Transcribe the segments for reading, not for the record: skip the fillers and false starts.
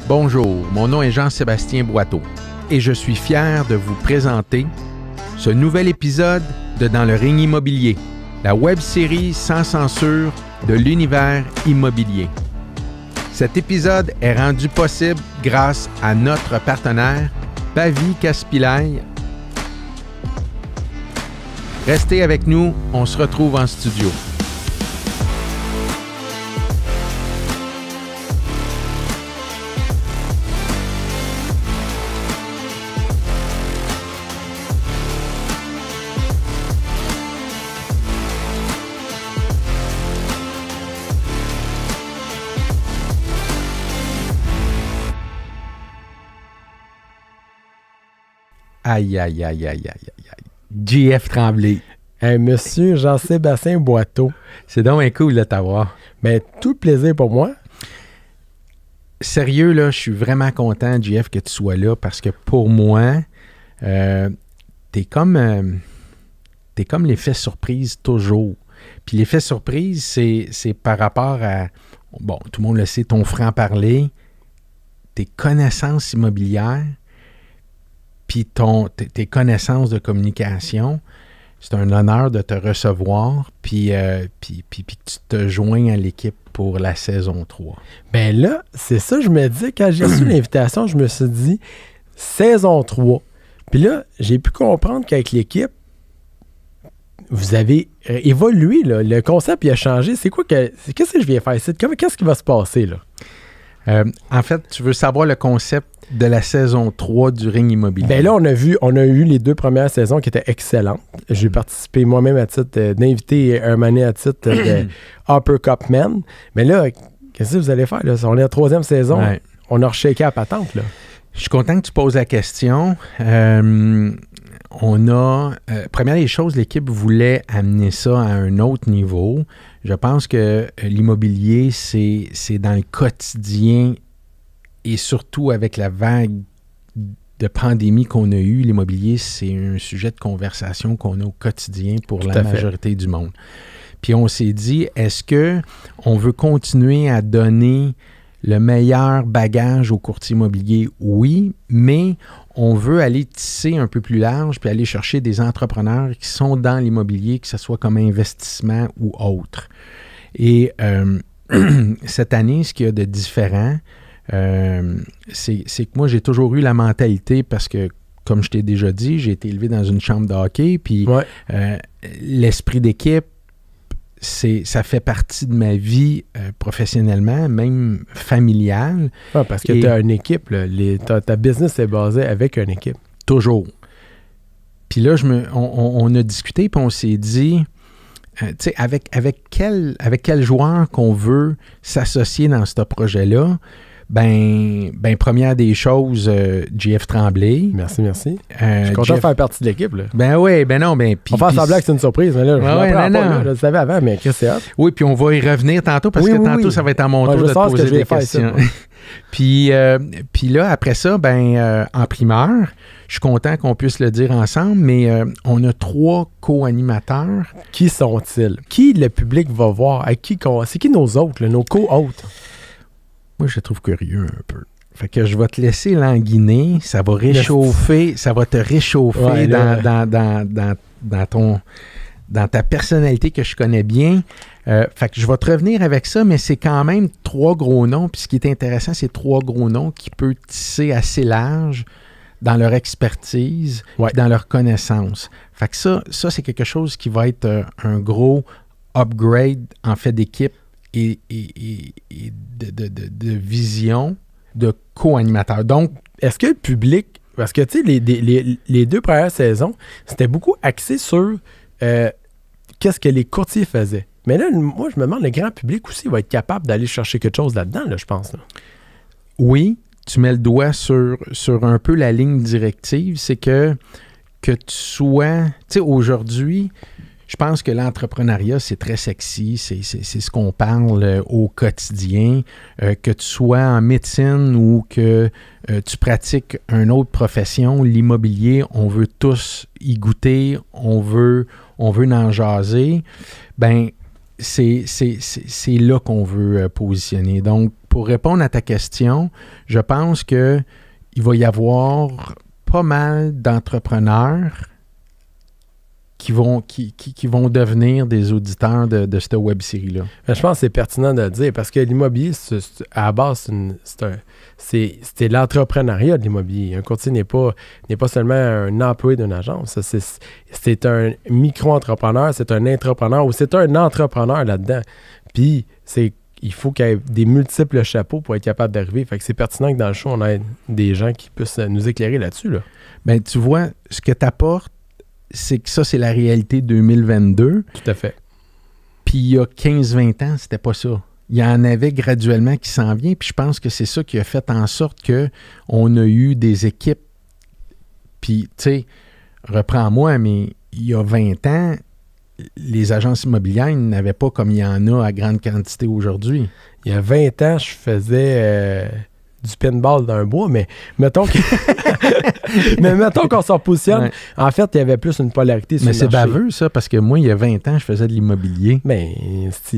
Bonjour, mon nom est Jean-Sébastien Boiteau et je suis fier de vous présenter ce nouvel épisode de Dans le ring immobilier, la web-série sans censure de l'univers immobilier. Cet épisode est rendu possible grâce à notre partenaire, Pavie Casse-Pilaille. Restez avec nous, on se retrouve en studio. Aïe, aïe, aïe, aïe, aïe, aïe. JF Tremblay. Hey, monsieur Jean-Sébastien Boiteau. C'est donc un cool de t'avoir. Ben, tout le plaisir pour moi. Sérieux, là, je suis vraiment content, JF, que tu sois là parce que pour moi, t'es comme l'effet surprise toujours. Puis l'effet surprise, c'est par rapport à, bon, tout le monde le sait, ton franc-parler, tes connaissances immobilières, puis tes connaissances de communication. C'est un honneur de te recevoir, puis que tu te joignes à l'équipe pour la saison 3. Ben là, c'est ça, je me dis, quand j'ai reçu l'invitation, je me suis dit, saison 3. Puis là, j'ai pu comprendre qu'avec l'équipe, vous avez évolué, là. Le concept, il a changé. C'est quoi qu'est-ce que je viens faire ici? Qu'est-ce qui va se passer, là? En fait, tu veux savoir le concept de la saison 3 du ring immobilier. Ben là, on a eu les 2 premières saisons qui étaient excellentes. J'ai participé moi-même à titre d'invité et un année à titre de Upper Cup Man. Mais là, qu'est-ce que vous allez faire? Là? On est à la 3e saison. Ouais. On a re-shaké à patente, là. Je suis content que tu poses la question. Première des choses, l'équipe voulait amener ça à un autre niveau. Je pense que l'immobilier, c'est dans le quotidien et surtout avec la vague de pandémie qu'on a eue, l'immobilier, c'est un sujet de conversation qu'on a au quotidien pour la majorité du monde. Puis on s'est dit, est-ce qu'on veut continuer à donner le meilleur bagage aux courtiers immobiliers? Oui, mais on veut aller tisser un peu plus large puis aller chercher des entrepreneurs qui sont dans l'immobilier, que ce soit comme investissement ou autre. Et cette année, ce qu'il y a de différent, c'est que moi, j'ai toujours eu la mentalité parce que, comme je t'ai déjà dit, j'ai été élevé dans une chambre de hockey, puis l'esprit d'équipe, ça fait partie de ma vie professionnellement, même familiale. Ah, parce que tu as une équipe, là, ta business est basée avec une équipe. Toujours. Puis là, on a discuté, puis on s'est dit, tu sais, avec quel joueur qu'on veut s'associer dans ce projet-là. Ben, première des choses, JF Tremblay. Merci. Je suis content de faire partie de l'équipe, là. Ben oui, ben non, ben... On va faire semblant que c'est une surprise, mais là, je le savais avant, mais qu'est-ce que c'est hâte? Oui, puis on va y revenir tantôt, parce que tantôt, ça va être à mon tour de te poser des questions. Puis là, après ça, en primeur, je suis content qu'on puisse le dire ensemble, mais on a 3 co-animateurs. Qui sont-ils? Qui le public va voir? C'est qui nos autres, là, nos co-hôtes? Moi, je le trouve curieux un peu. Fait que je vais te laisser languiner. Ça va réchauffer. Ça va te réchauffer dans ta personnalité que je connais bien. Fait que je vais te revenir avec ça, mais c'est quand même 3 gros noms. Puis ce qui est intéressant, c'est 3 gros noms qui peuvent tisser assez large dans leur expertise, dans leur connaissance. Fait que ça, c'est quelque chose qui va être un gros upgrade, en fait, d'équipe et de vision de co-animateur. Donc, est-ce que le public... Parce que, tu sais, les 2 premières saisons, c'était beaucoup axé sur qu'est-ce que les courtiers faisaient. Mais là, moi, je me demande, le grand public aussi va être capable d'aller chercher quelque chose là-dedans, là, je pense. Là. Oui, tu mets le doigt sur un peu la ligne directive. C'est que tu sois... Tu sais, aujourd'hui... Je pense que l'entrepreneuriat, c'est très sexy, c'est ce qu'on parle au quotidien. Que tu sois en médecine ou que tu pratiques une autre profession, l'immobilier, on veut tous y goûter, on veut en jaser. Ben, c'est là qu'on veut positionner. Donc, pour répondre à ta question, je pense qu'il va y avoir pas mal d'entrepreneurs qui vont devenir des auditeurs de cette web-série-là. Je pense que c'est pertinent de le dire parce que l'immobilier, à la base, c'est l'entrepreneuriat de l'immobilier. Un courtier n'est pas seulement un employé d'une agence. C'est un micro-entrepreneur, c'est un entrepreneur ou c'est un entrepreneur là-dedans. Puis, il faut qu'il y ait des multiples chapeaux pour être capable d'arriver. Fait que c'est pertinent que dans le show, on ait des gens qui puissent nous éclairer là-dessus. Là. Bien, tu vois, ce que tu apportes, c'est que ça, c'est la réalité 2022. Tout à fait. Puis il y a 15-20 ans, c'était pas ça. Il y en avait graduellement qui s'en vient, puis je pense que c'est ça qui a fait en sorte qu'on a eu des équipes. Puis, tu sais, reprends-moi, mais il y a 20 ans, les agences immobilières n'avaient pas comme il y en a à grande quantité aujourd'hui. Il y a 20 ans, je faisais du pinball dans un bois, mais mettons qu'on s'en positionne. Ouais. En fait, il y avait plus une polarité sur le marché. Mais c'est baveux, ça, parce que moi, il y a 20 ans, je faisais de l'immobilier. Mais, je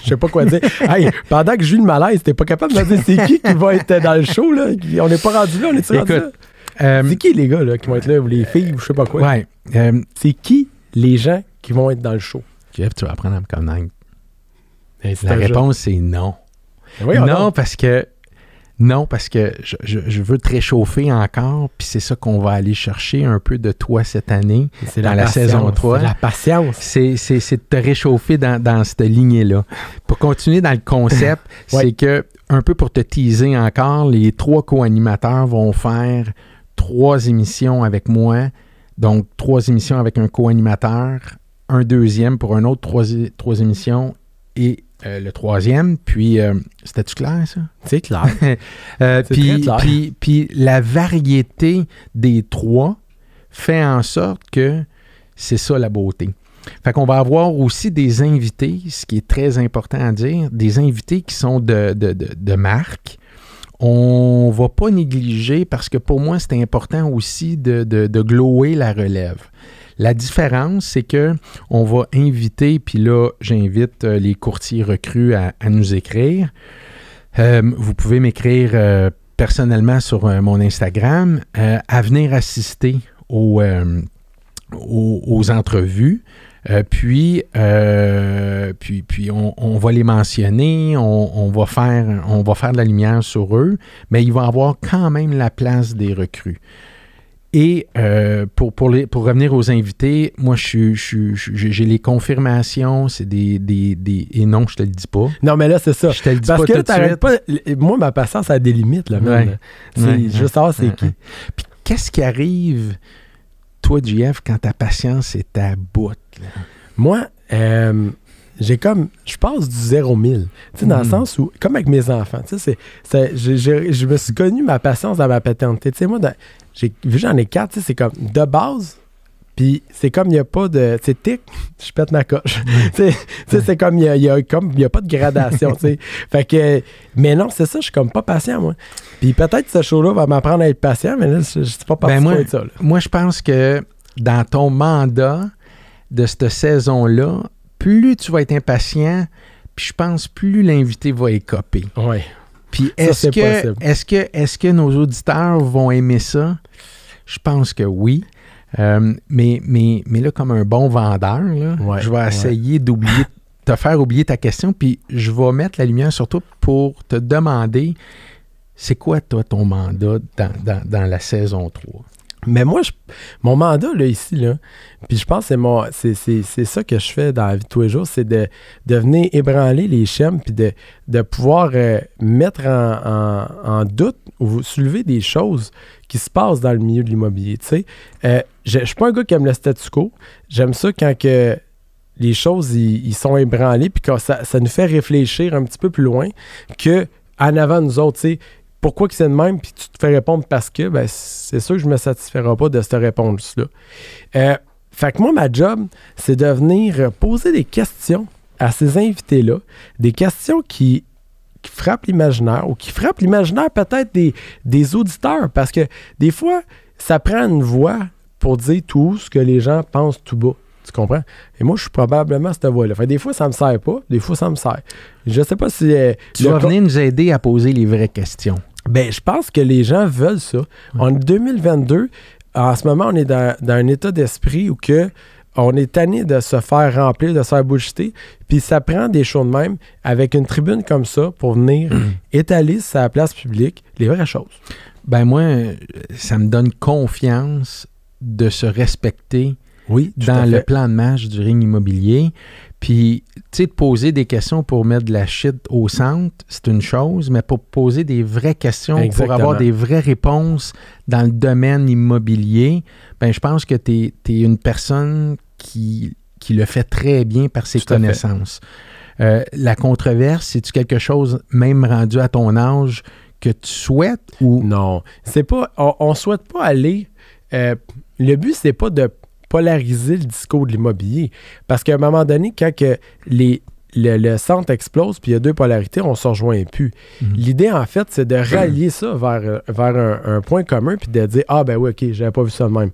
sais pas quoi dire. Hey, pendant que je vis le malaise, t'es pas capable de me dire c'est qui va être dans le show, là? On n'est pas rendu là, on est rendu là? C'est qui, les gars, là, qui vont être là, ou les filles, ou je sais pas quoi? Ouais. C'est qui, les gens qui vont être dans le show? Jeff, tu vas apprendre à me connaître. La réponse, c'est non. Oui, Non, parce que je veux te réchauffer encore, puis c'est ça qu'on va aller chercher un peu de toi cette année, c'est dans la saison 3. C'est la patience. C'est de te réchauffer dans cette lignée-là. Pour continuer dans le concept, c'est que, un peu pour te teaser encore, les 3 co-animateurs vont faire 3 émissions avec moi, donc 3 émissions avec un co-animateur, un deuxième pour un autre 3 émissions et le 3e, puis c'était-tu clair, ça? C'est clair. Puis la variété des 3 fait en sorte que c'est ça la beauté. Fait qu'on va avoir aussi des invités, ce qui est très important à dire, des invités qui sont de marque. On ne va pas négliger, parce que pour moi, c'est important aussi de glower la relève. La différence, c'est qu'on va inviter, puis là, j'invite les courtiers recrues à nous écrire. Vous pouvez m'écrire personnellement sur mon Instagram, à venir assister aux entrevues. Puis on va les mentionner, on va faire de la lumière sur eux, mais il va avoir quand même la place des recrues. Et pour revenir aux invités, moi, j'ai les confirmations, c'est des et non, je te le dis pas. Non, mais là, c'est ça. Je te le dis parce pas que tout de suite. Pas, moi, ma patience a des limites, là, même. Je veux savoir c'est qui. Puis qu'est-ce qui arrive, toi, JF, quand ta patience est à bout, là? Moi, je passe du 0-1000, tu sais, dans le sens où, comme avec mes enfants, tu sais, je me suis connu ma patience dans ma paternité. Tu sais, moi, j'en ai 4, tu sais, c'est comme de base, puis c'est comme il n'y a pas de, tu sais, tic, je pète ma coche. Tu sais, c'est comme il y a pas de gradation, tu sais. Fait que, mais non, c'est ça, je suis comme pas patient, moi. Puis peut-être ce show-là va m'apprendre à être patient, mais là, je ne suis pas parti pour être ça. Là. Moi, je pense que dans ton mandat de cette saison-là, plus tu vas être impatient, puis je pense plus l'invité va écoper. Oui. Puis est-ce que nos auditeurs vont aimer ça? Je pense que oui. Mais là, comme un bon vendeur, là, je vais essayer de te faire oublier ta question, puis je vais mettre la lumière sur toi pour te demander, c'est quoi, toi, ton mandat dans la saison 3? Mais moi, mon mandat, là, ici, là, puis je pense que c'est ça que je fais dans la vie de tous les jours, c'est de venir ébranler les schèmes, puis de pouvoir mettre en doute ou soulever des choses qui se passent dans le milieu de l'immobilier, tu sais. Je ne suis pas un gars qui aime le statu quo. J'aime ça quand que les choses, ils sont ébranlés, puis que ça nous fait réfléchir un petit peu plus loin qu'en avant nous autres, tu sais. Pourquoi que c'est de même, puis tu te fais répondre parce que, ben, c'est sûr que je ne me satisferai pas de cette réponse-là. Fait que moi, ma job, c'est de venir poser des questions à ces invités-là, des questions qui frappent l'imaginaire, ou qui frappent l'imaginaire peut-être des auditeurs, parce que des fois, ça prend une voix pour dire tout ce que les gens pensent tout bas. Tu comprends? Et moi, je suis probablement à cette voie-là. Fait que des fois, ça me sert pas. Des fois, ça me sert. Je sais pas si... tu vas venir nous aider à poser les vraies questions. Ben, je pense que les gens veulent ça. En 2022, en ce moment, on est dans un état d'esprit où que on est tanné de se faire remplir, de se faire bullshiter. Puis ça prend des choses de même avec une tribune comme ça pour venir étaler sur la place publique les vraies choses. Ben moi, ça me donne confiance de se respecter dans le plan de match du ring immobilier. Puis, tu sais, de poser des questions pour mettre de la shit au centre, c'est une chose, mais pour poser des vraies questions, pour avoir des vraies réponses dans le domaine immobilier, ben je pense que tu es une personne qui le fait très bien par ses connaissances. La controverse, c'est-tu quelque chose, même rendu à ton âge, que tu souhaites ou... Non, c'est pas... On souhaite pas aller... le but, c'est pas de polariser le discours de l'immobilier. Parce qu'à un moment donné, quand que le centre explose puis il y a deux polarités, on ne se rejoint plus. L'idée, en fait, c'est de rallier ça vers un point commun puis de dire « Ah, ben oui, OK, j'avais pas vu ça de même. »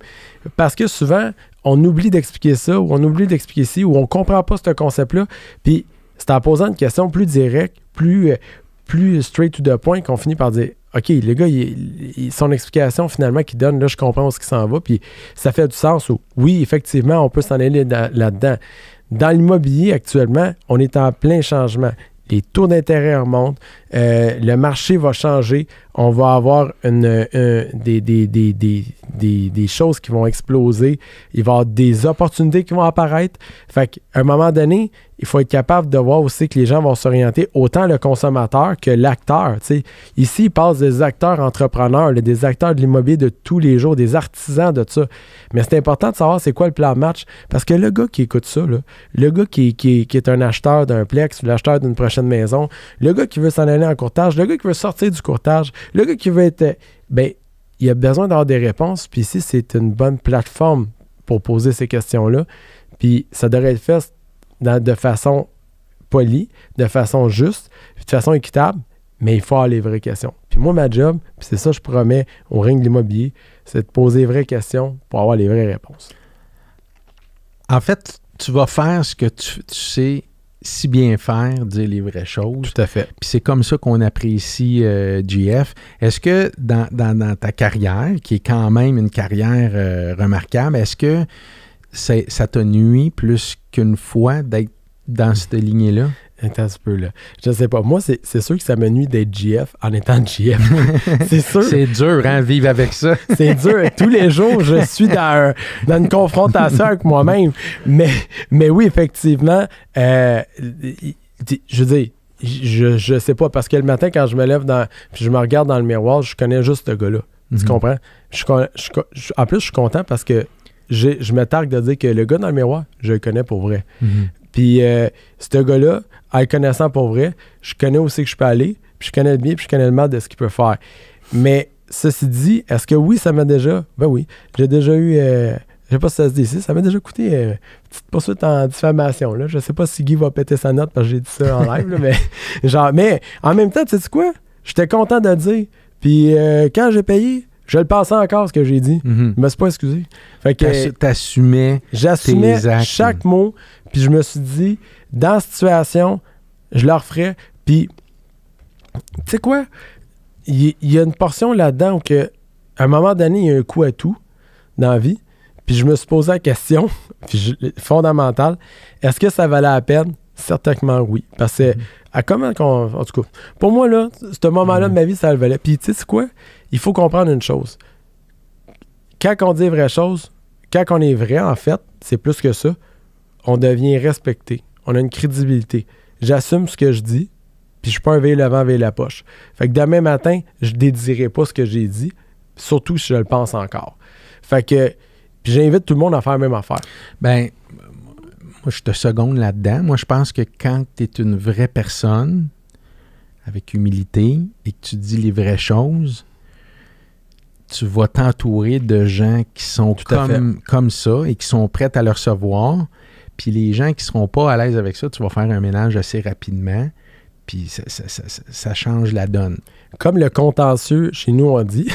Parce que souvent, on oublie d'expliquer ça ou on oublie d'expliquer ci ou on comprend pas ce concept-là. Puis c'est en posant une question plus directe, plus straight to the point qu'on finit par dire OK, le gars, son explication finalement qu'il donne, là, je comprends où ce qui s'en va, puis ça fait du sens. Oui, effectivement, on peut s'en aller là-dedans. Dans l'immobilier, actuellement, on est en plein changement. Les taux d'intérêt remontent, le marché va changer, on va avoir des choses qui vont exploser, il va y avoir des opportunités qui vont apparaître. Fait qu'à un moment donné, il faut être capable de voir aussi que les gens vont s'orienter autant le consommateur que l'acteur. T'sais. Ici, il passe des acteurs entrepreneurs, des acteurs de l'immobilier de tous les jours, des artisans de ça. Mais c'est important de savoir c'est quoi le plan de match. Parce que le gars qui écoute ça, là, le gars qui est un acheteur d'un plex ou l'acheteur d'une prochaine maison, le gars qui veut s'en aller en courtage, le gars qui veut sortir du courtage, le gars qui veut être... Ben, il a besoin d'avoir des réponses. Puis ici, c'est une bonne plateforme pour poser ces questions-là. Puis ça devrait être fait de façon polie, de façon juste, de façon équitable, mais il faut avoir les vraies questions. Puis moi, ma job, puis c'est ça que je promets au ring de l'immobilier, c'est de poser les vraies questions pour avoir les vraies réponses. En fait, tu vas faire ce que tu sais si bien faire, dire les vraies choses. Tout à fait. Puis c'est comme ça qu'on apprécie GF. Est-ce que dans ta carrière, qui est quand même une carrière remarquable, est-ce que ça t'a nuit plus qu'une fois d'être dans cette lignée-là? Attends un petit peu, là. Je sais pas. Moi, c'est sûr que ça me nuit d'être GF en étant GF. C'est sûr. C'est dur, hein, vivre avec ça. C'est dur. Tous les jours, je suis dans une confrontation avec moi-même. Mais oui, effectivement, je veux dire, je sais pas, parce que le matin, quand je me lève puis je me regarde dans le miroir, je connais juste ce gars-là. Tu comprends? En plus, je suis content parce que je me targue de dire que le gars dans le miroir, je le connais pour vrai. Puis ce gars-là, en le connaissant pour vrai, je connais où c'est que je peux aller, puis je connais le bien, puis je connais le mal de ce qu'il peut faire. Mais ceci dit, est-ce que oui, ça m'a déjà... Ben oui, j'ai déjà eu... je sais pas si ça se dit ici, ça m'a déjà coûté une petite poursuite en diffamation. Là. Je sais pas si Guy va péter sa note parce que j'ai dit ça en live, là, mais en même temps, tu sais quoi? J'étais content de le dire. Puis quand j'ai payé, je le pensais encore, ce que j'ai dit. Je me suis pas excusé. Fait que j'assumais chaque mot, puis je me suis dit, dans la situation, je le referais. Puis, tu sais quoi? Il y a une portion là-dedans où à un moment donné, il y a un coup à tout dans la vie. Puis je me suis posé la question, fondamentale, est-ce que ça valait la peine? Certainement oui. Parce que, en tout cas, pour moi, là, ce moment-là de ma vie, ça le valait. Puis, tu sais quoi? Il faut comprendre une chose. Quand on dit les vraies choses, quand on est vrai, en fait, c'est plus que ça, on devient respecté. On a une crédibilité. J'assume ce que je dis, puis je suis pas un veille l'avant, veille la poche. Fait que demain matin, je dédirai pas ce que j'ai dit, surtout si je le pense encore. Fait que, puis j'invite tout le monde à faire la même affaire. Ben, moi, je te seconde là-dedans. Moi, je pense que quand tu es une vraie personne, avec humilité, et que tu dis les vraies choses, tu vas t'entourer de gens qui sont comme ça et qui sont prêts à le recevoir. Puis les gens qui ne seront pas à l'aise avec ça, tu vas faire un ménage assez rapidement. Puis ça change la donne. Comme le contentieux, chez nous, on dit,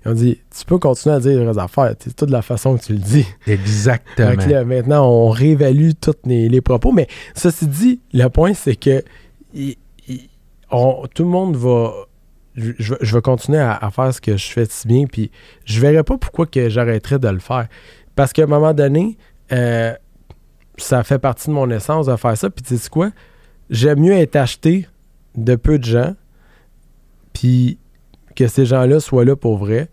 tu peux continuer à dire les vraies affaires. C'est toute la façon que tu le dis. Exactement. Donc là, maintenant, on réévalue tous les propos. Mais ceci dit, le point, c'est que tout le monde va... Je vais continuer à faire ce que je fais si bien, puis je verrai pas pourquoi que j'arrêterais de le faire. Parce qu'à un moment donné, ça fait partie de mon essence de faire ça. Puis tu sais quoi? J'aime mieux être acheté de peu de gens, puis que ces gens-là soient là pour vrai,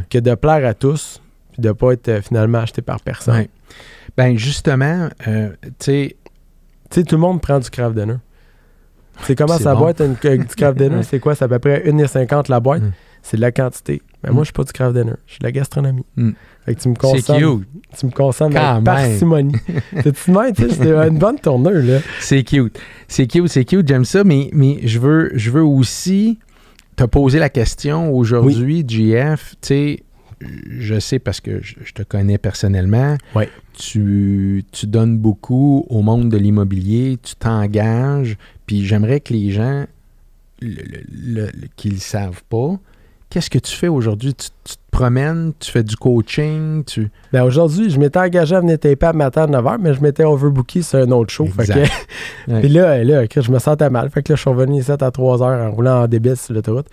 que de plaire à tous, puis de ne pas être finalement acheté par personne. Ouais. Ben justement, tu sais, tout le monde prend du craft dinner. C'est comment c'est sa bon. boîte du craft dinner? C'est quoi? C'est à peu près 1,50 la boîte. C'est de la quantité. Mais moi, je suis pas du craft dinner. Je suis de la gastronomie. Fait que tu me consommes. C'est cute. Tu me consommes Quand avec même. parcimonie. C'est même, tu sais, c'est une bonne tournure, là. C'est cute. C'est cute, j'aime ça, mais je veux aussi te poser la question aujourd'hui, JF, tu sais, je sais parce que je te connais personnellement, Oui. tu donnes beaucoup au monde de l'immobilier, tu t'engages, puis j'aimerais que les gens qui ne le savent pas, qu'est-ce que tu fais aujourd'hui? Tu te promènes, tu fais du coaching, Ben aujourd'hui, je m'étais engagé à venir taper à matin à 9h, mais je m'étais overbooké sur un autre show. Exact. Puis là, je me sentais mal. Fait que là, je suis revenu ici à 3h en roulant en débit sur l'autoroute,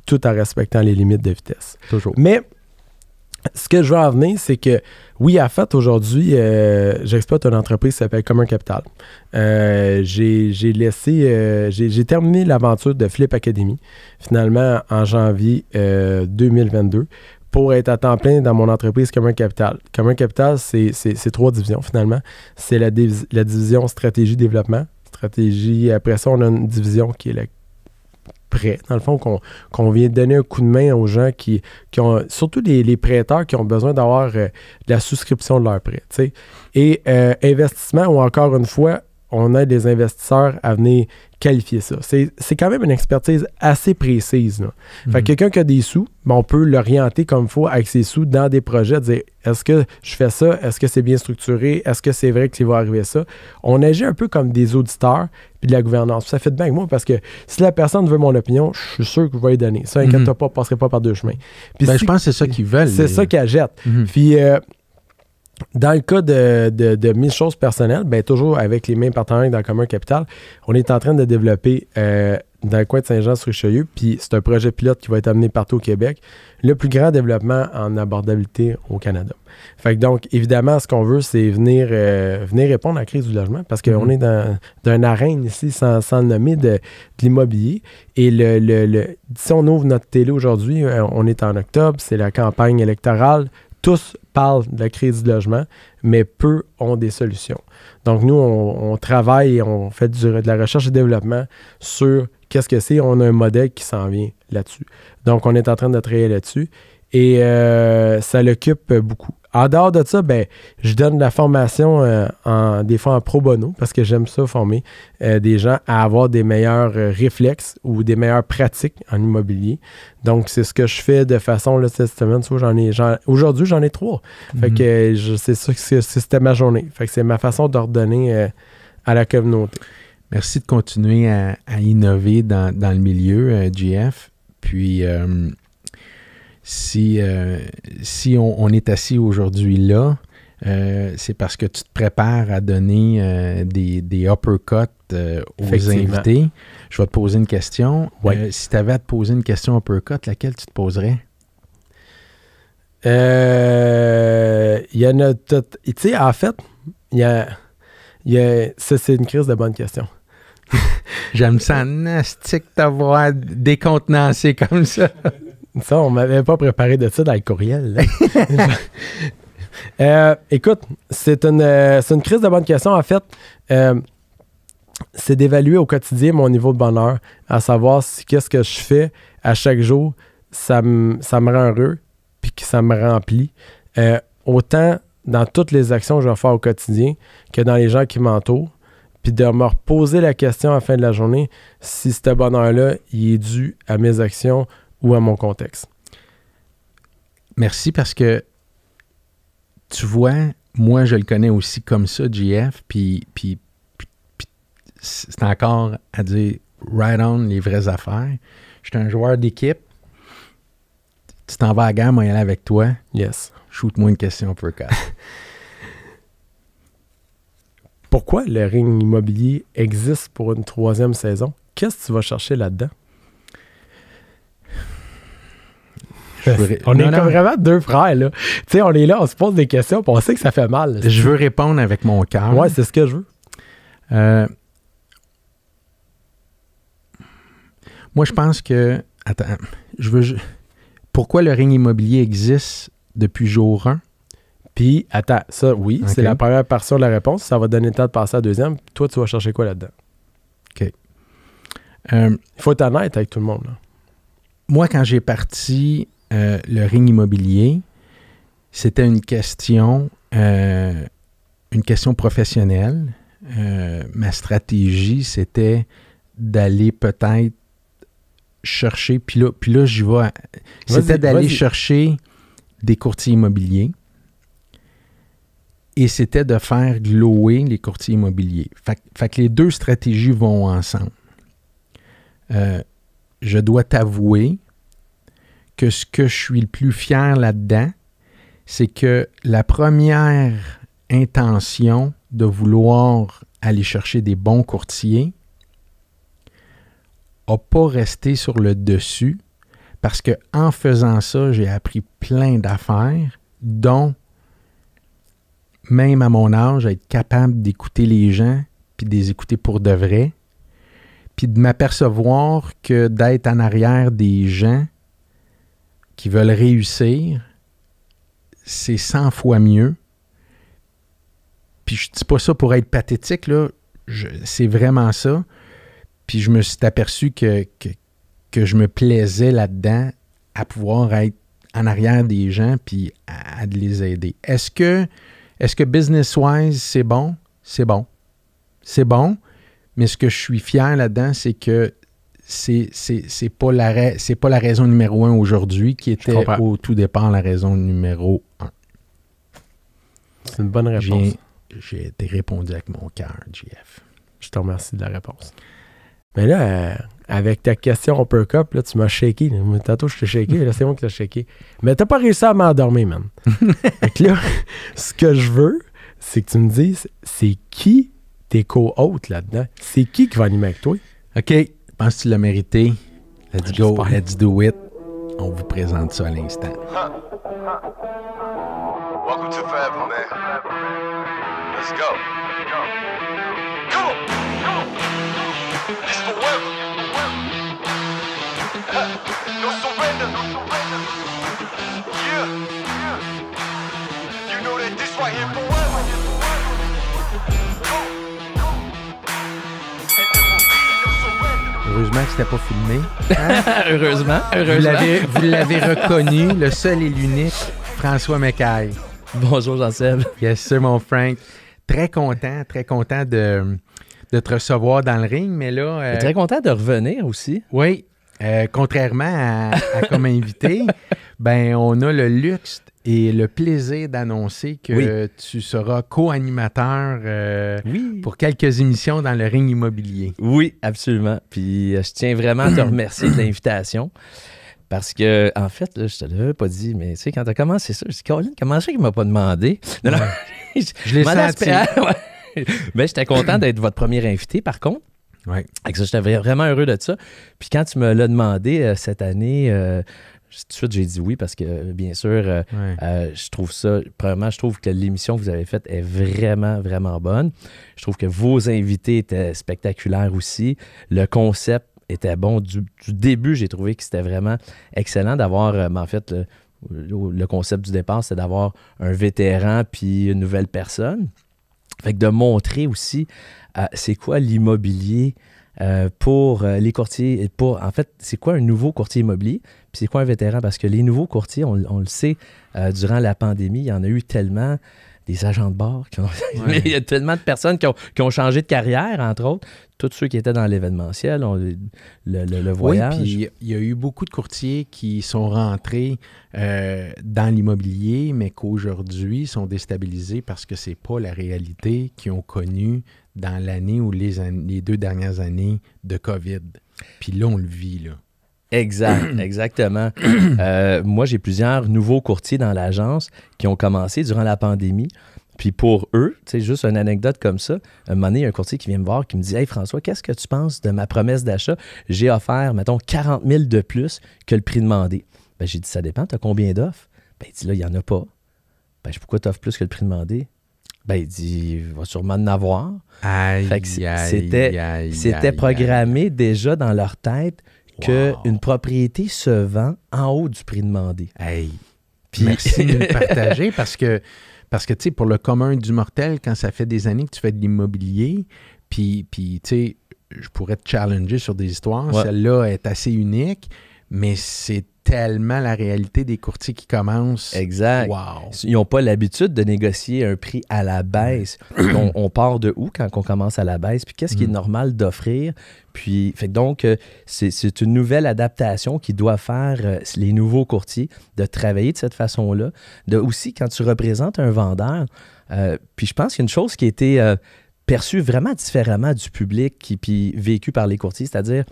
tout en respectant les limites de vitesse. Toujours. Mais ce que je veux en venir, c'est que, oui, en fait, aujourd'hui, j'exploite une entreprise qui s'appelle Commun Capital. J'ai terminé l'aventure de Flip Academy, finalement, en janvier 2022, pour être à temps plein dans mon entreprise Commun Capital. Commun Capital, c'est 3 divisions, finalement. C'est la division stratégie-développement. Stratégie, après ça, on a une division qui est la prêt, dans le fond, qu'on vient donner un coup de main aux gens qui ont, surtout les prêteurs qui ont besoin d'avoir de la souscription de leur prêt. T'sais. Et investissement, ou encore une fois, on aide des investisseurs à venir qualifier ça. C'est quand même une expertise assez précise. Là. Fait que quelqu'un qui a des sous, ben on peut l'orienter comme il faut avec ses sous dans des projets, dire est-ce que je fais ça, est-ce que c'est bien structuré, est-ce que c'est vrai qu'il va arriver ça. On agit un peu comme des auditeurs puis de la gouvernance. Ça fait de bien avec moi parce que si la personne veut mon opinion, je suis sûr que je vais lui donner. Ça, inquiète-toi pas, passerai pas par deux chemins. Puis je pense que c'est ça qu'ils veulent. C'est ça qu'ils jettent. Puis dans le cas de mes choses personnelles, ben toujours avec les mêmes partenaires dans le Commun Capital, on est en train de développer dans le coin de Saint-Jean-sur-Richelieu, puis c'est un projet pilote qui va être amené partout au Québec, le plus grand développement en abordabilité au Canada. Fait que donc, évidemment, ce qu'on veut, c'est venir répondre à la crise du logement, parce qu'on est dans une arène ici, sans le nommer, de l'immobilier. Et si on ouvre notre télé aujourd'hui, on est en octobre, c'est la campagne électorale. Tous parlent de la crise du logement, mais peu ont des solutions. Donc, nous, on travaille et on fait de la recherche et développement sur qu'est-ce que c'est. On a un modèle qui s'en vient là-dessus. Donc, on est en train de travailler là-dessus et ça l'occupe beaucoup. En dehors de ça, ben, je donne de la formation des fois en pro bono parce que j'aime ça, former des gens à avoir des meilleurs réflexes ou des meilleures pratiques en immobilier. Donc, c'est ce que je fais de façon, là, cette semaine, aujourd'hui, j'en ai 3. Fait que c'est ça, c'était ma journée. Fait que c'est ma façon d'ordonner à la communauté. Merci de continuer à innover dans le milieu, JF. Puis, si on est assis aujourd'hui là, c'est parce que tu te prépares à donner des uppercuts aux invités. Je vais te poser une question. Ouais. Si tu avais à te poser une question uppercut, laquelle tu te poserais? Il y en a tout. Tu sais, en fait, ça, c'est une crise de bonne question. J'aime ça, nastique, t'avoir décontenancé comme ça. Ça, on m'avait pas préparé de ça dans le courriel. Écoute, c'est une crise de bonne question. En fait, c'est d'évaluer au quotidien mon niveau de bonheur, à savoir si qu'est-ce que je fais à chaque jour, ça me rend heureux, puis que ça me remplit. Autant dans toutes les actions que je vais faire au quotidien que dans les gens qui m'entourent, puis de me reposer la question à la fin de la journée si ce bonheur-là, il est dû à mes actions ou à mon contexte. Merci parce que tu vois, moi je le connais aussi comme ça, JF, puis c'est encore à dire right on les vraies affaires. Je suis un joueur d'équipe. Tu t'en vas à la guerre, moi, y aller avec toi. Yes. Shoot-moi une question uppercut. Pourquoi le ring immobilier existe pour une 3e saison? Qu'est-ce que tu vas chercher là-dedans? On est comme vraiment 2 frères, là. Tu sais, on est là, on se pose des questions, puis on sait que ça fait mal. Je veux répondre avec mon cœur. Ouais, c'est ce que je veux. Moi, je pense que... Attends, pourquoi le ring immobilier existe depuis jour 1? Puis, attends, ça, oui, Okay. c'est la première partie de la réponse. Ça va donner le temps de passer à la deuxième. Toi, tu vas chercher quoi là-dedans? OK. Il faut être honnête avec tout le monde, là. Moi, quand j'ai parti le ring immobilier, c'était une question professionnelle. Ma stratégie, c'était d'aller peut-être chercher, puis là j'y vais. C'était d'aller chercher des courtiers immobiliers et c'était de faire louer les courtiers immobiliers. Fait que les 2 stratégies vont ensemble. Je dois t'avouer que ce que je suis le plus fier là-dedans, c'est que la première intention de vouloir aller chercher des bons courtiers n'a pas resté sur le dessus parce que en faisant ça, j'ai appris plein d'affaires, dont même à mon âge, être capable d'écouter les gens puis de les écouter pour de vrai, puis de m'apercevoir que d'être en arrière des gens qui veulent réussir, c'est 100 fois mieux. Puis je dis pas ça pour être pathétique, là. C'est vraiment ça. Puis je me suis aperçu que je me plaisais là-dedans à pouvoir être en arrière des gens puis à les aider. Est-ce que business-wise, c'est bon? C'est bon. C'est bon, mais ce que je suis fier là-dedans, c'est que c'est pas la raison numéro 1 aujourd'hui qui était au tout départ la raison numéro 1. C'est une bonne réponse. J'ai été répondu avec mon cœur, JF. Je te remercie de la réponse. Mais là, avec ta question uppercut, là, tu m'as shaké. Tantôt, je t'ai shaké, là, c'est moi qui t'ai shaké. Mais t'as pas réussi à m'endormir, man. Fait que là, ce que je veux, c'est que tu me dises, c'est qui tes co-hôtes là-dedans? C'est qui va animer avec toi? OK. Je pense que tu l'as mérité. Let's go. Let's do it. On vous présente ça à l'instant. Welcome to Forever, man. Let's go. Come on. This forever. No surrender. Yeah. You know that this right here forever. And there will be no surrender. Heureusement que c'était pas filmé. Hein? Heureusement. Vous l'avez reconnu, le seul et l'unique, François McKay. Bonjour Jean-Seb. Yes, sir, mon Frank. Très content de te recevoir dans le ring, mais là... Très content de revenir aussi. Oui, contrairement à comme invité, ben on a le luxe et le plaisir d'annoncer que tu seras co-animateur pour quelques émissions dans le ring immobilier. Oui, absolument. Puis je tiens vraiment à te remercier de l'invitation. Parce que, en fait, là, je te l'avais pas dit, mais tu sais, quand tu as commencé ça, je dis, Colin, comment ça qu'il m'a pas demandé? Non, non. Je l'ai senti. Mais j'étais content d'être votre premier invité, par contre. Oui. Avec ça, j'étais vraiment heureux de ça. Puis quand tu me l'as demandé cette année, tout de suite, j'ai dit oui parce que, bien sûr, je trouve ça... Premièrement, je trouve que l'émission que vous avez faite est vraiment, vraiment bonne. Je trouve que vos invités étaient spectaculaires aussi. Le concept était bon. Du début, j'ai trouvé que c'était vraiment excellent d'avoir... en fait, le concept du départ, c'est d'avoir un vétéran puis une nouvelle personne. Fait que de montrer aussi c'est quoi l'immobilier pour les courtiers. En fait, c'est quoi un nouveau courtier immobilier puis c'est quoi un vétéran? Parce que les nouveaux courtiers, on le sait, durant la pandémie, il y en a eu tellement. des agents de bord. Ouais. Il y a tellement de personnes qui ont changé de carrière, entre autres. Tous ceux qui étaient dans l'événementiel, le voyage. Oui, puis il y a eu beaucoup de courtiers qui sont rentrés dans l'immobilier, mais qu'aujourd'hui sont déstabilisés parce que c'est pas la réalité qu'ils ont connue dans l'année ou les 2 dernières années de COVID. Puis là, on le vit, là. Exact, exactement. Moi, j'ai plusieurs nouveaux courtiers dans l'agence qui ont commencé durant la pandémie. Puis pour eux, tu sais, juste une anecdote comme ça, un moment donné, il y a un courtier qui vient me voir qui me dit « Hey François, qu'est-ce que tu penses de ma promesse d'achat? J'ai offert, mettons, 40 000 de plus que le prix demandé. » Ben, j'ai dit « Ça dépend, tu as combien d'offres? » Ben, il dit « Là, il n'y en a pas. » Ben, pourquoi tu offres plus que le prix demandé? Ben, il dit « Il va sûrement en avoir. » Fait que c'était programmé déjà dans leur tête qu'une propriété se vend en haut du prix demandé. Hey, puis merci de le partager parce que tu sais, pour le commun du mortel, quand ça fait des années que tu fais de l'immobilier, puis tu sais, je pourrais te challenger sur des histoires. Ouais. Celle-là est assez unique, mais c'est tellement la réalité des courtiers qui commencent. Exact. Wow. Ils n'ont pas l'habitude de négocier un prix à la baisse. On part de où quand on commence à la baisse? Puis qu'est-ce qui est normal d'offrir? Puis, fait que donc, c'est une nouvelle adaptation qui doit faire les nouveaux courtiers, de travailler de cette façon-là. De aussi, quand tu représentes un vendeur, puis je pense qu'il y a une chose qui a été perçue vraiment différemment du public puis vécue par les courtiers, c'est-à-dire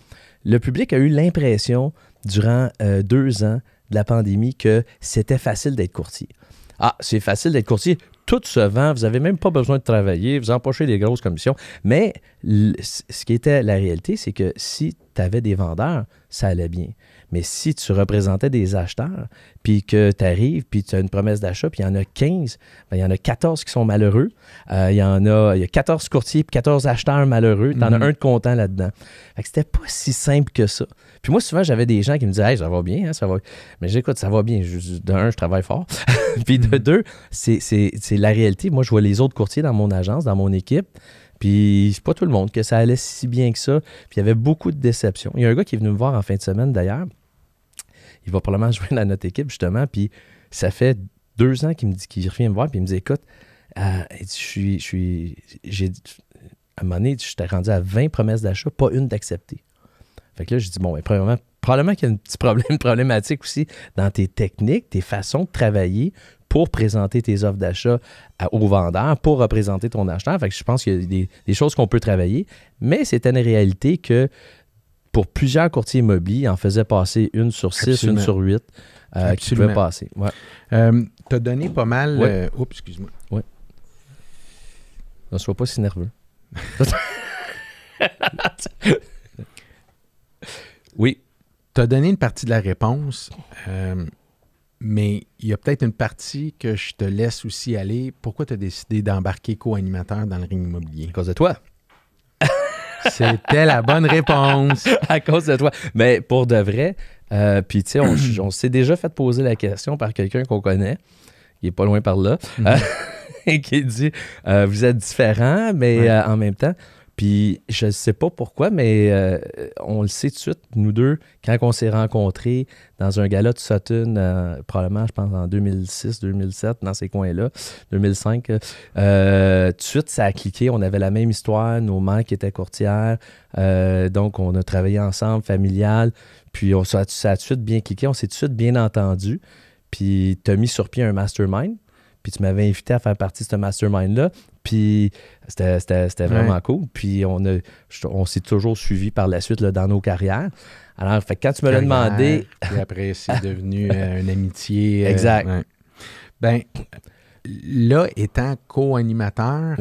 le public a eu l'impression durant 2 ans de la pandémie que c'était facile d'être courtier. Ah, c'est facile d'être courtier, tout se vend, vous n'avez même pas besoin de travailler, vous empochez des grosses commissions. Mais ce qui était la réalité, c'est que si tu avais des vendeurs, ça allait bien. Mais si tu représentais des acheteurs, puis que tu arrives, puis tu as une promesse d'achat, puis il y en a 15, bien, il y en a 14 qui sont malheureux. Il y a 14 courtiers, puis 14 acheteurs malheureux. Tu en as un de content là-dedans. Fait que c'était pas si simple que ça. Puis moi, souvent, j'avais des gens qui me disaient « Hey, ça va bien, hein, ça va. » Mais j'écoute, ça va bien. De un, je travaille fort. Puis de deux, c'est la réalité. Moi, je vois les autres courtiers dans mon agence, dans mon équipe. Puis c'est pas tout le monde que ça allait si bien que ça. Puis il y avait beaucoup de déceptions. Il y a un gars qui est venu me voir en fin de semaine, d'ailleurs. Il va probablement joindre à notre équipe, justement. Puis ça fait 2 ans qu'il revient me voir. Puis il me dit « Écoute, à un moment donné, j'étais rendu à 20 promesses d'achat, pas une d'accepter. » Fait que là, je dis, bon, premièrement, probablement qu'il y a un petit une problématique aussi dans tes techniques, tes façons de travailler pour présenter tes offres d'achat aux vendeurs, pour représenter ton acheteur. Fait que je pense qu'il y a des choses qu'on peut travailler, mais c'était une réalité que pour plusieurs courtiers immobiliers, en faisaient passer 1 sur 6, Absolument. 1 sur 8 qui pouvaient passer. Ouais. Tu as donné pas mal... Ouais. Oups, excuse-moi. Ouais. Ne sois pas si nerveux. Oui. Tu as donné une partie de la réponse, mais il y a peut-être une partie que je te laisse aussi aller. Pourquoi tu as décidé d'embarquer co-animateur dans le ring immobilier? À cause de toi. C'était la bonne réponse. À cause de toi. Mais pour de vrai, puis tu sais, on s'est déjà fait poser la question par quelqu'un qu'on connaît, qui est pas loin par là, qui dit vous êtes différents, mais en même temps. Puis je ne sais pas pourquoi, mais on le sait tout de suite, nous deux, quand on s'est rencontrés dans un gala de Sutton, probablement, je pense, en 2006, 2007, dans ces coins-là, 2005, tout de suite, ça a cliqué. On avait la même histoire, nos mères qui étaient courtières, donc on a travaillé ensemble, familial, puis ça a tout de suite bien cliqué, on s'est tout de suite bien entendu, puis tu as mis sur pied un mastermind, puis tu m'avais invité à faire partie de ce mastermind-là. Puis c'était vraiment cool. Puis on s'est toujours suivis par la suite là, dans nos carrières. Alors, fait que quand tu me l'as demandé... Puis après, c'est devenu une amitié. Exact. Ben, là, étant co-animateur,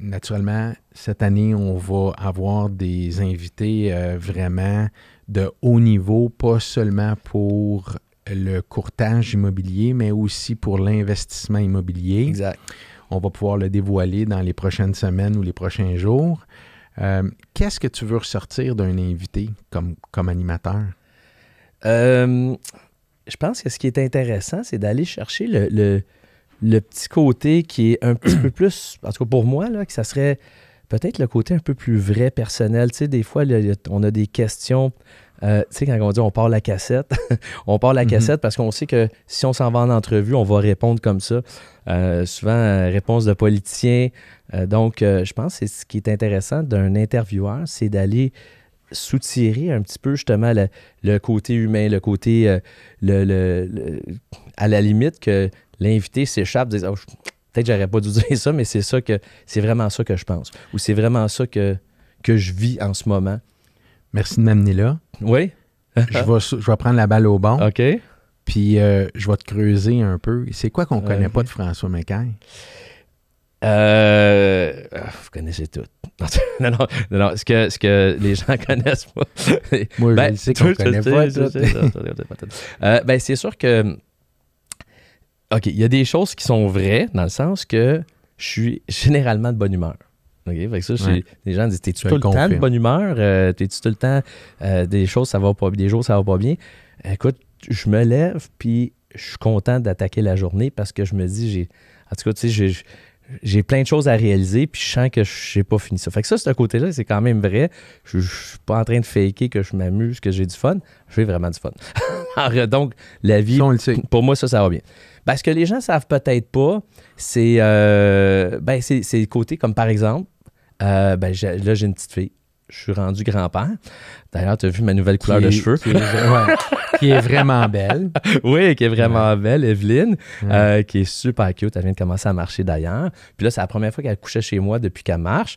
naturellement, cette année, on va avoir des invités vraiment de haut niveau, pas seulement pour le courtage immobilier, mais aussi pour l'investissement immobilier. Exact. On va pouvoir le dévoiler dans les prochaines semaines ou les prochains jours. Qu'est-ce que tu veux ressortir d'un invité comme animateur? Je pense que ce qui est intéressant, c'est d'aller chercher le petit côté qui est un petit peu plus, en tout cas pour moi, là, que ça serait peut-être le côté un peu plus vrai, personnel. Tu sais, des fois, on a des questions. Tu sais, quand on dit on part la cassette, on part la cassette parce qu'on sait que si on s'en va en entrevue, on va répondre comme ça. Souvent, réponse de politicien. Donc, je pense que ce qui est intéressant d'un intervieweur, c'est d'aller soutirer un petit peu justement le côté humain, le côté, à la limite que l'invité s'échappe, dise peut-être que j'aurais pas dû dire ça, mais c'est vraiment ça que je pense. Ou c'est vraiment ça que je vis en ce moment. Merci de m'amener là. Oui. Je vais prendre la balle au bon. OK. Puis je vais te creuser un peu. C'est quoi qu'on connaît pas de François McKay? Vous connaissez tout. Non. Ce que les gens connaissent pas. Moi, je sais qu'on connaît pas tout. C'est sûr que OK, il y a des choses qui sont vraies dans le sens que je suis généralement de bonne humeur. OK, fait que ça, les gens disent, t'es-tu tout le temps de bonne humeur? T'es-tu tout le temps des choses, ça va pas bien, des jours, ça va pas bien? Écoute, je me lève, puis je suis content d'attaquer la journée parce que je me dis, en tout cas, tu sais, j'ai plein de choses à réaliser, puis je sens que je n'ai pas fini ça. Fait que ça, ce côté-là, c'est quand même vrai. Je ne suis pas en train de faker que je m'amuse, que j'ai du fun. J'ai vraiment du fun. Alors, donc, la vie, pour moi, ça va bien. Ce que les gens ne savent peut-être pas, c'est le côté comme, par exemple, là, j'ai une petite fille. Je suis rendu grand-père. D'ailleurs, tu as vu ma nouvelle couleur de cheveux. Qui est vraiment belle. Oui, qui est vraiment belle, Evelyne, qui est super cute. Elle vient de commencer à marcher d'ailleurs. Puis là, c'est la première fois qu'elle couchait chez moi depuis qu'elle marche.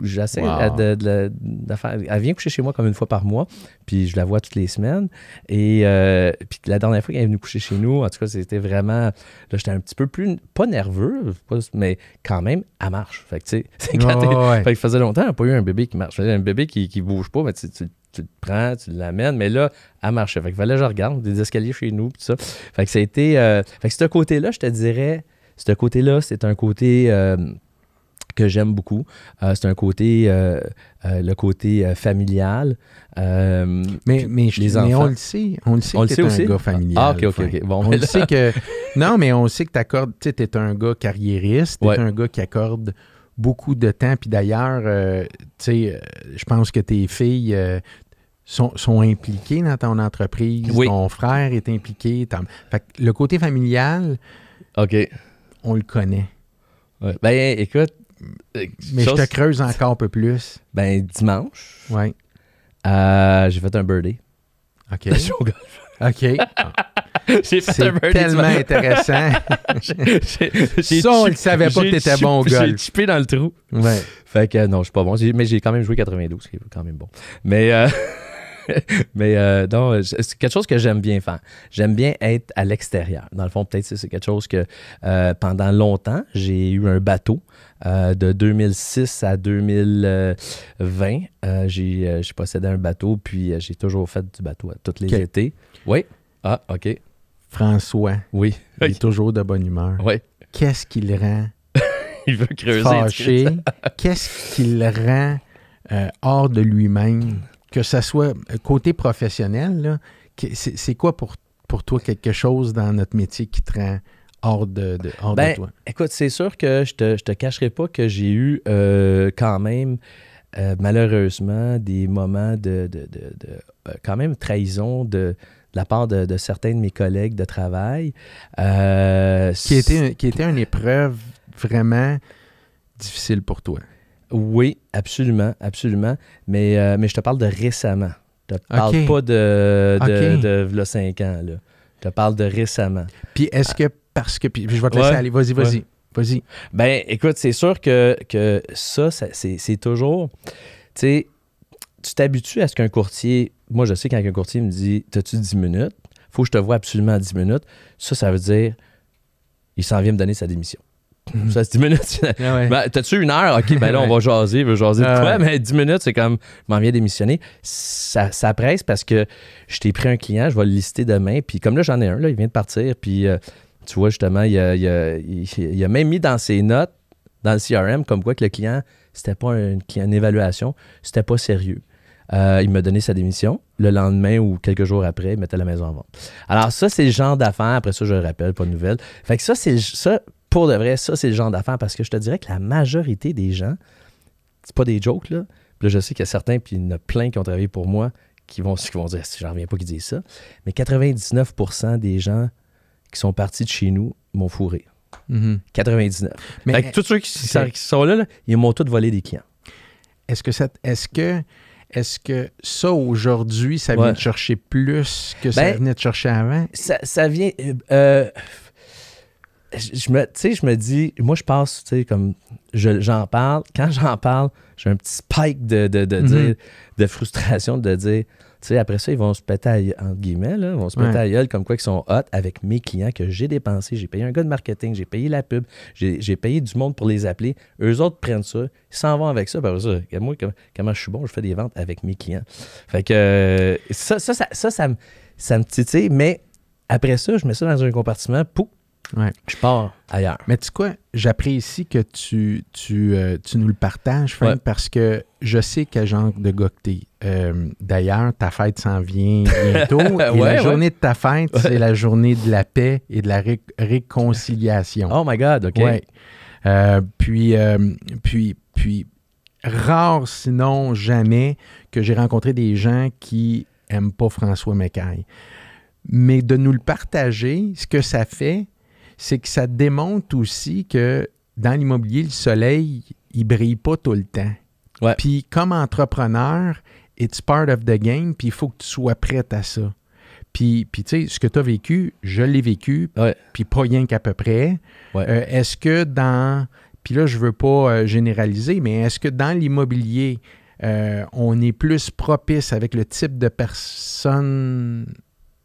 J'essaie de faire... Elle vient coucher chez moi comme une fois par mois, puis je la vois toutes les semaines. Et puis la dernière fois qu'elle est venue coucher chez nous, en tout cas, c'était vraiment... Là, j'étais un petit peu plus... Pas nerveux, mais quand même, elle marche. Fait que, tu sais, c'est quand fait que ça faisait longtemps, elle n'a pas eu un bébé qui marche. Un bébé qui bouge pas, mais tu le prends, tu l'amènes, mais là, elle marchait. Fait que fallait que je regarde des escaliers chez nous, tout ça. Fait que ça a été... fait que ce côté-là, je te dirais, c'est un côté que j'aime beaucoup. C'est un côté, le côté familial. Mais on le sait. On le sait que tu es un gars familial. Ah, OK. Bon, on le sait que... Non, mais on sait que tu accordes... Tu sais, tu es un gars carriériste. Tu es un gars qui accorde beaucoup de temps. Puis d'ailleurs, tu sais, je pense que tes filles sont impliquées dans ton entreprise. Oui. Ton frère est impliqué. Fait que le côté familial, OK, on le connaît. Ouais. Ben, écoute... Mais je te creuse encore un peu plus. Ben, dimanche, ouais. J'ai fait un birdie. OK. OK. J'ai fait un birdie. C'est tellement intéressant. Ça, on ne savait pas que tu étais bon au golf. J'ai chippé dans le trou. Ouais. Fait que non, je suis pas bon. Mais j'ai quand même joué 92, ce qui est quand même bon. Mais... non, c'est quelque chose que j'aime bien faire. J'aime bien être à l'extérieur. Dans le fond, peut-être c'est quelque chose que pendant longtemps, j'ai eu un bateau. De 2006 à 2020, j'ai possédé un bateau, puis j'ai toujours fait du bateau tous les étés. Oui. Ah, OK. François. Oui. Il est toujours de bonne humeur. Oui. Qu'est-ce qui le rend Il veut creuser. Fâché? Qu'est-ce qui le rend hors de lui-même? Que ça soit côté professionnel, là, c'est quoi pour toi quelque chose dans notre métier qui te rend hors de toi? Écoute, c'est sûr que je te cacherai pas que j'ai eu quand même, malheureusement, des moments de quand même trahison de la part de certains de mes collègues de travail. Qui était une épreuve vraiment difficile pour toi. Oui, absolument. Mais je te parle de récemment. Je te parle pas de 5 ans. Là. Je te parle de récemment. Puis est-ce que, parce que... Puis je vais te laisser aller. Vas-y. Ben, écoute, c'est sûr que ça c'est toujours... Tu sais, tu t'habitues à ce qu'un courtier... Moi, je sais quand un courtier me dit « T'as-tu 10 minutes? » Il faut que je te voie absolument à 10 minutes. Ça veut dire il s'en vient me donner sa démission. Ça, c'est 10 minutes. Ben, t'as-tu 1 heure? OK, ben là, on va jaser. De quoi? Mais 10 minutes, c'est comme, je m'en viens démissionner. Ça presse parce que je t'ai pris un client, je vais le lister demain. Puis comme là, j'en ai un, là, il vient de partir. Puis tu vois, justement, il a même mis dans ses notes, dans le CRM, comme quoi que le client, c'était pas une évaluation, c'était pas sérieux. Il m'a donné sa démission. Le lendemain ou quelques jours après, il mettait la maison en vente. Alors ça, c'est le genre d'affaires. Après ça, je le rappelle, pas de nouvelles. Fait que ça, pour de vrai, ça, c'est le genre d'affaires parce que je te dirais que la majorité des gens, c'est pas des jokes, là. Puis là, je sais qu'il y a certains, puis il y en a plein qui ont travaillé pour moi, qui vont dire, j'en reviens pas qu'ils disent ça, mais 99% des gens qui sont partis de chez nous m'ont fourré. 99. Mais Fait que tous ceux qui sont là, ils m'ont tous volé des clients. est-ce que ça, aujourd'hui, ça vient Ouais. te chercher plus que ça venait te chercher avant? Ça vient... je me dis... Moi, je passe, tu sais, comme... J'en parle. Quand j'en parle, j'ai un petit spike dire, de frustration de dire... Tu sais, après ça, ils vont se péter à, entre guillemets, là, ils vont se péter à la gueule comme quoi ils sont hot avec mes clients que j'ai dépensé. J'ai payé un gars de marketing, j'ai payé la pub, j'ai payé du monde pour les appeler. Eux autres prennent ça, ils s'en vont avec ça. Après ça, regarde moi, comment je suis bon, je fais des ventes avec mes clients. Fait que ça me titille, mais après ça, je mets ça dans un compartiment, pouf, Ouais. je pars ailleurs. Mais tu sais quoi, j'apprécie que tu nous le partages, Frank, Ouais. parce que je sais quel genre de gars que t'es. D'ailleurs, ta fête s'en vient bientôt. Et Ouais, la journée de ta fête, c'est la journée de la paix et de la réconciliation. Oh my God, OK. Ouais. Puis, rare, sinon jamais, que j'ai rencontré des gens qui n'aiment pas François Macaille. Mais de nous le partager, ce que ça fait, c'est que ça démontre aussi que dans l'immobilier, le soleil, il brille pas tout le temps. Ouais. Puis comme entrepreneur, it's part of the game, puis il faut que tu sois prête à ça. Puis tu sais, ce que tu as vécu, je l'ai vécu, Ouais. puis pas rien qu'à peu près. Ouais. Est-ce que dans... Puis là, je veux pas généraliser, mais est-ce que dans l'immobilier, on est plus propice avec le type de personne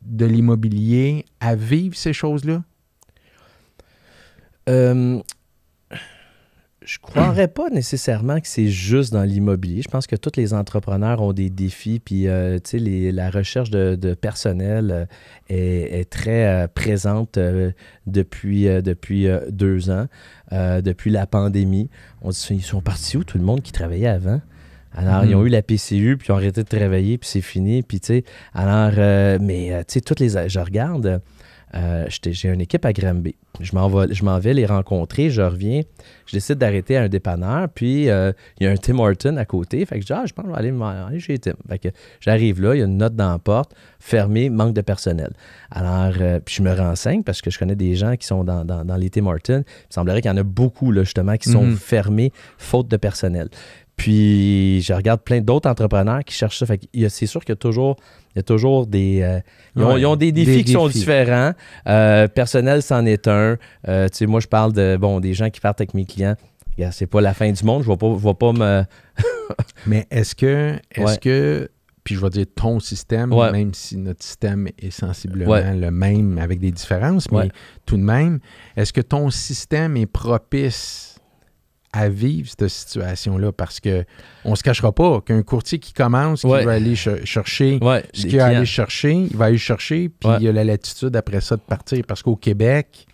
de l'immobilier à vivre ces choses-là? Je croirais pas nécessairement que c'est juste dans l'immobilier. Je pense que tous les entrepreneurs ont des défis, puis tu sais, la recherche de personnel est très présente depuis 2 ans, depuis la pandémie. On dit, ils sont partis où, tout le monde qui travaillait avant? Alors, ils ont eu la PCU, puis ils ont arrêté de travailler, puis c'est fini. Puis, tu sais, alors, mais, tu sais, je regarde, j'ai une équipe à Granby. Je m'en vais les rencontrer, je reviens, je décide d'arrêter à un dépanneur, puis il y a un Tim Horton à côté. Fait que je dis, je pense que je vais aller chez Tim. Fait que j'arrive là, il y a une note dans la porte, fermée, manque de personnel. Alors, puis je me renseigne parce que je connais des gens qui sont dans les Tim Hortons. Il semblerait qu'il y en a beaucoup, là, justement, qui sont fermés, faute de personnel. Puis, je regarde plein d'autres entrepreneurs qui cherchent ça. Fait que c'est sûr qu'il y a toujours des... ils ont des défis qui sont différents. Personnel, c'en est un. Tu sais, moi, je parle des gens qui partent avec mes clients. Regarde, c'est pas la fin du monde. Je vais pas me... Mais est-ce que, puis je vais dire ton système, même si notre système est sensiblement le même avec des différences, mais tout de même, est-ce que ton système est propice à vivre cette situation-là? Parce que on se cachera pas qu'un courtier qui commence, qui va aller chercher ce qu'il a à aller chercher, il va aller chercher, puis il a la latitude après ça de partir. Parce qu'au Québec,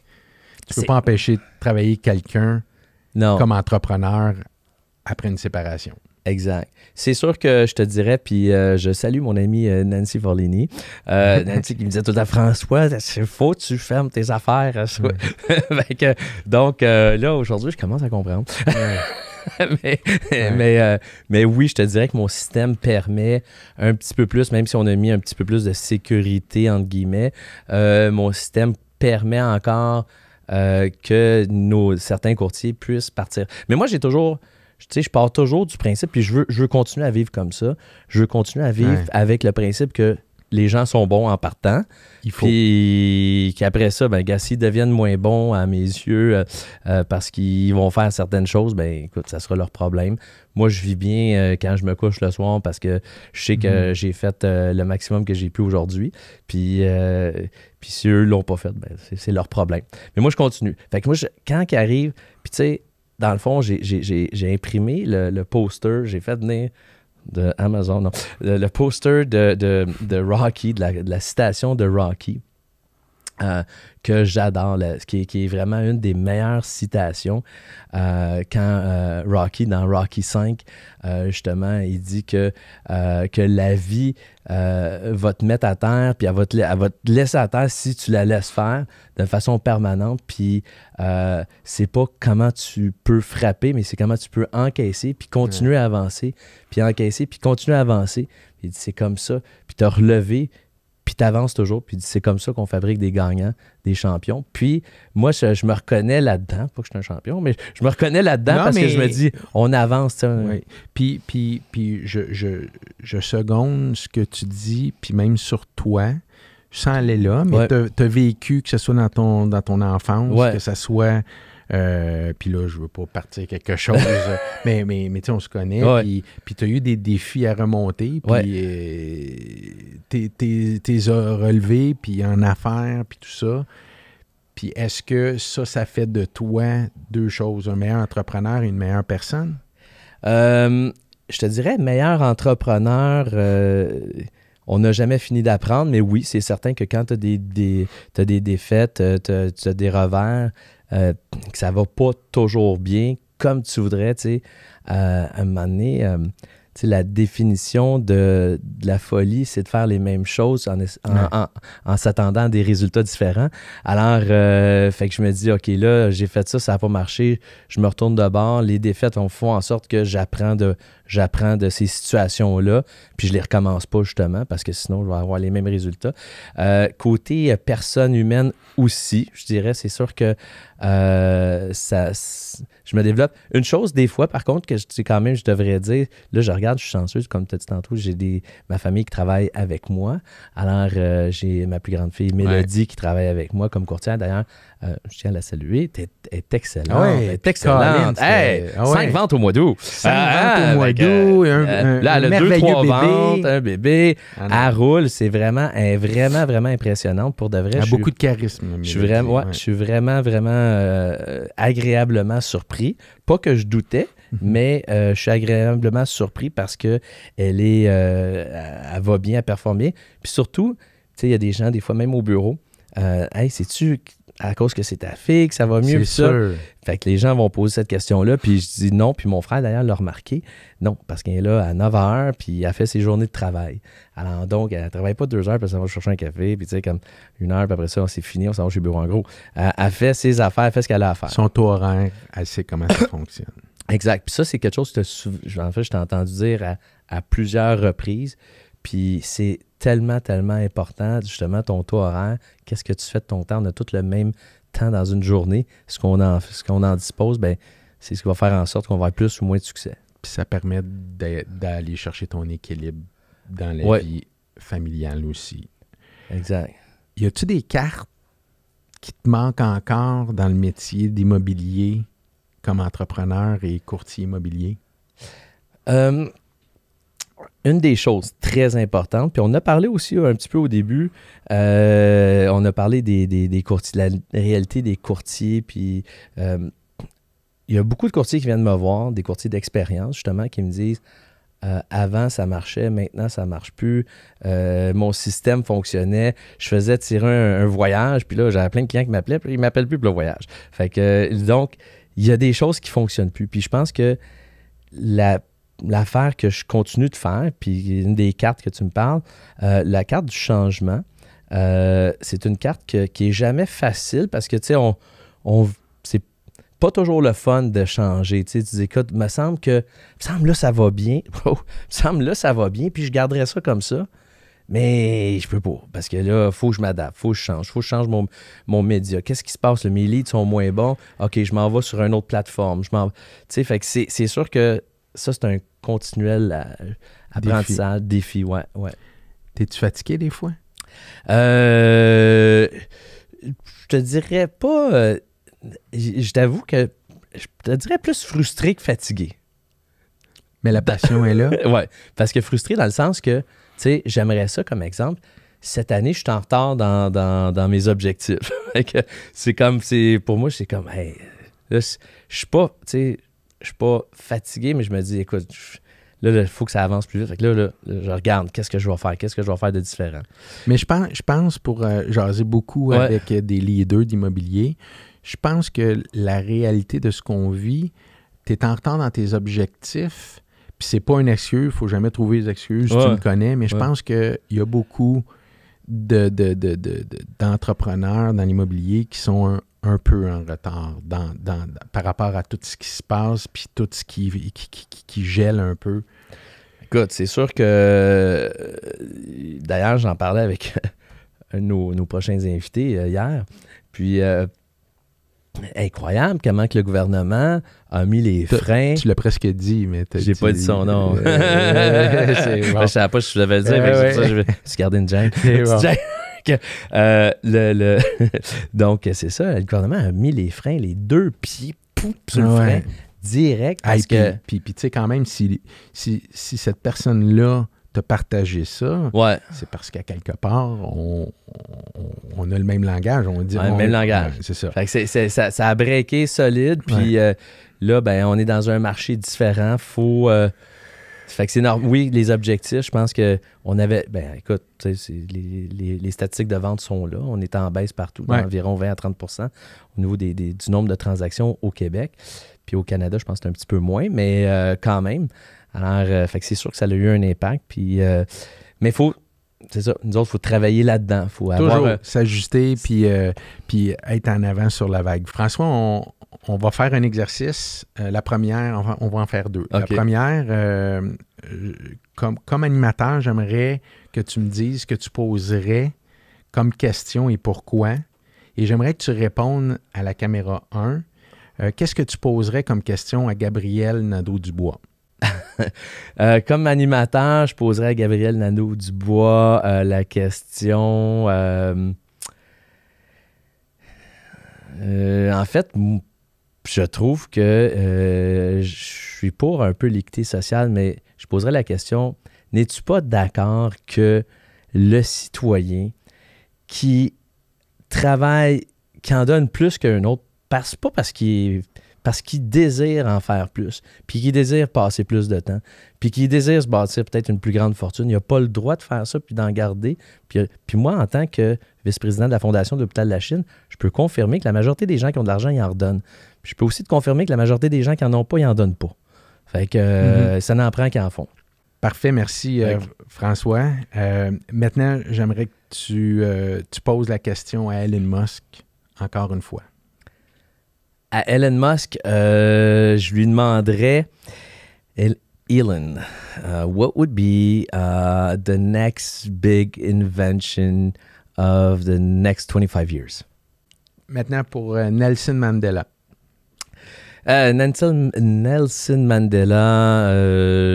tu peux pas empêcher de travailler quelqu'un comme entrepreneur après une séparation. Exact. C'est sûr que je te dirais, puis je salue mon amie Nancy Forlini. Nancy qui me disait tout à François, c'est faux, tu fermes tes affaires. Fait que, donc là, aujourd'hui, je commence à comprendre. mais oui, je te dirais que mon système permet un petit peu plus, même si on a mis un petit peu plus de sécurité, entre guillemets, mon système permet encore que certains courtiers puissent partir. Mais moi, je pars toujours du principe, puis je veux continuer à vivre comme ça. Je veux continuer à vivre avec le principe que les gens sont bons en partant. Il faut. Puis qu'après ça, s'ils deviennent moins bons à mes yeux parce qu'ils vont faire certaines choses, écoute, ça sera leur problème. Moi, je vis bien quand je me couche le soir parce que je sais que j'ai fait le maximum que j'ai pu aujourd'hui. Puis si eux ne l'ont pas fait, c'est leur problème. Mais moi, je continue. Fait que moi, quand ils arrivent, puis tu sais, dans le fond, j'ai imprimé le poster, j'ai fait venir de Amazon, non, le poster de Rocky, de la citation de Rocky. que j'adore, qui est vraiment une des meilleures citations. Quand Rocky, dans Rocky V, justement, il dit que la vie va te mettre à terre, puis elle va te laisser à terre si tu la laisses faire de façon permanente. Puis c'est pas comment tu peux frapper, mais c'est comment tu peux encaisser, puis continuer à avancer, puis encaisser, puis continuer à avancer. Puis il dit c'est comme ça, puis te relever, puis tu avances toujours, puis c'est comme ça qu'on fabrique des gagnants, des champions. Puis moi, je me reconnais là-dedans, pas que je suis un champion, mais je me reconnais là-dedans parce que je me dis, on avance. Oui. Puis je seconde ce que tu dis, puis même sur toi, sans aller là, mais tu as vécu, que ce soit dans ton enfance, que ce soit... puis là, je veux pas partir quelque chose, mais tu sais, on se connaît, puis tu as eu des défis à remonter, puis t'es relevés, puis en affaires, puis tout ça. Puis est-ce que ça fait de toi deux choses, un meilleur entrepreneur et une meilleure personne? Je te dirais, meilleur entrepreneur... on n'a jamais fini d'apprendre, mais oui, c'est certain que quand tu as des défaites, tu as des revers, que ça va pas toujours bien comme tu voudrais, tu sais, à un moment donné, tu sais, la définition de la folie, c'est de faire les mêmes choses en s'attendant à des résultats différents. Alors, fait que je me dis, OK, là, j'ai fait ça n'a pas marché, je me retourne de bord, les défaites font en sorte que j'apprends de ces situations-là, puis je les recommence pas justement, parce que sinon, je vais avoir les mêmes résultats. Côté personne humaine aussi, je dirais, c'est sûr que je me développe. Une chose, des fois, par contre, que je devrais dire, là, je regarde, je suis chanceuse, comme tu as dit tantôt, j'ai ma famille qui travaille avec moi. Alors, j'ai ma plus grande fille, Mélodie, qui travaille avec moi comme courtière. D'ailleurs, je tiens à la saluer. Elle est excellente. Elle est excellente. Hey, 5 ventes au mois d'août. 5 ventes au mois d'août. Là, elle a 2-3 ventes, un bébé. Elle roule. Elle est vraiment, vraiment impressionnante. Pour de vrai. Elle a beaucoup de charisme. Je suis vraiment, vraiment agréablement surpris. Pas que je doutais, mais je suis agréablement surpris parce que elle va bien, elle performe bien. Puis surtout, tu sais, il y a des gens, des fois, même au bureau, hey, sais-tu à cause que c'est ta fille que ça va mieux? C'est sûr. Fait que les gens vont poser cette question-là, puis je dis non, puis mon frère, d'ailleurs, l'a remarqué. Non, parce qu'elle est là à 9 h, puis elle fait ses journées de travail. Alors donc, elle ne travaille pas 2 heures, puis ça va chercher un café, puis tu sais, comme 1 heure, puis après ça, c'est fini, on s'en va chez le bureau en gros. Elle fait ses affaires, elle fait ce qu'elle a à faire. Son taux horaire, elle sait comment ça fonctionne. Exact. Puis ça, c'est quelque chose que je t'ai entendu dire à plusieurs reprises. Puis c'est tellement, tellement important, justement, ton taux horaire. Qu'est-ce que tu fais de ton temps? On a tout le même temps dans une journée. Ce qu'on en dispose, ben, c'est ce qui va faire en sorte qu'on va avoir plus ou moins de succès. Puis ça permet d'aller chercher ton équilibre dans la vie familiale aussi. Exact. Y a-tu des cartes qui te manquent encore dans le métier d'immobilier comme entrepreneur et courtier immobilier? Une des choses très importantes, puis on a parlé aussi un petit peu au début, on a parlé des courtiers, de la réalité des courtiers, puis il y a beaucoup de courtiers qui viennent me voir, des courtiers d'expérience justement, qui me disent avant ça marchait, maintenant ça marche plus, mon système fonctionnait, je faisais tirer un voyage, puis là j'avais plein de clients qui m'appelaient, puis ils m'appellent plus pour le voyage. Fait que donc, il y a des choses qui ne fonctionnent plus, puis je pense que l'affaire que je continue de faire, puis une des cartes que tu me parles, la carte du changement, c'est une carte qui n'est jamais facile parce que, tu sais, c'est pas toujours le fun de changer. Tu sais, tu dis, écoute, me semble là, ça va bien. Me semble là, ça va bien, puis je garderai ça comme ça. Mais je peux pas, parce que là, il faut que je m'adapte, il faut que je change mon média. Qu'est-ce qui se passe? Mes leads sont moins bons. OK, je m'en vais sur une autre plateforme. Tu sais, fait que c'est sûr que ça, c'est un continuel apprentissage, défi, ouais. T'es-tu fatigué des fois? Je te dirais pas... je t'avoue que je te dirais plus frustré que fatigué. Mais la passion est là? Oui, parce que frustré dans le sens que, tu sais, j'aimerais ça comme exemple. Cette année, je suis en retard dans mes objectifs. Pour moi, c'est comme, hey, là, je suis pas, tu sais... Je suis pas fatigué, mais je me dis, écoute, Là, il faut que ça avance plus vite. Fait que là, je regarde qu'est-ce que je vais faire, qu'est-ce que je vais faire de différent. Mais je pense pour jaser beaucoup avec des leaders d'immobilier, je pense que la réalité de ce qu'on vit, tu es en retard dans tes objectifs, puis c'est pas une excuse, il faut jamais trouver des excuses, tu me connais, mais je pense qu'il y a beaucoup d'entrepreneurs dans l'immobilier qui sont un peu en retard par rapport à tout ce qui se passe, puis tout ce qui gèle un peu. Écoute, c'est sûr que... D'ailleurs, j'en parlais avec un de nos prochains invités hier. Puis, incroyable comment que le gouvernement a mis les freins. Tu l'as presque dit, mais j'ai pas dit son nom. Bon. Je savais pas si je devais le dire. C'est pour ça que je vais se garder une gêne. Donc, c'est ça. Le gouvernement a mis les freins, les 2 pieds sur le frein direct. Parce que... Puis tu sais, quand même, si cette personne-là t'a partagé ça, c'est parce qu'à quelque part, on a le même langage. On dit le même langage. C'est ça. Fait que ça a breaké solide. Puis là, ben, on est dans un marché différent. Fait que c'est normal. Oui, les objectifs, je pense qu'on avait... Ben, écoute, les statistiques de vente sont là. On est en baisse partout, d'environ 20 à 30 au niveau du nombre de transactions au Québec. Puis au Canada, je pense que c'est un petit peu moins, mais quand même. Alors, fait que c'est sûr que ça a eu un impact. Puis, mais c'est ça, nous autres, il faut travailler là-dedans. Il faut toujours s'ajuster puis être en avant sur la vague. François, on va faire un exercice. La première, on va en faire 2. Okay. La première, comme animateur, j'aimerais que tu me dises ce que tu poserais comme question et pourquoi. Et j'aimerais que tu répondes à la caméra 1. Qu'est-ce que tu poserais comme question à Gabriel Nadeau-Dubois? Comme animateur, je poserais à Gabriel Nadeau-Dubois la question... en fait, je trouve que je suis pour un peu l'équité sociale, mais je poserais la question, n'es-tu pas d'accord que le citoyen qui travaille, qui en donne plus qu'un autre, parce qu'il désire en faire plus, puis qu'il désire passer plus de temps, puis qu'il désire se bâtir peut-être une plus grande fortune, il n'a pas le droit de faire ça, puis d'en garder. Puis moi, en tant que vice-président de la Fondation de l'Hôpital de la Chine, je peux confirmer que la majorité des gens qui ont de l'argent, ils en redonnent. Puis je peux aussi te confirmer que la majorité des gens qui n'en ont pas, ils n'en donnent pas. Fait que ça n'en prend qui en font. Parfait, merci François. Maintenant, j'aimerais que tu poses la question à Elon Musk encore une fois. À Elon Musk, je lui demanderais, Elon, what would be the next big invention of the next 25 years? Maintenant pour Nelson Mandela. Nelson Mandela,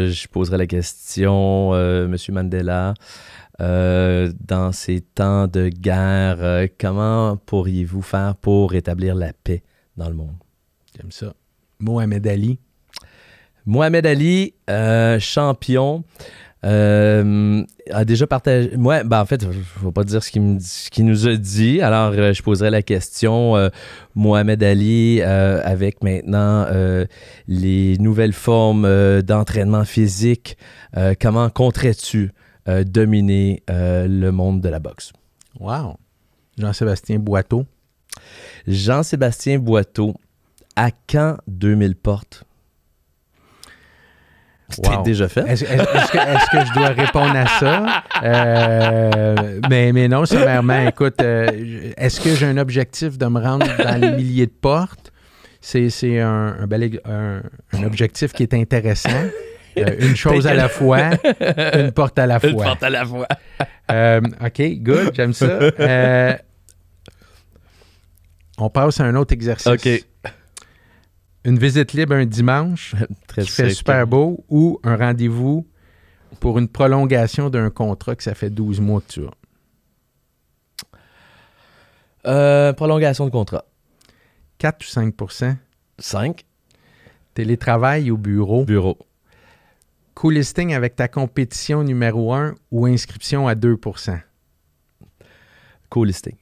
je poserais la question, Monsieur Mandela, dans ces temps de guerre, comment pourriez-vous faire pour rétablir la paix dans le monde? J'aime ça. Mohamed Ali. Mohamed Ali, champion, a déjà partagé... en fait, je ne vais pas dire ce qu'il nous a dit. Alors, je poserai la question, Mohamed Ali, avec maintenant les nouvelles formes d'entraînement physique, comment compterais-tu dominer le monde de la boxe? Wow! Jean-Sébastien Boiteau. Jean-Sébastien Boiteau, à quand 2000 portes? C'était déjà fait. Est-ce que je dois répondre à ça? Mais non, sommairement, écoute, est-ce que j'ai un objectif de me rendre dans les milliers de portes? C'est un objectif qui est intéressant. Une chose à la fois, une porte à la fois. Une porte à la fois. OK, good, j'aime ça. On passe à un autre exercice. OK. Une visite libre un dimanche qui fait super beau ou un rendez-vous pour une prolongation d'un contrat que ça fait 12 mois que tu as? Prolongation de contrat. 4 ou 5 5. Télétravail au bureau. Bureau. Co-listing avec ta compétition numéro 1 ou inscription à 2 Co-listing.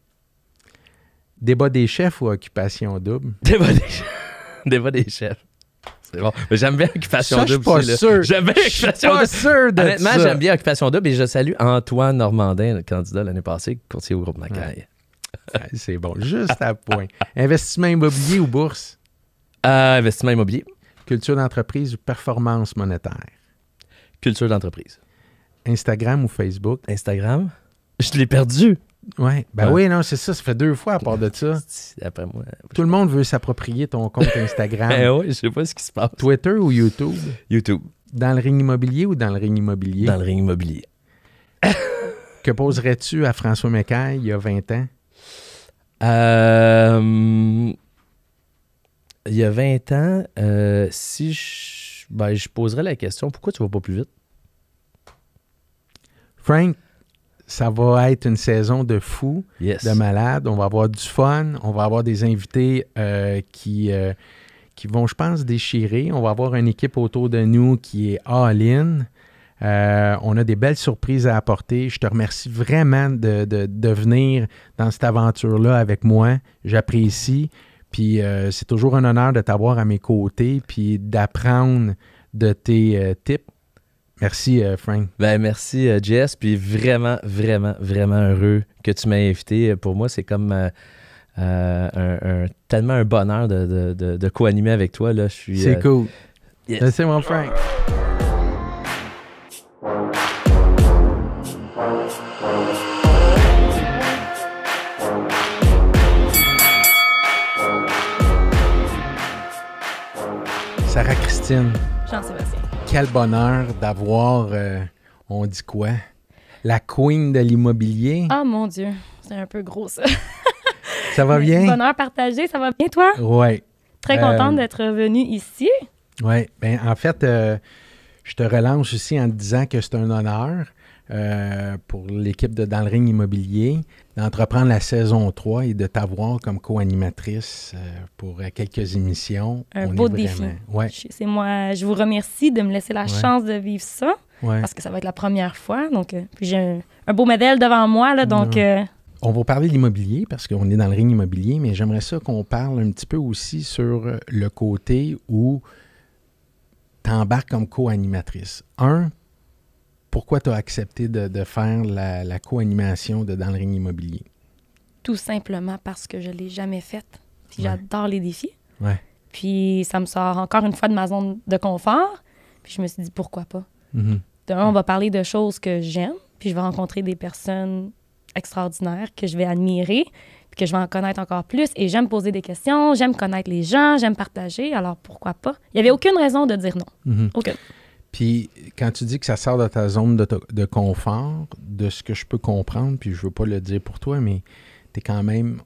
Débat des chefs ou occupation double? Débat des chefs. C'est bon. Mais j'aime bien Occupation Ça, je suis Double pas aussi, là. sûr. J'aime bien Je suis Occupation pas Double. sûr de Honnêtement, ça. j'aime bien Occupation Double et je salue Antoine Normandin, le candidat l'année passée, courtier au groupe Macaille. Ouais, c'est bon, juste à point. Investissement immobilier ou bourse? Investissement immobilier, Culture d'entreprise ou performance monétaire? culture d'entreprise. Instagram ou Facebook? Instagram, je l'ai perdu. Ouais. Ben Ouais. oui, non, c'est ça. Ça fait 2 fois à part de ça. Après moi. Tout le monde veut s'approprier ton compte Instagram. Oui, je sais pas ce qui se passe. Twitter ou YouTube? YouTube, Dans le ring immobilier ou dans le ring immobilier? dans le ring immobilier. Que poserais-tu à François Mécaille il y a 20 ans? Il y a 20 ans, si je poserais la question, pourquoi tu vas pas plus vite? Frank, ça va être une saison de fou, Yes. de malade. On va avoir du fun. On va avoir des invités qui vont, je pense, déchirer. On va avoir une équipe autour de nous qui est all-in. On a des belles surprises à apporter. Je te remercie vraiment de venir dans cette aventure-là avec moi. J'apprécie. Puis c'est toujours un honneur de t'avoir à mes côtés puis d'apprendre de tes tips. Merci, Frank. Ben, merci, Jess. Puis vraiment, vraiment, vraiment heureux que tu m'aies invité. Pour moi, c'est comme tellement un bonheur de co-animer avec toi. Là. Je suis, C'est cool. yes. C'est mon Frank. Sarah Christine, Jean-Sébastien. quel bonheur d'avoir, on dit quoi? La queen de l'immobilier. Ah, mon Dieu, c'est un peu gros, ça. Ça va bien? Bonheur partagé, ça va bien, toi? Oui. Très contente d'être venue ici. Oui. Ben, en fait, je te relance aussi en te disant que c'est un honneur pour l'équipe de Dans le Ring Immobilier d'entreprendre la saison 3 et de t'avoir comme co-animatrice pour quelques émissions. Un On beau est défi. vraiment- Ouais, C'est moi, je vous remercie de me laisser la chance de vivre ça, ouais. parce que ça va être la première fois. Donc, puis j'ai un beau modèle devant moi, là, donc On va parler de l'immobilier parce qu'on est dans le ring immobilier, mais j'aimerais ça qu'on parle un petit peu aussi sur le côté où tu embarques comme co-animatrice. Pourquoi tu as accepté de faire la co-animation de Dans le ring immobilier? tout simplement parce que je ne l'ai jamais faite. Puis Ouais. j'adore les défis. Ouais. Puis ça me sort encore une fois de ma zone de confort. Puis je me suis dit, pourquoi pas? Mhm. On va parler de choses que j'aime, puis je vais rencontrer des personnes extraordinaires que je vais admirer, puis que je vais en connaître encore plus. Et j'aime poser des questions, j'aime connaître les gens, j'aime partager, alors pourquoi pas? Il n'y avait aucune raison de dire non. Mhm. Aucune. Puis quand tu dis que ça sort de ta zone de confort, de ce que je peux comprendre, puis je veux pas le dire pour toi, mais tu es quand même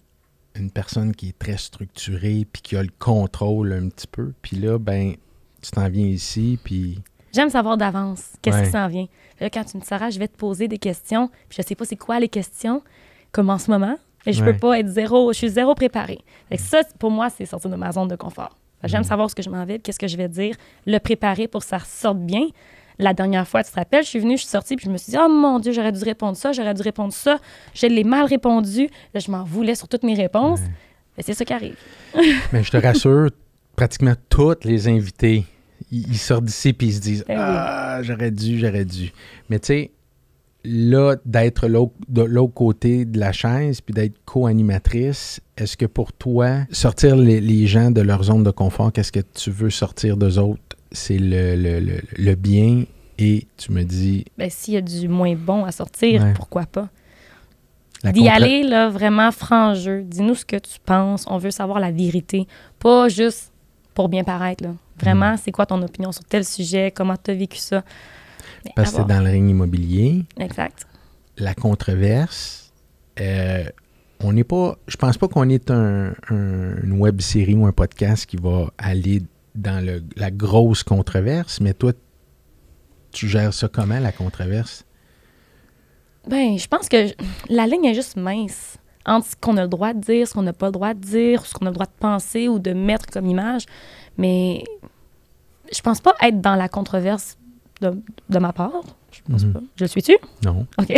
une personne qui est très structurée, puis qui a le contrôle un petit peu. Puis là, ben, tu t'en viens ici, puis... J'aime savoir d'avance qu'est-ce Ouais. qui s'en vient. Là, quand tu me dis, Sarah, je vais te poser des questions, puis je sais pas c'est quoi les questions, comme en ce moment, et je Ouais. peux pas être je suis zéro préparée. Fait que ça, pour moi, c'est sortir de ma zone de confort. Fait que j'aime savoir ce que je m'en vais, puis qu'est-ce que je vais dire, le préparer pour que ça sorte bien. La dernière fois, tu te rappelles, je suis venue, je suis sortie, puis je me suis dit, oh mon Dieu, j'aurais dû répondre ça, je l'ai mal répondu. Là, je m'en voulais sur toutes mes réponses. Mais c'est ça qui arrive. Mais je te rassure, pratiquement tous les invités, ils sortent d'ici puis ils se disent Ben oui. Ah, j'aurais dû. Mais tu sais, là, d'être de l'autre côté de la chaise puis d'être co-animatrice, est-ce que pour toi, sortir les gens de leur zone de confort, qu'est-ce que tu veux sortir d'eux autres? C'est le bien et tu me dis... Ben, s'il y a du moins bon à sortir, Ouais. pourquoi pas? la D'y contra- aller, là, vraiment franc jeu. Dis-nous ce que tu penses. On veut savoir la vérité. Pas juste pour bien paraître, là. Vraiment, c'est quoi ton opinion sur tel sujet? Comment tu as vécu ça? Mais Parce que c'est avoir- dans le ring immobilier. Exact. La controverse, on n'est pas... Je pense pas qu'on est une web série ou un podcast qui va aller dans la grosse controverse, mais toi, tu gères ça comment, la controverse? Ben, je pense que la ligne est juste mince entre ce qu'on a le droit de dire, ce qu'on n'a pas le droit de dire, ce qu'on a le droit de penser ou de mettre comme image. Mais je pense pas être dans la controverse de ma part. Je pense Mhm. pas. Je le suis-tu? Non. OK.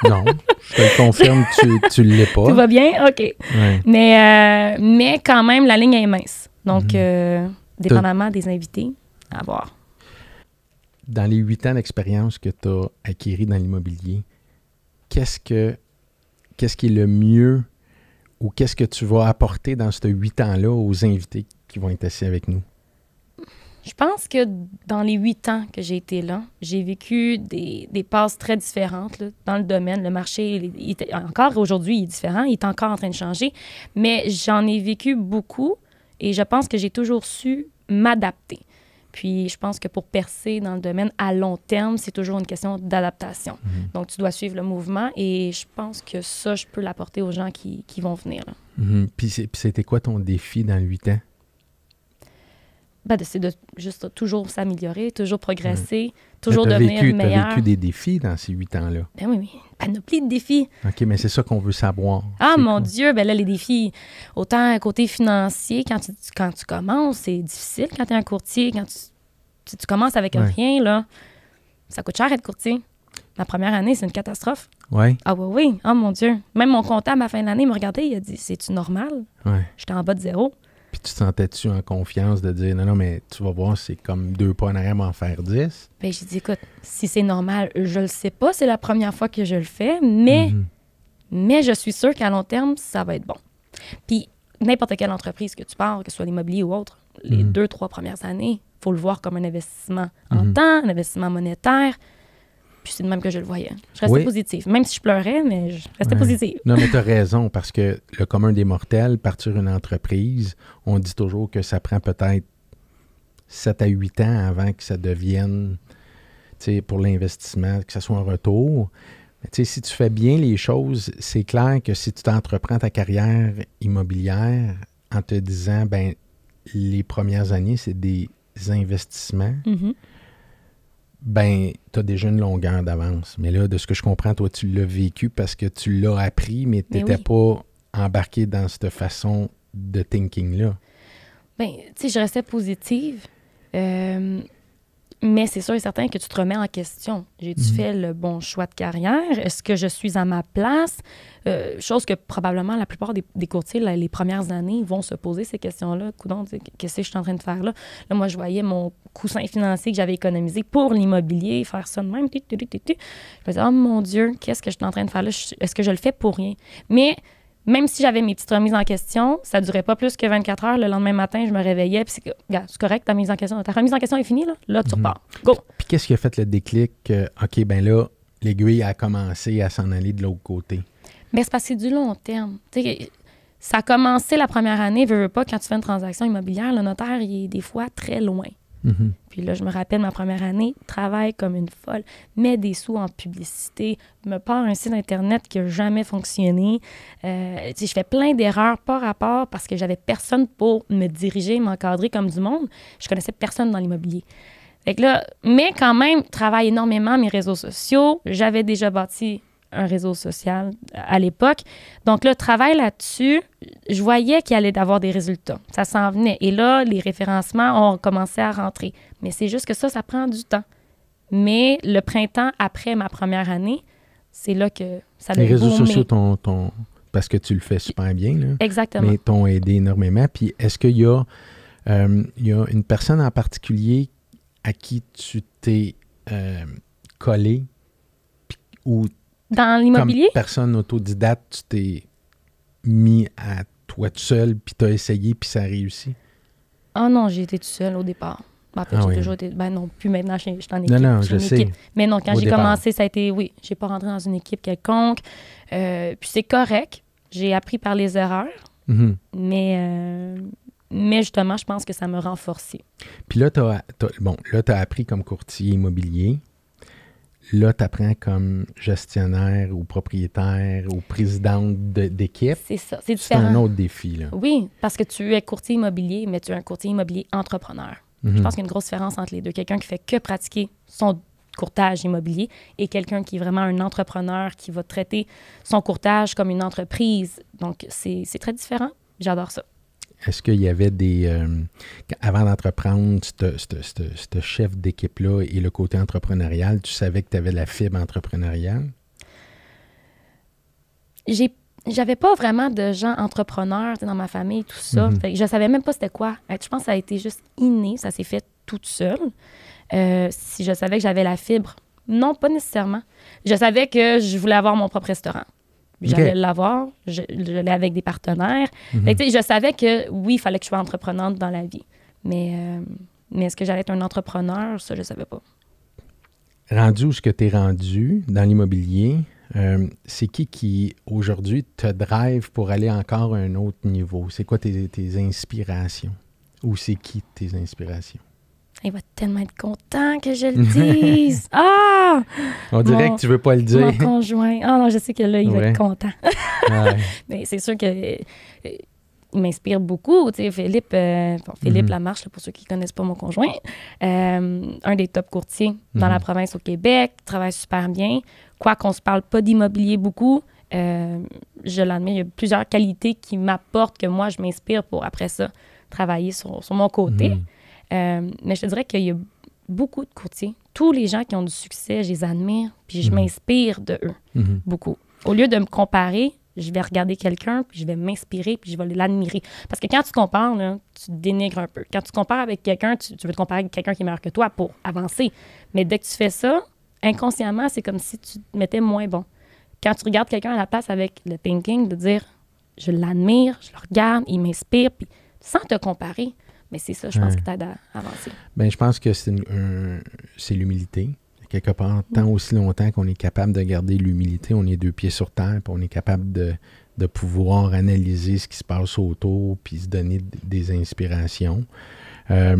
Non. Je te le confirme, tu l'es pas. Tout va bien? OK. Ouais. Mais quand même, la ligne est mince. Donc, Mhm. dépendamment des invités, à avoir. Dans les 8 ans d'expérience que tu as acquis dans l'immobilier, qu'est-ce qui est le mieux ou qu'est-ce que tu vas apporter dans ces 8 ans-là aux invités qui vont être assis avec nous? Je pense que dans les 8 ans que j'ai été là, j'ai vécu des passes très différentes là, dans le domaine. Le marché, encore aujourd'hui, il est différent. Il est encore en train de changer. Mais j'en ai vécu beaucoup et je pense que j'ai toujours su m'adapter. Puis, je pense que pour percer dans le domaine à long terme, c'est toujours une question d'adaptation. Donc, tu dois suivre le mouvement et je pense que ça, je peux l'apporter aux gens qui vont venir. Là. Puis c'était quoi ton défi dans le 8 ans? C'est de juste toujours s'améliorer, toujours progresser, toujours devenir meilleur. Tu as vécu des défis dans ces 8 ans-là. Ben oui, panoplie de défis. OK, mais c'est ça qu'on veut savoir. Ah, c'est mon quoi? Dieu, ben là, les défis, autant côté financier, quand tu commences, c'est difficile quand tu es un courtier. Quand tu commences avec rien, là, ça coûte cher être courtier. Ma première année, c'est une catastrophe. Oui? Ah oui. Oh mon Dieu. Même mon comptable, à la fin de l'année, il m'a regardé, il a dit, c'est-tu normal? Ouais. J'étais en bas de 0. Puis tu te sentais-tu en confiance de dire, non, mais tu vas voir, c'est comme 2 pas en arrière, m'en faire 10? Ben, j'ai dit, écoute, si c'est normal, je le sais pas, c'est la première fois que je le fais, mais je suis sûre qu'à long terme, ça va être bon. Puis, n'importe quelle entreprise que tu pars, que ce soit l'immobilier ou autre, les 2-3 premières années, il faut le voir comme un investissement en temps, un investissement monétaire. Puis c'est de même que je le voyais. Je restais positive. Même si je pleurais, mais je restais positive. Non, mais tu as raison, parce que le commun des mortels, partir une entreprise, on dit toujours que ça prend peut-être 7 à 8 ans avant que ça devienne, tu sais, pour l'investissement, que ça soit un retour. Mais tu sais, si tu fais bien les choses, c'est clair que si tu t'entreprends ta carrière immobilière en te disant, ben les premières années, c'est des investissements, ben, tu as déjà une longueur d'avance. Mais là, de ce que je comprends, toi, tu l'as vécu parce que tu l'as appris, mais tu n'étais pas embarqué dans cette façon de thinking-là. Bien, tu sais, je restais positive, mais c'est sûr et certain que tu te remets en question. J'ai-tu fait le bon choix de carrière? Est-ce que je suis à ma place? Chose que probablement la plupart des courtiers, là, les premières années, vont se poser ces questions-là. Coudonc, qu'est-ce que je suis en train de faire là? Là, moi, je voyais mon coussin financier que j'avais économisé pour l'immobilier, faire ça de même. Je me disais, oh mon Dieu, qu'est-ce que je suis en train de faire là? Est-ce que je le fais pour rien? Mais même si j'avais mes petites remises en question, ça ne durait pas plus que 24 heures. Le lendemain matin, je me réveillais, puis c'est correct, ta remise en question est finie, là tu repars. Go! Puis qu'est-ce qui a fait le déclic que, OK, ben là, l'aiguille a commencé à s'en aller de l'autre côté? Bien, c'est parce que c'est du long terme. T'sais, ça a commencé la première année, veux pas, quand tu fais une transaction immobilière, le notaire, il est des fois très loin. Puis là, je me rappelle, ma première année, travaille comme une folle, mets des sous en publicité, me part un site Internet qui n'a jamais fonctionné. Je fais plein d'erreurs par rapport parce que j'avais personne pour me diriger, m'encadrer comme du monde. Je connaissais personne dans l'immobilier. Fait que là, mais quand même, travaille énormément mes réseaux sociaux. J'avais déjà bâti un réseau social à l'époque. Donc là, travail là-dessus, je voyais qu'il allait avoir des résultats. Ça s'en venait. Et là, les référencements ont commencé à rentrer. Mais c'est juste que ça prend du temps. Mais le printemps, après ma première année, c'est là que ça a boomé. Les réseaux sociaux parce que tu le fais super bien, là. Exactement. Mais t'ont aidé énormément. Puis est-ce qu'il y a une personne en particulier à qui tu t'es collé ou dans l'immobilier? Comme personne autodidacte, tu t'es mis à toi tout seul, puis tu as essayé, puis ça a réussi? Ah non, j'ai été tout seul au départ. Après, j'ai toujours été... Ben non, plus maintenant, je suis en équipe. Non, je sais. Équipe. Mais non, quand j'ai commencé, ça a été... Oui, j'ai pas rentré dans une équipe quelconque. Puis c'est correct. J'ai appris par les erreurs. Mais justement, je pense que ça m'a renforcé. Puis là, tu as appris comme courtier immobilier. Là, tu apprends comme gestionnaire ou propriétaire ou présidente d'équipe. C'est ça, c'est différent. C'est un autre défi, là. Oui, parce que tu es courtier immobilier, mais tu es un courtier immobilier entrepreneur. Je pense qu'il y a une grosse différence entre les deux. Quelqu'un qui fait que pratiquer son courtage immobilier et quelqu'un qui est vraiment un entrepreneur qui va traiter son courtage comme une entreprise. Donc, c'est très différent. J'adore ça. Est-ce qu'il y avait avant d'entreprendre ce chef d'équipe-là et le côté entrepreneurial, tu savais que tu avais la fibre entrepreneuriale? j'avais pas vraiment de gens entrepreneurs dans ma famille, tout ça. Fait que je savais même pas c'était quoi. Je pense que ça a été juste inné, ça s'est fait toute seule. Si je savais que j'avais la fibre, non, pas nécessairement. Je savais que je voulais avoir mon propre restaurant. J'allais l'avoir, je l'ai avec des partenaires. Fait que, je savais que, oui, il fallait que je sois entreprenante dans la vie. Mais est-ce que j'allais être un entrepreneur? Ça, je savais pas. Rendu où ce que tu es rendu dans l'immobilier, c'est qui aujourd'hui te drive pour aller encore à un autre niveau? C'est quoi tes inspirations? Ou c'est qui tes inspirations? Il va tellement être content que je le dise. Ah! On dirait que tu veux pas le dire. Mon conjoint. Ah non, je sais que là, il va être content. Ouais. Mais c'est sûr que il m'inspire beaucoup. Tu sais, Philippe Lamarche, là, pour ceux qui ne connaissent pas mon conjoint, un des top courtiers dans la province au Québec, travaille super bien. Quoi qu'on se parle pas d'immobilier beaucoup, je l'admets, il y a plusieurs qualités qui m'apportent, que moi, je m'inspire pour, après ça, travailler sur mon côté. Mais je te dirais qu'il y a beaucoup de courtiers. Tous les gens qui ont du succès, je les admire, puis je m'inspire de eux, beaucoup. Au lieu de me comparer, je vais regarder quelqu'un, puis je vais m'inspirer, puis je vais l'admirer. Parce que quand tu compares, là, tu te dénigres un peu. Quand tu compares avec quelqu'un, tu veux te comparer avec quelqu'un qui est meilleur que toi pour avancer. Mais dès que tu fais ça, inconsciemment, c'est comme si tu te mettais moins bon. Quand tu regardes quelqu'un à la place avec le thinking, de dire « je l'admire, je le regarde, il m'inspire », puis sans te comparer. Mais c'est ça, je pense, qui t'aide à avancer. Bien, je pense que c'est l'humilité. Quelque part, tant aussi longtemps qu'on est capable de garder l'humilité, on est 2 pieds sur terre, puis on est capable de pouvoir analyser ce qui se passe autour, puis se donner des inspirations. C'est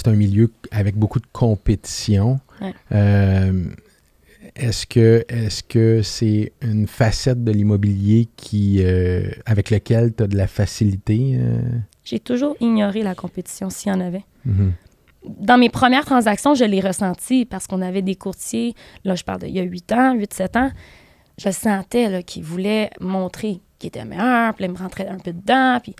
un milieu avec beaucoup de compétition. Ouais. Est-ce que c'est une facette de l'immobilier avec laquelle tu as de la facilité? J'ai toujours ignoré la compétition s'il y en avait. Dans mes premières transactions, je l'ai ressenti parce qu'on avait des courtiers, là je parle d'il y a 8-7 ans, je sentais là, qu'ils voulaient montrer qu'ils étaient meilleurs, puis là, ils me rentraient un peu dedans. Puis,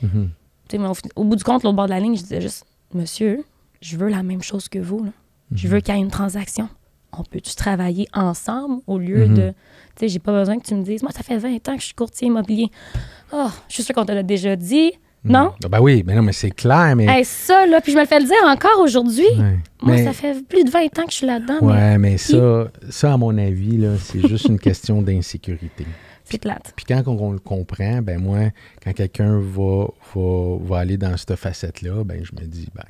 au bout du compte, l'autre bord de la ligne, je disais juste « Monsieur, je veux la même chose que vous. Là. Je veux qu'il y ait une transaction. On peut-tu travailler ensemble au lieu de... Tu sais, j'ai pas besoin que tu me dises « Moi, ça fait 20 ans que je suis courtier immobilier. Oh, je suis sûre qu'on te l'a déjà dit. » Non? Ben oui, mais non, mais c'est clair, mais... Hey, ça, là, puis je me le fais le dire encore aujourd'hui. Ouais. Moi, mais... ça fait plus de 20 ans que je suis là-dedans. Ouais, mais ça, à mon avis, là, c'est juste une question d'insécurité. C'est plate. Puis quand on le comprend, ben moi, quand quelqu'un va aller dans cette facette-là, ben je me dis, ben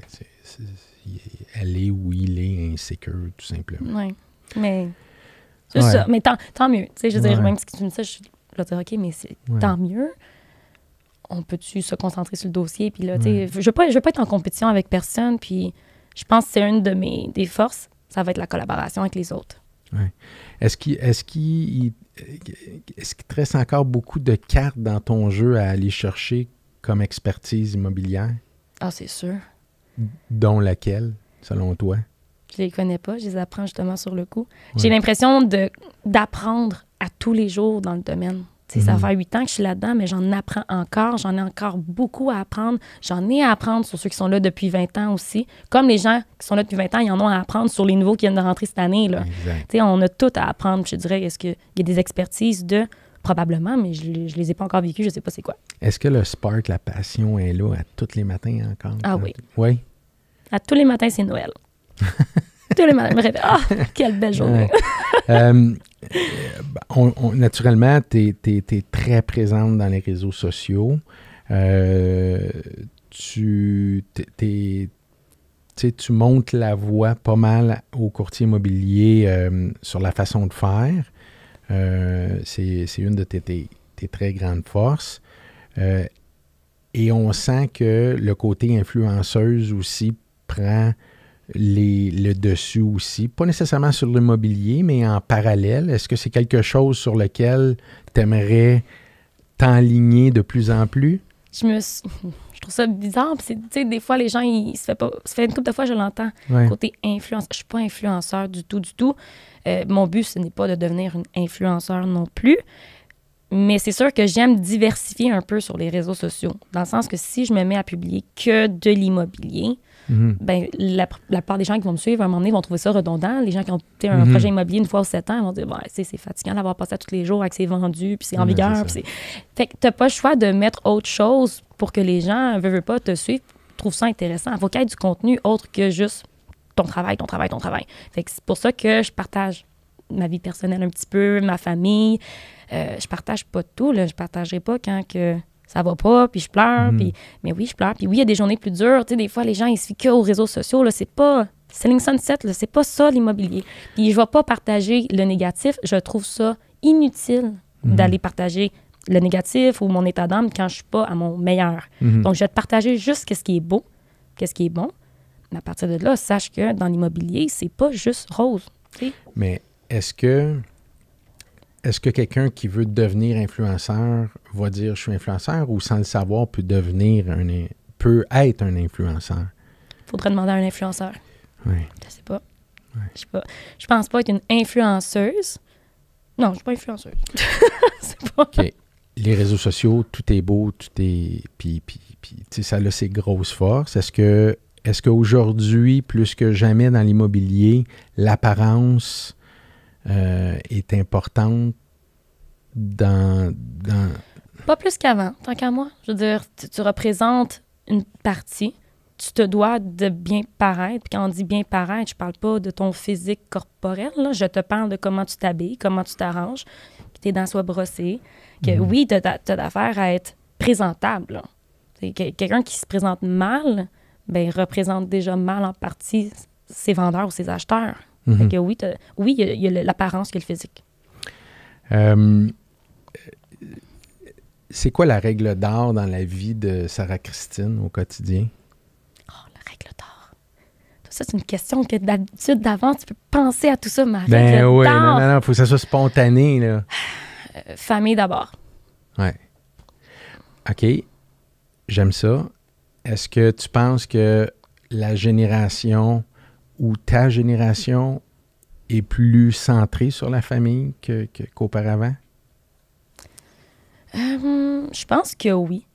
elle est ou il est insécure, tout simplement. Oui, mais c'est ça. Mais tant mieux. Tu sais, je veux dire, même si tu me dis ça, je vais dire, OK, mais c'est tant mieux. On peut-tu se concentrer sur le dossier? Puis là, tu sais, je veux pas être en compétition avec personne. Puis je pense que c'est une de des forces, ça va être la collaboration avec les autres. Ouais. Est-ce qu'il te reste encore beaucoup de cartes dans ton jeu à aller chercher comme expertise immobilière? Ah, c'est sûr. Dont laquelle, selon toi? Je les connais pas, je les apprends justement sur le coup. Ouais. J'ai l'impression d'apprendre à tous les jours dans le domaine. Ça fait 8 ans que je suis là-dedans, mais j'en apprends encore. J'en ai encore beaucoup à apprendre. J'en ai à apprendre sur ceux qui sont là depuis 20 ans aussi. Comme les gens qui sont là depuis 20 ans, ils en ont à apprendre sur les nouveaux qui viennent de rentrer cette année. Là. On a tout à apprendre. Je dirais, est-ce qu'il y a des expertises probablement, mais je ne les ai pas encore vécues. Je ne sais pas c'est quoi. Est-ce que le spark, la passion est là à tous les matins encore? Ah oui. Oui? À tous les matins, c'est Noël. Tous les matins, je me réveille. Ah, quelle belle journée! Naturellement, tu es très présente dans les réseaux sociaux. Tu montes la voie pas mal aux courtiers immobiliers sur la façon de faire. C'est une de tes très grandes forces. Et on sent que le côté influenceuse aussi prend le dessus aussi. Pas nécessairement sur l'immobilier, mais en parallèle. Est-ce que c'est quelque chose sur lequel tu aimerais t'enligner de plus en plus? Je trouve ça bizarre. Des fois, les gens, ça fait une couple de fois, je l'entends. Côté influenceur. Je suis pas influenceur du tout. Mon but, ce n'est pas de devenir une influenceur non plus. Mais c'est sûr que j'aime diversifier un peu sur les réseaux sociaux. Dans le sens que si je me mets à publier que de l'immobilier, ben, la plupart des gens qui vont me suivre, à un moment donné, vont trouver ça redondant. Les gens qui ont un projet immobilier une fois aux 7 ans, ils vont dire, c'est fatigant d'avoir passé ça tous les jours avec c'est vendu, puis c'est en vigueur. Fait que tu n'as pas le choix de mettre autre chose pour que les gens, veulent pas te suivre, trouvent ça intéressant. Il faut qu'il y ait du contenu autre que juste ton travail. Fait que c'est pour ça que je partage ma vie personnelle un petit peu, ma famille. Je partage pas tout, là. Je partagerai pas quand que ça va pas, puis je pleure, mais oui, je pleure. Puis oui, il y a des journées plus dures. Tu sais, des fois, les gens, ils se fient qu'aux réseaux sociaux, là. C'est pas... Selling Sunset, là, c'est pas ça, l'immobilier. Puis je vais pas partager le négatif. Je trouve ça inutile d'aller partager le négatif ou mon état d'âme quand je suis pas à mon meilleur. Donc, je vais te partager juste ce qui est beau, ce qui est bon. Mais à partir de là, sache que dans l'immobilier, c'est pas juste rose. Tu sais. Mais est-ce que quelqu'un qui veut devenir influenceur va dire « je suis influenceur » ou sans le savoir peut être un influenceur? Faudrait demander à un influenceur. Oui. Je sais pas. Ouais. Je sais pas. Je pense pas être une influenceuse. Non, je suis pas influenceuse. C'est pas... OK. Les réseaux sociaux, tout est beau, tout est... Puis tu sais, ça a ses grosses forces. Est-ce qu'aujourd'hui, plus que jamais dans l'immobilier, l'apparence est importante dans... Pas plus qu'avant, tant qu'à moi. Je veux dire, tu représentes une partie. Tu te dois de bien paraître. Puis quand on dit bien paraître, je parle pas de ton physique corporel. Là. Je te parle de comment tu t'habilles, comment tu t'arranges, que tes dents soient brossées. Que oui, tu as affaire à être présentable. Quelqu'un qui se présente mal, ben représente déjà mal en partie ses vendeurs ou ses acheteurs. Fait que oui, il y a l'apparence que le physique. C'est quoi la règle d'or dans la vie de Sarah Christine au quotidien? Oh, la règle d'or. Ça, c'est une question que d'habitude, d'avant, tu peux penser à tout ça, ma règle oui, d'or. non, faut que ça soit spontané, là. Famille d'abord. Ouais. OK. J'aime ça. Est-ce que tu penses que la génération ou ta génération est plus centrée sur la famille qu'auparavant? Je pense que oui.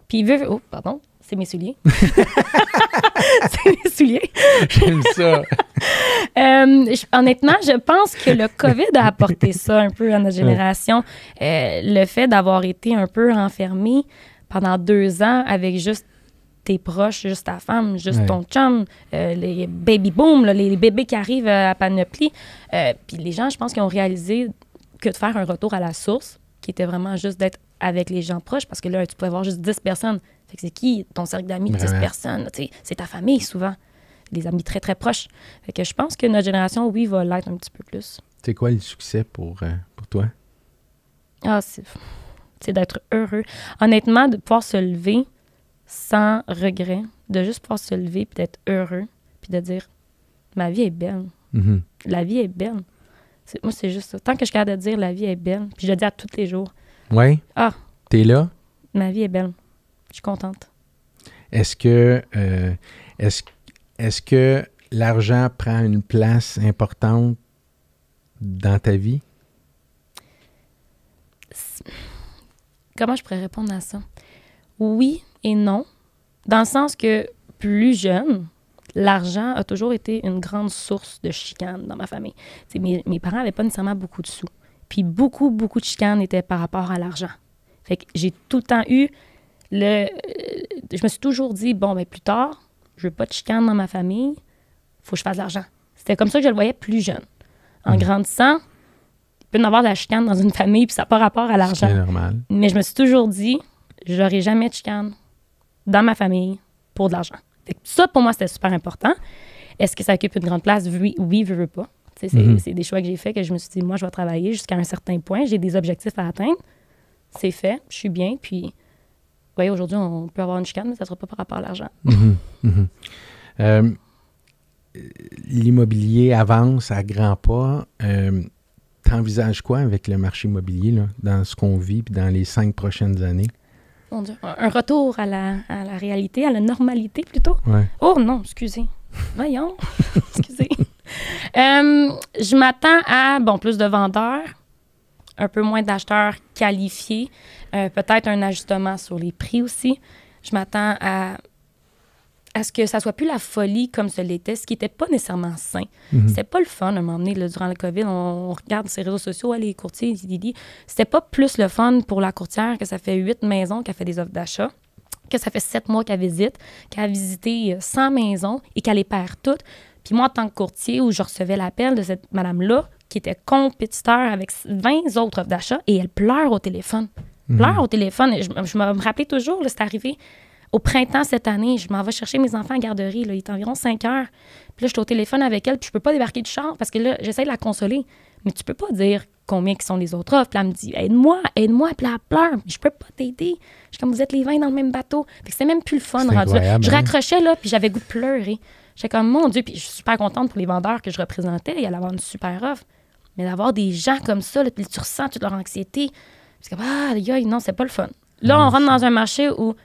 Puis, oh, pardon, c'est mes souliers. C'est mes souliers. J'aime ça. Honnêtement, je pense que le COVID a apporté ça un peu à notre génération. Le fait d'avoir été un peu enfermé pendant 2 ans avec juste tes proches, juste ta femme, juste ton chum, les baby boom, là, les bébés qui arrivent à panoplie. Puis les gens, je pense qu'ils ont réalisé que de faire un retour à la source, qui était vraiment juste d'être avec les gens proches, parce que là, tu pouvais avoir juste 10 personnes. Fait que c'est qui ton cercle d'amis, 10 personnes? Là, c'est ta famille, souvent. Les amis très, très proches. Fait que je pense que notre génération, oui, va l'être un petit peu plus. C'est quoi le succès pour toi? Ah, c'est d'être heureux. Honnêtement, de pouvoir se lever sans regret, de juste pouvoir se lever puis d'être heureux, puis de dire « ma vie est belle. La vie est belle. » Moi, c'est juste ça. Tant que je suis capable de dire « la vie est belle », puis je le dis à tous les jours. Oui? Ah! T'es là? Ma vie est belle. Je suis contente. Est-ce que l'argent prend une place importante dans ta vie? Comment je pourrais répondre à ça? Oui et non. Dans le sens que plus jeune, l'argent a toujours été une grande source de chicanes dans ma famille. Mes parents n'avaient pas nécessairement beaucoup de sous. Puis beaucoup de chicanes étaient par rapport à l'argent. Fait que j'ai tout le temps eu je me suis toujours dit, bon, ben plus tard, je veux pas de chicanes dans ma famille, faut que je fasse de l'argent. C'était comme ça que je le voyais plus jeune. En grandissant, il peut y avoir de la chicane dans une famille, puis ça n'a pas rapport à l'argent. C'est normal. Mais je me suis toujours dit, j'aurai jamais de chicane dans ma famille pour de l'argent. Fait que ça, pour moi, c'était super important. Est-ce que ça occupe une grande place? Oui, veux pas. C'est des choix que j'ai faits que je me suis dit, moi, je vais travailler jusqu'à un certain point. J'ai des objectifs à atteindre. C'est fait. Je suis bien. Puis, vous voyez, aujourd'hui, on peut avoir une chicane, mais ça ne sera pas par rapport à l'argent. L'immobilier avance à grands pas. T'envisages quoi avec le marché immobilier, là, dans ce qu'on vit puis dans les 5 prochaines années? Mon Dieu. Un retour à la réalité, à la normalité plutôt. Ouais. Oh non, excusez. Voyons. Excusez. Je m'attends à, plus de vendeurs, un peu moins d'acheteurs qualifiés, peut-être un ajustement sur les prix aussi. Je m'attends à à ce que ça soit plus la folie comme ce l'était, ce qui n'était pas nécessairement sain. Mhm. C'était pas le fun, à un moment donné, là, durant le COVID, on regarde ces réseaux sociaux, les courtiers, c'était pas plus le fun pour la courtière que ça fait 8 maisons qu'elle fait des offres d'achat, que ça fait 7 mois qu'elle visite, qu'elle a visité 100 maisons et qu'elle les perd toutes. Puis moi, en tant que courtier, où je recevais l'appel de cette madame-là, qui était compétiteur avec 20 autres offres d'achat, et elle pleure au téléphone. Pleure au téléphone. Et je me rappelais toujours, là, c'est arrivé au printemps cette année. Je m'en vais chercher mes enfants à la garderie. Là, il est environ 5 heures. Puis là, je suis au téléphone avec elle, puis je peux pas débarquer du char parce que là, j'essaie de la consoler. Mais tu peux pas dire combien qui sont les autres offres. Puis elle me dit, aide-moi. Puis là, elle pleure. Mais je peux pas t'aider. Je suis comme, vous êtes les 20 dans le même bateau. Fait que c'était même plus le fun C'est rendu là. incroyable, Je hein? raccrochais, là, puis j'avais goût de pleurer. J'étais comme, mon Dieu. Puis je suis super contente pour les vendeurs que je représentais. Il allait avoir une super offre. Mais d'avoir des gens comme ça, là, puis tu ressens toute leur anxiété. C'est comme, non, c'est pas le fun. Là, on rentre dans un marché où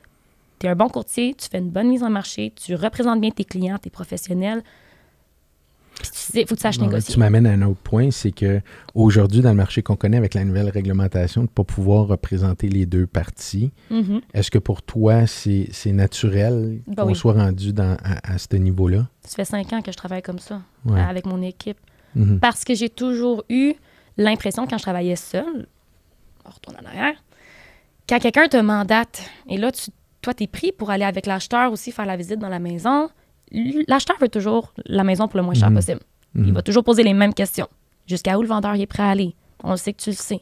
tu es un bon courtier, tu fais une bonne mise en marché, tu représentes bien tes clients, tu es professionnel. Puis il faut que tu saches négocier. Tu m'amènes à un autre point, c'est que aujourd'hui, dans le marché qu'on connaît avec la nouvelle réglementation, de ne pas pouvoir représenter les deux parties, Mhm. est-ce que pour toi, c'est naturel Ben qu'on oui. soit rendu à ce niveau-là? Ça fait 5 ans que je travaille comme ça, Ouais. avec mon équipe. Mhm. Parce que j'ai toujours eu l'impression, quand je travaillais seule, on retourne en arrière, quand quelqu'un te mandate, et là, toi, tu es pris pour aller avec l'acheteur aussi faire la visite dans la maison, l'acheteur veut toujours la maison pour le moins cher Mhm. possible. Mhm. Il va toujours poser les mêmes questions. Jusqu'à où le vendeur il est prêt à aller? On le sait que tu le sais.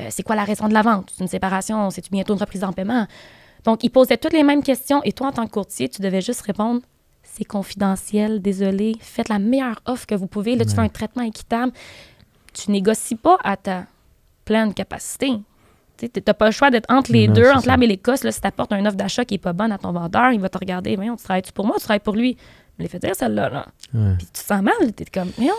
C'est quoi la raison de la vente? C'est une séparation? C'est-tu bientôt une reprise en paiement? Donc, il posait toutes les mêmes questions et toi, en tant que courtier, tu devais juste répondre « C'est confidentiel, désolé, faites la meilleure offre que vous pouvez. Là, tu fais un traitement équitable. » Tu négocies pas à ta pleine capacité. Tu n'as pas le choix d'être entre les Non, deux, c'est entre ça. l'arbre et l'écosse. Là, si tu apportes une offre d'achat qui n'est pas bonne à ton vendeur, il va te regarder. Voyons, tu travailles-tu pour moi ou tu travailles pour lui? Je l'ai fait dire, celle-là. Là. Ouais. Puis tu te sens mal. Tu es comme, voyons.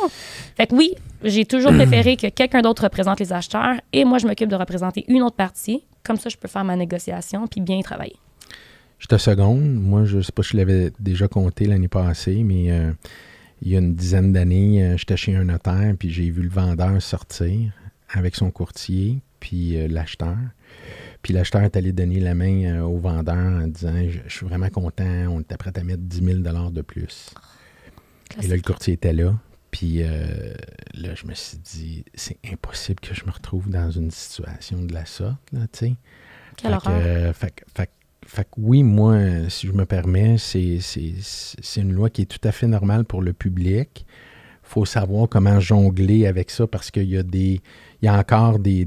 Fait que oui, j'ai toujours préféré que quelqu'un d'autre représente les acheteurs et moi, je m'occupe de représenter une autre partie. Comme ça, je peux faire ma négociation puis bien travailler. Je te seconde. Moi, je ne sais pas si je l'avais déjà compté l'année passée, mais il y a une dizaine d'années, j'étais chez un notaire, puis j'ai vu le vendeur sortir avec son courtier, puis l'acheteur. Puis l'acheteur est allé donner la main au vendeur en disant « Je suis vraiment content, on était prêt à mettre 10 000 $ de plus. » Et là, le courtier était là. Puis là, je me suis dit « C'est impossible que je me retrouve dans une situation de la sorte, là, tu sais. » Quelle horreur. Fait que oui, moi, si je me permets, c'est une loi qui est tout à fait normale pour le public. Il faut savoir comment jongler avec ça parce qu'il y a encore des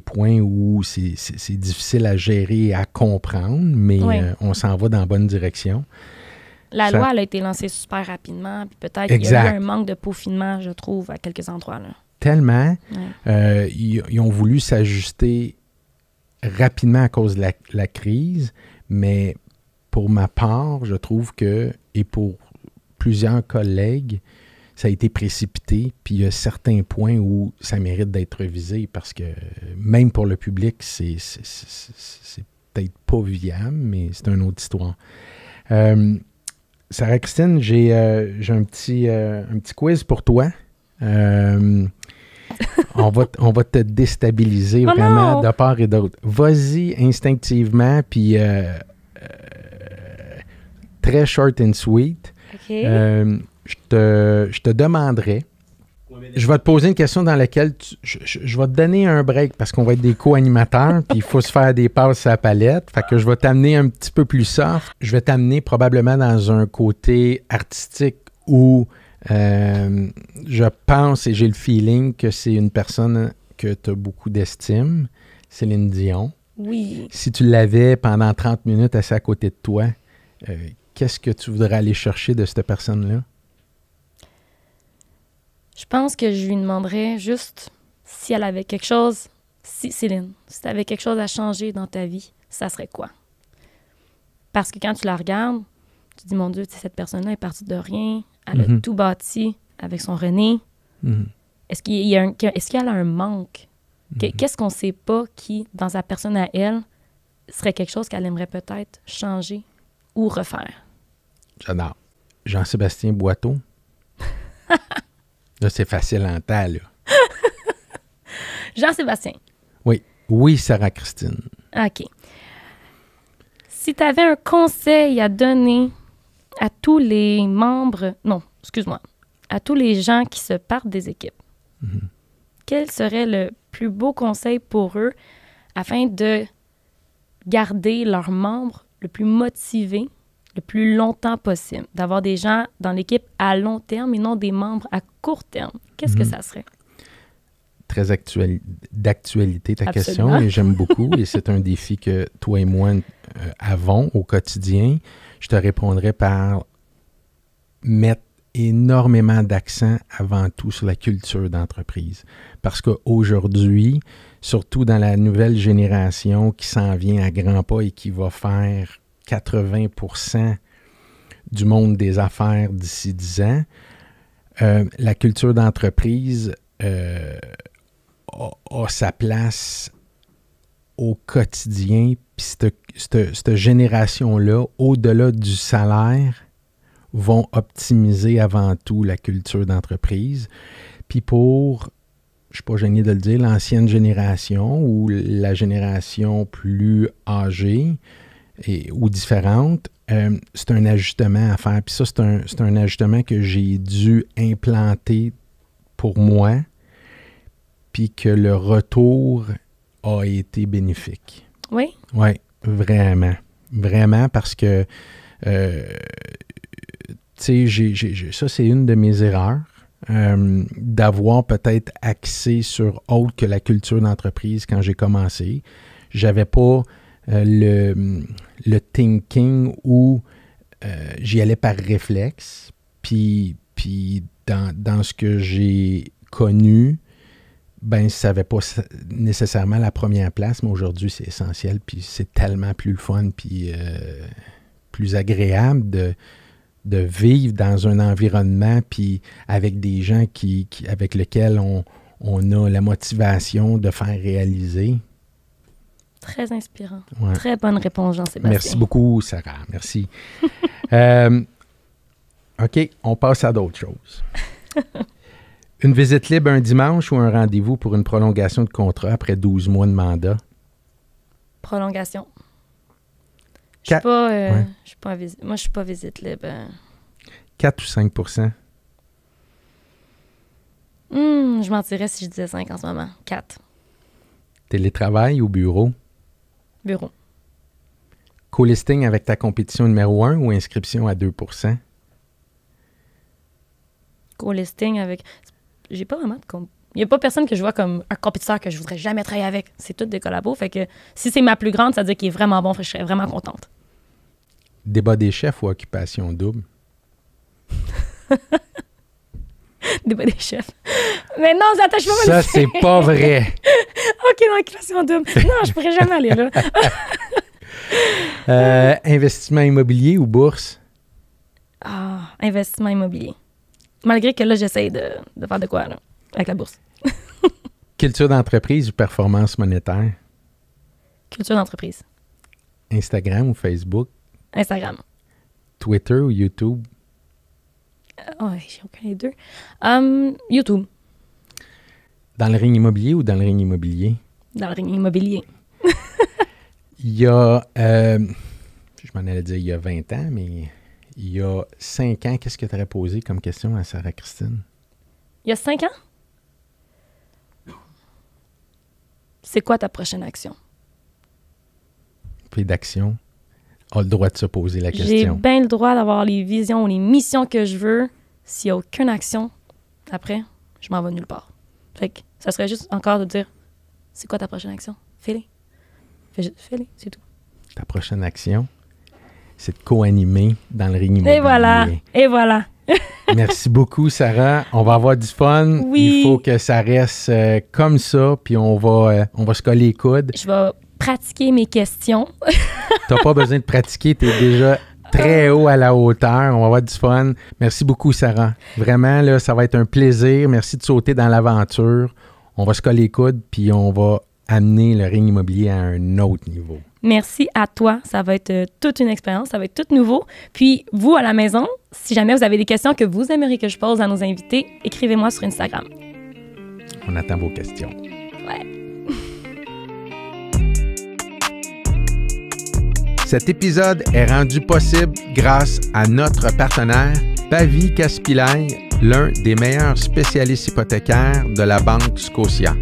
points où c'est difficile à gérer et à comprendre, mais Oui. On s'en va dans la bonne direction. La Ça- loi, elle a été lancée super rapidement. Puis peut-être qu'il y a Exact. eu un manque de peaufinement, je trouve, à quelques endroits. Là. Tellement, Ouais. ils ont voulu s'ajuster rapidement à cause de la crise, mais pour ma part, je trouve que, et pour plusieurs collègues, ça a été précipité, puis il y a certains points où ça mérite d'être révisé parce que même pour le public, c'est peut-être pas viable, mais c'est une autre histoire. Sarah-Christine, j'ai un petit quiz pour toi. On va te déstabiliser Oh vraiment non! de part et d'autre. Vas-y instinctivement, puis très short and sweet. OK. Je te demanderais, je vais te poser une question dans laquelle je vais te donner un break parce qu'on va être des co-animateurs, puis il faut se faire des passes à la palette. Fait que je vais t'amener un petit peu plus soft. Je vais t'amener probablement dans un côté artistique où je pense et j'ai le feeling que c'est une personne que tu as beaucoup d'estime, Céline Dion. Oui. Si tu l'avais pendant 30 minutes assis à côté de toi, qu'est-ce que tu voudrais aller chercher de cette personne-là? Je pense que je lui demanderais juste si elle avait quelque chose, Céline, si tu avais quelque chose à changer dans ta vie, ça serait quoi? Parce que quand tu la regardes, tu te dis, mon Dieu, cette personne-là est partie de rien, elle a Mhm. tout bâti avec son René. Mhm. Est-ce qu'elle a un manque? Qu'est-ce qu'on ne sait pas qui, dans sa personne à elle, serait quelque chose qu'elle aimerait peut-être changer ou refaire? J'adore. Jean-Sébastien Boiteau. Là, c'est facile en temps, là. Jean-Sébastien. Oui. Oui, Sarah-Christine. OK. Si tu avais un conseil à donner à tous les membres, non, excuse-moi, à tous les gens qui se partent des équipes, quel serait le plus beau conseil pour eux afin de garder leurs membres le plus motivés le plus longtemps possible, d'avoir des gens dans l'équipe à long terme et non des membres à court terme? Qu'est-ce que ça serait? Très d'actualité ta Absolument. question et j'aime beaucoup et c'est un défi que toi et moi avons au quotidien. Je te répondrai par mettre énormément d'accent avant tout sur la culture d'entreprise. Parce qu'aujourd'hui, surtout dans la nouvelle génération qui s'en vient à grands pas et qui va faire 80% du monde des affaires d'ici 10 ans, la culture d'entreprise a sa place au quotidien. Puis cette génération-là, au-delà du salaire, vont optimiser avant tout la culture d'entreprise. Puis pour, je ne suis pas gêné de le dire, l'ancienne génération ou la génération plus âgée ou différente, c'est un ajustement à faire. Puis ça, c'est un ajustement que j'ai dû implanter pour moi, puis que le retour a été bénéfique. Oui? Oui, vraiment. Vraiment, parce que, tu sais, ça, c'est une de mes erreurs, d'avoir peut-être axé sur autre que la culture d'entreprise quand j'ai commencé. J'avais pas le thinking où j'y allais par réflexe, puis dans ce que j'ai connu, ben ça n'avait pas nécessairement la première place, mais aujourd'hui, c'est essentiel, puis c'est tellement plus le fun, puis plus agréable de vivre dans un environnement, puis avec des gens avec lesquels on a la motivation de faire réaliser. Très inspirant. Ouais. Très bonne réponse, Jean-Sébastien. Merci beaucoup, Sarah. Merci. OK, on passe à d'autres choses. Une visite libre un dimanche ou un rendez-vous pour une prolongation de contrat après 12 mois de mandat? Prolongation. Je suis pas visite. Moi, je suis pas visite libre. 4 ou 5 Je mentirais si je disais 5 en ce moment. 4. Télétravail ou bureau? Bureau. Co-listing avec ta compétition numéro 1 ou inscription à 2 Co-listing avec... J'ai pas vraiment de... Il n'y a pas personne que je vois comme un compétiteur que je voudrais jamais travailler avec. C'est tous des collabos. Fait que si c'est ma plus grande, ça veut dire qu'il est vraiment bon. Fait que je serais vraiment contente. Débat des chefs ou occupation double? Débat des chefs. Mais non, j'attache pas Ça, c'est pas vrai. OK, non, occupation double. Non, je pourrais jamais aller là. Investissement immobilier ou bourse? Investissement immobilier. Malgré que là, j'essaye de faire de quoi, là, avec la bourse. Culture d'entreprise ou performance monétaire? Culture d'entreprise. Instagram ou Facebook? Instagram. Twitter ou YouTube? J'ai aucun des deux. YouTube. Dans le ring immobilier ou dans le ring immobilier? Dans le ring immobilier. Il y a, je m'en allais dire il y a 20 ans, mais il y a 5 ans, qu'est-ce que tu aurais posé comme question à Sarah-Christine? Il y a 5 ans? C'est quoi ta prochaine action? Puis d'action, a le droit de se poser la J'ai question. bien le droit d'avoir les visions ou les missions que je veux. S'il n'y a aucune action, après, je m'en vais nulle part. Fait que ça serait juste encore de dire, c'est quoi ta prochaine action? Fais-les. Fais-les, c'est tout. Ta prochaine action, c'est de co-animer dans le ring immobilier. Et voilà, et voilà. Merci beaucoup, Sarah. On va avoir du fun. Oui. Il faut que ça reste comme ça, puis on va se coller les coudes. Je vais pratiquer mes questions. Tu n'as pas besoin de pratiquer, tu es déjà très haut à la hauteur. On va avoir du fun. Merci beaucoup, Sarah. Vraiment, là, ça va être un plaisir. Merci de sauter dans l'aventure. On va se coller les coudes, puis on va amener le ring immobilier à un autre niveau. Merci à toi. Ça va être toute une expérience. Ça va être tout nouveau. Puis, vous, à la maison, si jamais vous avez des questions que vous aimeriez que je pose à nos invités, écrivez-moi sur Instagram. On attend vos questions. Ouais. Cet épisode est rendu possible grâce à notre partenaire Pavie Caspillaï, l'un des meilleurs spécialistes hypothécaires de la Banque Scotia.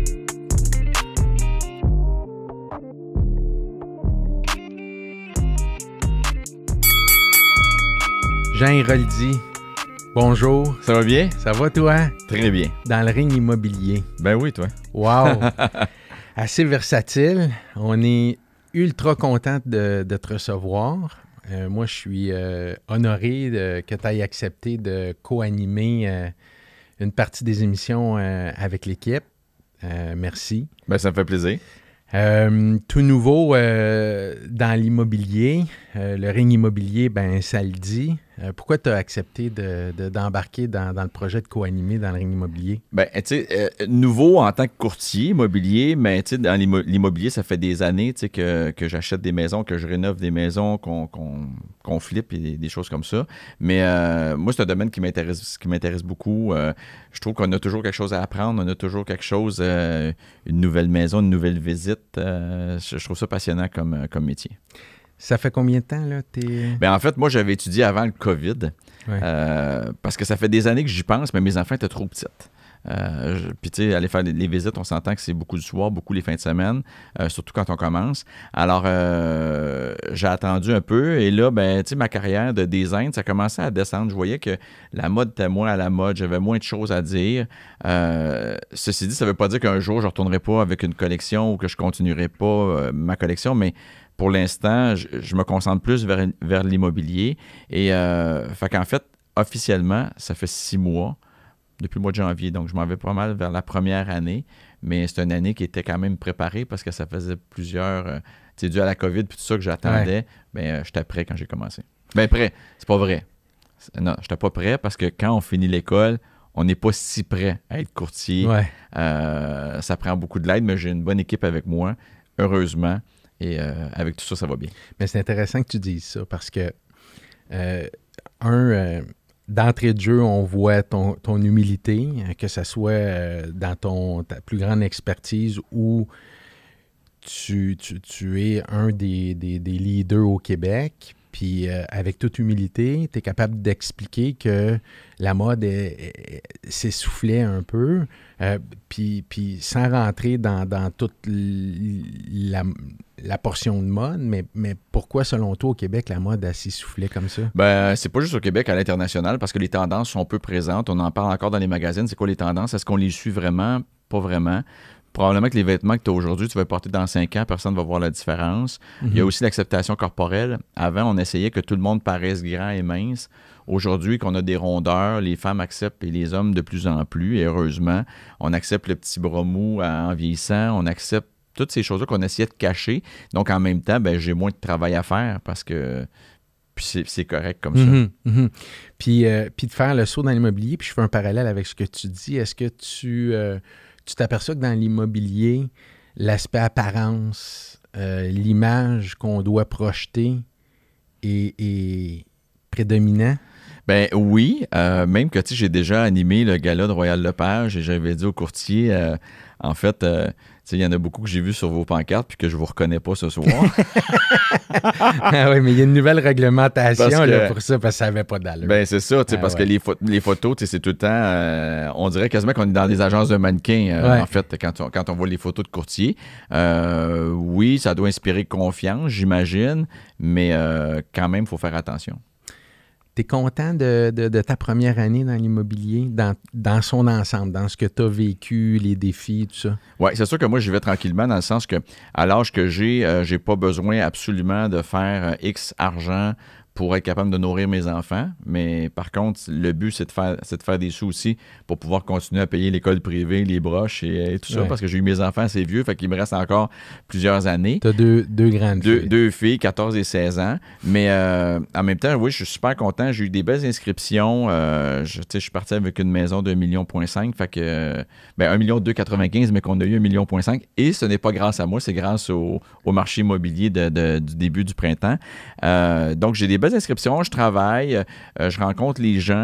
Jean Héroldi, bonjour. Ça va bien? Ça va toi? Très bien. Dans le ring immobilier. Ben oui, toi. Wow! Assez versatile. On est ultra content de te recevoir. Moi, je suis honoré que tu aies accepté de co-animer une partie des émissions avec l'équipe. Merci. Ben ça me fait plaisir. Tout nouveau dans l'immobilier, le ring immobilier, ben ça le dit. Pourquoi tu as accepté d'embarquer dans le projet de co-animer dans le ring immobilier? Ben, tu sais, nouveau en tant que courtier immobilier, mais tu sais, dans l'immobilier, ça fait des années, tu sais, que j'achète des maisons, que je rénove des maisons, qu'on flippe et des choses comme ça. Mais moi, c'est un domaine qui m'intéresse beaucoup. Je trouve qu'on a toujours quelque chose à apprendre, on a toujours quelque chose, une nouvelle maison, une nouvelle visite. Je trouve ça passionnant comme métier. Ça fait combien de temps, là? Ben, en fait, moi, j'avais étudié avant le COVID. Ouais. Parce que ça fait des années que j'y pense, mais mes enfants étaient trop petites. Puis, tu sais, aller faire les visites, on s'entend que c'est beaucoup du soir, beaucoup les fins de semaine, surtout quand on commence. Alors, j'ai attendu un peu et là, ben, tu sais, ma carrière de design, ça commençait à descendre. Je voyais que la mode était moins à la mode, j'avais moins de choses à dire. Ceci dit, ça ne veut pas dire qu'un jour, je ne retournerai pas avec une collection ou que je ne continuerai pas ma collection, mais pour l'instant, je me concentre plus vers l'immobilier. Et fait qu'en fait, officiellement, ça fait 6 mois, depuis le mois de janvier. Donc, je m'en vais pas mal vers la première année. Mais c'est une année qui était quand même préparée parce que ça faisait plusieurs... tu sais, dû à la COVID puis tout ça que j'attendais. Ouais. Ben, j'étais prêt quand j'ai commencé. Ben, prêt, c'est pas vrai. Non, j'étais pas prêt parce que quand on finit l'école, on n'est pas si prêt à être courtier. Ouais. Ça prend beaucoup de l'aide, mais j'ai une bonne équipe avec moi, heureusement. Et avec tout ça, ça va bien. Mais c'est intéressant que tu dises ça parce que, d'entrée de jeu, on voit ton humilité, que ce soit dans ta plus grande expertise ou tu es un des leaders au Québec. Puis avec toute humilité, tu es capable d'expliquer que la mode s'essoufflait un peu, puis sans rentrer dans toute la portion de mode, mais pourquoi, selon toi, au Québec, la mode a s'essoufflé comme ça? Ben, c'est pas juste au Québec, à l'international, parce que les tendances sont peu présentes. On en parle encore dans les magazines. C'est quoi les tendances? Est-ce qu'on les suit vraiment? Pas vraiment. Probablement que les vêtements que tu as aujourd'hui, tu vas les porter dans 5 ans, personne ne va voir la différence. Mm-hmm. Il y a aussi l'acceptation corporelle. Avant, on essayait que tout le monde paraisse grand et mince. Aujourd'hui, qu'on a des rondeurs, les femmes acceptent et les hommes de plus en plus, et heureusement, on accepte le petit bras mou en vieillissant, on accepte toutes ces choses-là qu'on essayait de cacher. Donc, en même temps, ben, j'ai moins de travail à faire parce que puis c'est correct comme ça. Mm-hmm, mm-hmm. Puis de faire le saut dans l'immobilier, puis je fais un parallèle avec ce que tu dis. Est-ce que tu t'aperçois que dans l'immobilier, l'aspect apparence, l'image qu'on doit projeter est prédominant? Ben oui, même que tu sais, j'ai déjà animé le gala de Royal Lepage et j'avais dit au courtier, en fait, tu sais, il y en a beaucoup que j'ai vu sur vos pancartes puis que je vous reconnais pas ce soir. Ah oui, mais il y a une nouvelle réglementation Parce que- là, pour ça, parce que ça n'avait pas d'allure. Ben c'est ça, tu sais, Ah parce ouais. que les photos, tu sais, c'est tout le temps, on dirait quasiment qu'on est dans des agences de mannequins, Ouais. en fait, quand on voit les photos de courtiers. Oui, ça doit inspirer confiance, j'imagine, mais quand même, il faut faire attention. T'es content de ta première année dans l'immobilier, dans son ensemble, dans ce que tu as vécu, les défis, tout ça? Oui, c'est sûr que moi, j'y vais tranquillement dans le sens que à l'âge que j'ai pas besoin absolument de faire X argent pour être capable de nourrir mes enfants. Mais par contre, le but, c'est de faire des sous aussi pour pouvoir continuer à payer l'école privée, les broches et tout ça, Ouais. parce que j'ai eu mes enfants assez vieux, fait qu'il me reste encore plusieurs années. Tu as deux grandes filles. Deux filles, 14 et 16 ans. Mais en même temps, oui, je suis super content. J'ai eu des belles inscriptions. Je suis parti avec une maison de 1,5 million. Fait que, 1,295 million, mais qu'on a eu 1,5 million. Et ce n'est pas grâce à moi, c'est grâce au marché immobilier du début du printemps. Donc, j'ai des belles inscriptions. Je travaille. Je rencontre les gens.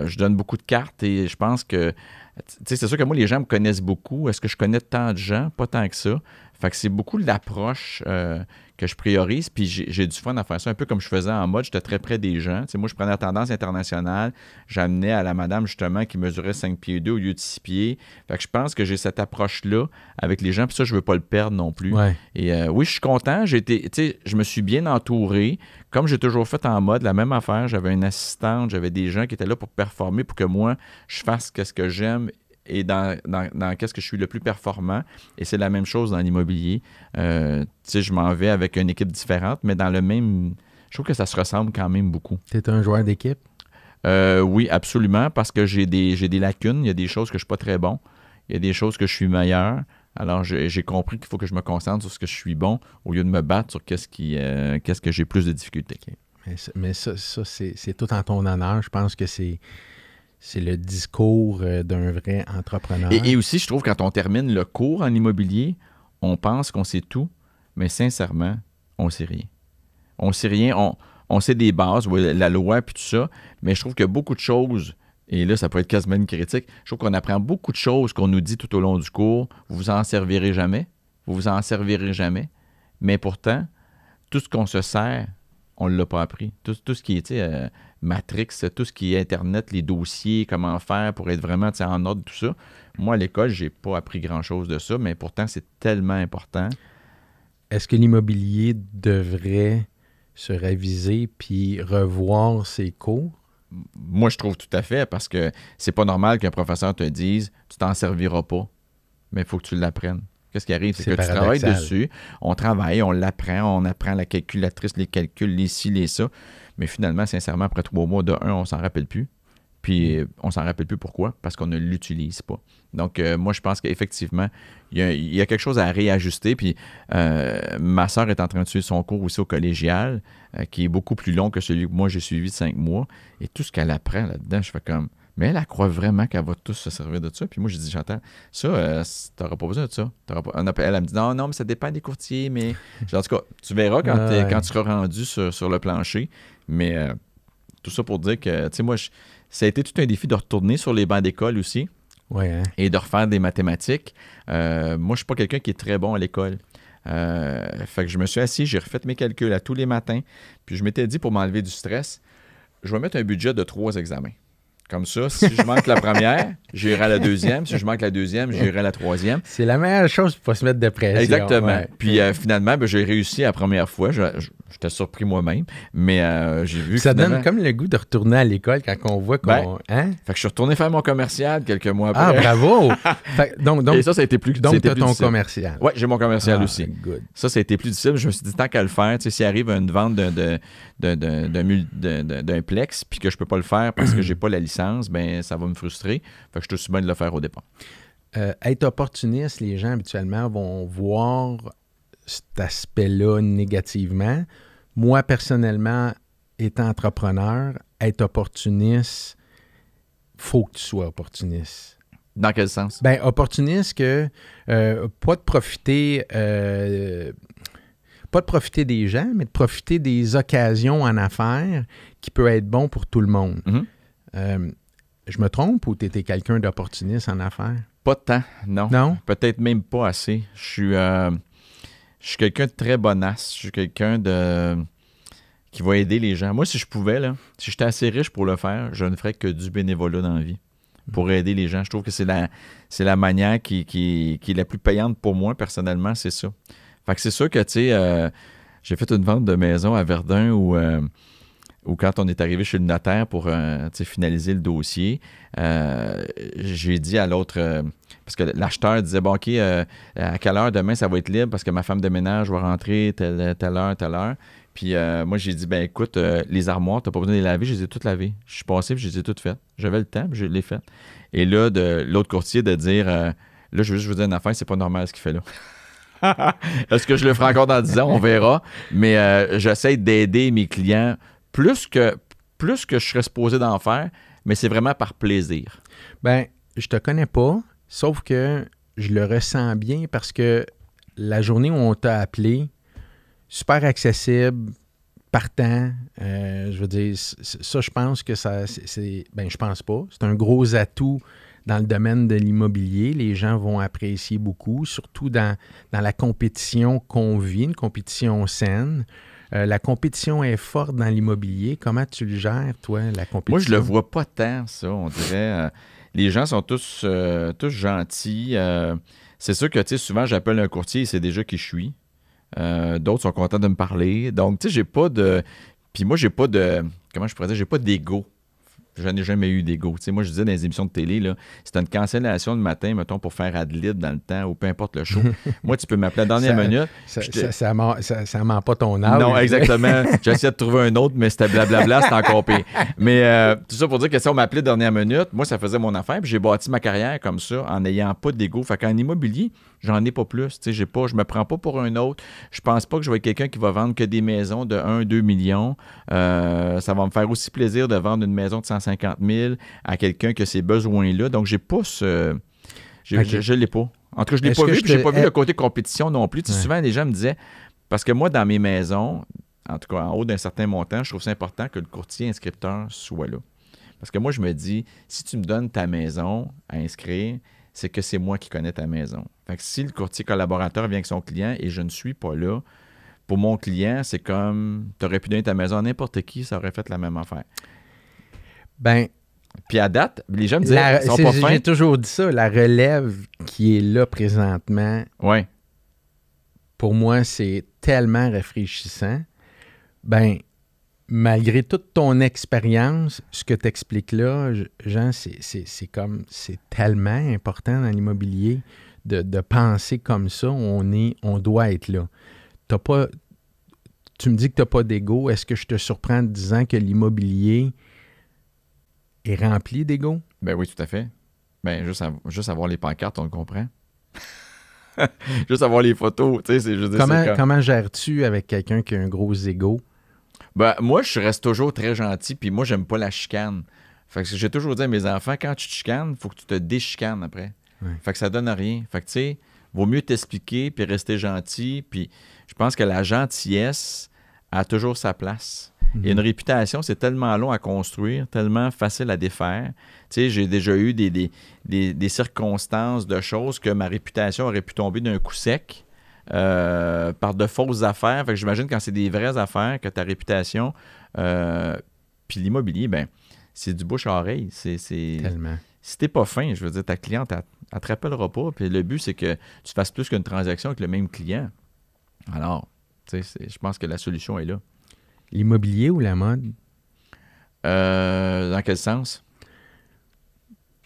Je donne beaucoup de cartes et je pense que... Tu sais, c'est sûr que moi, les gens me connaissent beaucoup. Est-ce que je connais tant de gens? Pas tant que ça. Fait que c'est beaucoup l'approche que je priorise, puis j'ai du fun à faire ça, un peu comme je faisais en mode, j'étais très près des gens. Tu sais, moi, je prenais la tendance internationale, j'amenais à la madame, justement, qui mesurait 5 pieds 2 au lieu de 6 pieds. Fait que je pense que j'ai cette approche-là avec les gens, puis ça, je veux pas le perdre non plus. Ouais. Et oui, je suis content, tu sais, je me suis bien entouré, comme j'ai toujours fait en mode, la même affaire, j'avais une assistante, j'avais des gens qui étaient là pour performer, pour que moi, je fasse ce que j'aime, et dans qu'est-ce que je suis le plus performant. Et c'est la même chose dans l'immobilier. Tu sais, je m'en vais avec une équipe différente, mais dans le même... Je trouve que ça se ressemble quand même beaucoup. Tu es un joueur d'équipe? Oui, absolument, parce que j'ai des lacunes. Il y a des choses que je ne suis pas très bon. Il y a des choses que je suis meilleur. Alors, j'ai compris qu'il faut que je me concentre sur ce que je suis bon au lieu de me battre sur qu'est-ce que j'ai plus de difficultés. Okay. Mais ça c'est tout en ton honneur. Je pense que c'est le discours d'un vrai entrepreneur. Et aussi, je trouve, quand on termine le cours en immobilier, on pense qu'on sait tout, mais sincèrement, on ne sait rien. On ne sait rien. On sait des bases, oui, la loi, puis tout ça, mais je trouve qu'il y a beaucoup de choses, et là, ça peut être quasiment une critique, je trouve qu'on apprend beaucoup de choses qu'on nous dit tout au long du cours. Vous vous en servirez jamais. Vous vous en servirez jamais. Mais pourtant, tout ce qu'on se sert, on ne l'a pas appris. Tout ce qui est Matrix, tout ce qui est Internet, les dossiers, comment faire pour être vraiment en ordre, tout ça. Moi, à l'école, je n'ai pas appris grand-chose de ça, mais pourtant, c'est tellement important. Est-ce que l'immobilier devrait se réviser puis revoir ses cours? Moi, je trouve tout à fait, parce que c'est pas normal qu'un professeur te dise « tu t'en serviras pas », mais il faut que tu l'apprennes. Qu'est-ce qui arrive? C'est que tu travailles dessus, on travaille, on l'apprend, on apprend la calculatrice, les calculs, les ci, les ça. Mais finalement, sincèrement, après 3 mois, on s'en rappelle plus. Puis on s'en rappelle plus pourquoi? Parce qu'on ne l'utilise pas. Donc, moi, je pense qu'effectivement, il y a quelque chose à réajuster. Puis ma sœur est en train de suivre son cours aussi au collégial, qui est beaucoup plus long que celui que moi j'ai suivi de 5 mois. Et tout ce qu'elle apprend là-dedans, je fais comme... Mais elle croit vraiment qu'elle va tous se servir de ça. Puis moi, j'ai dit, Chantal, ça, t'auras pas besoin de ça. Elle me dit, non, mais ça dépend des courtiers. Mais en tout cas, tu verras quand tu seras rendu sur le plancher. Mais tout ça pour dire que, tu sais, moi, ça a été tout un défi de retourner sur les bancs d'école aussi. Ouais, hein? Et de refaire des mathématiques. Moi, je suis pas quelqu'un qui est très bon à l'école. Fait que je me suis assis, j'ai refait mes calculs à tous les matins. Puis je m'étais dit, pour m'enlever du stress, je vais mettre un budget de 3 examens. Comme ça, si je manque la première, j'irai à la deuxième. Si je manque la deuxième, j'irai à la troisième. C'est la meilleure chose pour pas se mettre de pression. Exactement. Ouais. Puis finalement, j'ai réussi la première fois. J'étais surpris moi-même, mais j'ai vu que ça finalement... donne comme le goût de retourner à l'école quand on voit qu'on... Hein? Fait que je suis retourné faire mon commercial quelques mois après. Ah, bravo! donc, et ça a été plus difficile. Donc, tu as ton commercial. Oui, j'ai mon commercial aussi. Good. Ça a été plus difficile. Je me suis dit, tant qu'à le faire, s'il arrive une vente d'un plex, puis que je peux pas le faire parce que j'ai pas la licence, ben ça va me frustrer. Fait que je suis aussi bien de le faire au départ. Être opportuniste, les gens habituellement vont voir cet aspect-là négativement. Moi, personnellement, étant entrepreneur, être opportuniste, faut que tu sois opportuniste. Dans quel sens? Ben, opportuniste que pas de profiter des gens, mais de profiter des occasions en affaires qui peut être bon pour tout le monde. Mm-hmm. Je me trompe ou tu étais quelqu'un d'opportuniste en affaires? Pas de temps, non. Non? Peut-être même pas assez. Je suis quelqu'un de très bonasse. Je suis quelqu'un qui va aider les gens. Moi, si je pouvais, là, si j'étais assez riche pour le faire, je ne ferais que du bénévolat dans la vie pour aider les gens. Je trouve que c'est la manière qui est la plus payante pour moi, personnellement, c'est ça. Fait que c'est sûr que, tu sais, j'ai fait une vente de maison à Verdun où quand on est arrivé chez le notaire pour finaliser le dossier, j'ai dit à l'autre, parce que l'acheteur disait, bon, OK, à quelle heure demain ça va être libre parce que ma femme de ménage va rentrer telle heure. Puis moi, j'ai dit, ben écoute, les armoires, t'as pas besoin de les laver, je les ai toutes lavées. Je suis passé, puis je les ai toutes faites. J'avais le temps, puis je les ai faites. Et là, de l'autre courtier, de dire, là, je veux juste vous dire une affaire, c'est pas normal ce qu'il fait là. Est-ce que je le ferai encore dans 10 ans? On verra. Mais j'essaie d'aider mes clients plus que je serais supposé d'en faire, mais c'est vraiment par plaisir. Ben, je te connais pas, sauf que je le ressens bien parce que la journée où on t'a appelé, super accessible, partant, je veux dire, ça, je pense que ça, je pense pas. C'est un gros atout dans le domaine de l'immobilier, les gens vont apprécier beaucoup, surtout dans la compétition qu'on vit, une compétition saine. La compétition est forte dans l'immobilier. Comment tu le gères, toi, la compétition? Moi, je le vois pas tant, ça, on dirait. Les gens sont tous gentils. C'est sûr que, tu sais, souvent, j'appelle un courtier et c'est déjà qui je suis. D'autres sont contents de me parler. Donc, tu sais, j'ai pas de... Puis moi, j'ai pas de... Comment je pourrais dire? J'ai pas d'ego. Je n'ai jamais eu d'ego. Tu sais, moi, je disais dans les émissions de télé, là, c'était une cancellation le matin, mettons, pour faire ad-lib dans le temps ou peu importe le show. Moi, tu peux m'appeler à la dernière minute. Ça ment pas ton âge. Non, exactement. J'ai essayé de trouver un autre, mais c'était blablabla, c'était encore pire. Mais tout ça pour dire que si on m'appelait dernière minute, moi, ça faisait mon affaire. Puis j'ai bâti ma carrière comme ça, en n'ayant pas d'ego. Fait qu'en immobilier, j'en ai pas plus. Tu sais, je me prends pas pour un autre. Je pense pas que je vais être quelqu'un qui va vendre que des maisons de 1-2 millions. Ça va me faire aussi plaisir de vendre une maison de 150 000 à quelqu'un qui a ces besoins-là. Donc, j'ai pas ce... Je l'ai pas. En tout cas, je l'ai pas vu, puis j'ai pas vu le côté compétition non plus. Tu sais, souvent, les gens me disaient... Parce que moi, dans mes maisons, en tout cas, en haut d'un certain montant, je trouve ça important que le courtier inscripteur soit là. Parce que moi, je me dis, si tu me donnes ta maison à inscrire, c'est que c'est moi qui connais ta maison. Fait que si le courtier collaborateur vient avec son client et je ne suis pas là, pour mon client, c'est comme, tu aurais pu donner ta maison à n'importe qui, ça aurait fait la même affaire. Ben, puis à date, les gens me disaient, ils sont pas fins. J'ai toujours dit ça, la relève qui est là présentement, ouais. Pour moi, c'est tellement rafraîchissant. Ben, malgré toute ton expérience, ce que tu expliques là, Jean, c'est tellement important dans l'immobilier de penser comme ça. On doit être là. Tu me dis que tu n'as pas d'ego. Est-ce que je te surprends en te disant que l'immobilier est rempli d'ego? Ben oui, tout à fait. Ben, juste avoir les pancartes, on le comprend. Juste avoir les photos, tu sais, c'est juste... Comment gères-tu avec quelqu'un qui a un gros ego? Ben, moi, je reste toujours très gentil, puis moi, j'aime pas la chicane. Fait que j'ai toujours dit à mes enfants, quand tu te chicanes, il faut que tu te déchicanes après. Ouais. Fait que ça donne rien. Fait que, tu sais, vaut mieux t'expliquer, puis rester gentil, puis je pense que la gentillesse a toujours sa place. Et une réputation, c'est tellement long à construire, tellement facile à défaire. Tu sais, j'ai déjà eu des circonstances de choses que ma réputation aurait pu tomber d'un coup sec par de fausses affaires. Fait que j'imagine quand c'est des vraies affaires que ta réputation... puis l'immobilier, ben c'est du bouche à oreille. Tellement. Si t'es pas fin, je veux dire, ta cliente, elle te rappellera pas. Puis le but, c'est que tu fasses plus qu'une transaction avec le même client. Alors, tu sais, je pense que la solution est là. L'immobilier ou la mode? Dans quel sens?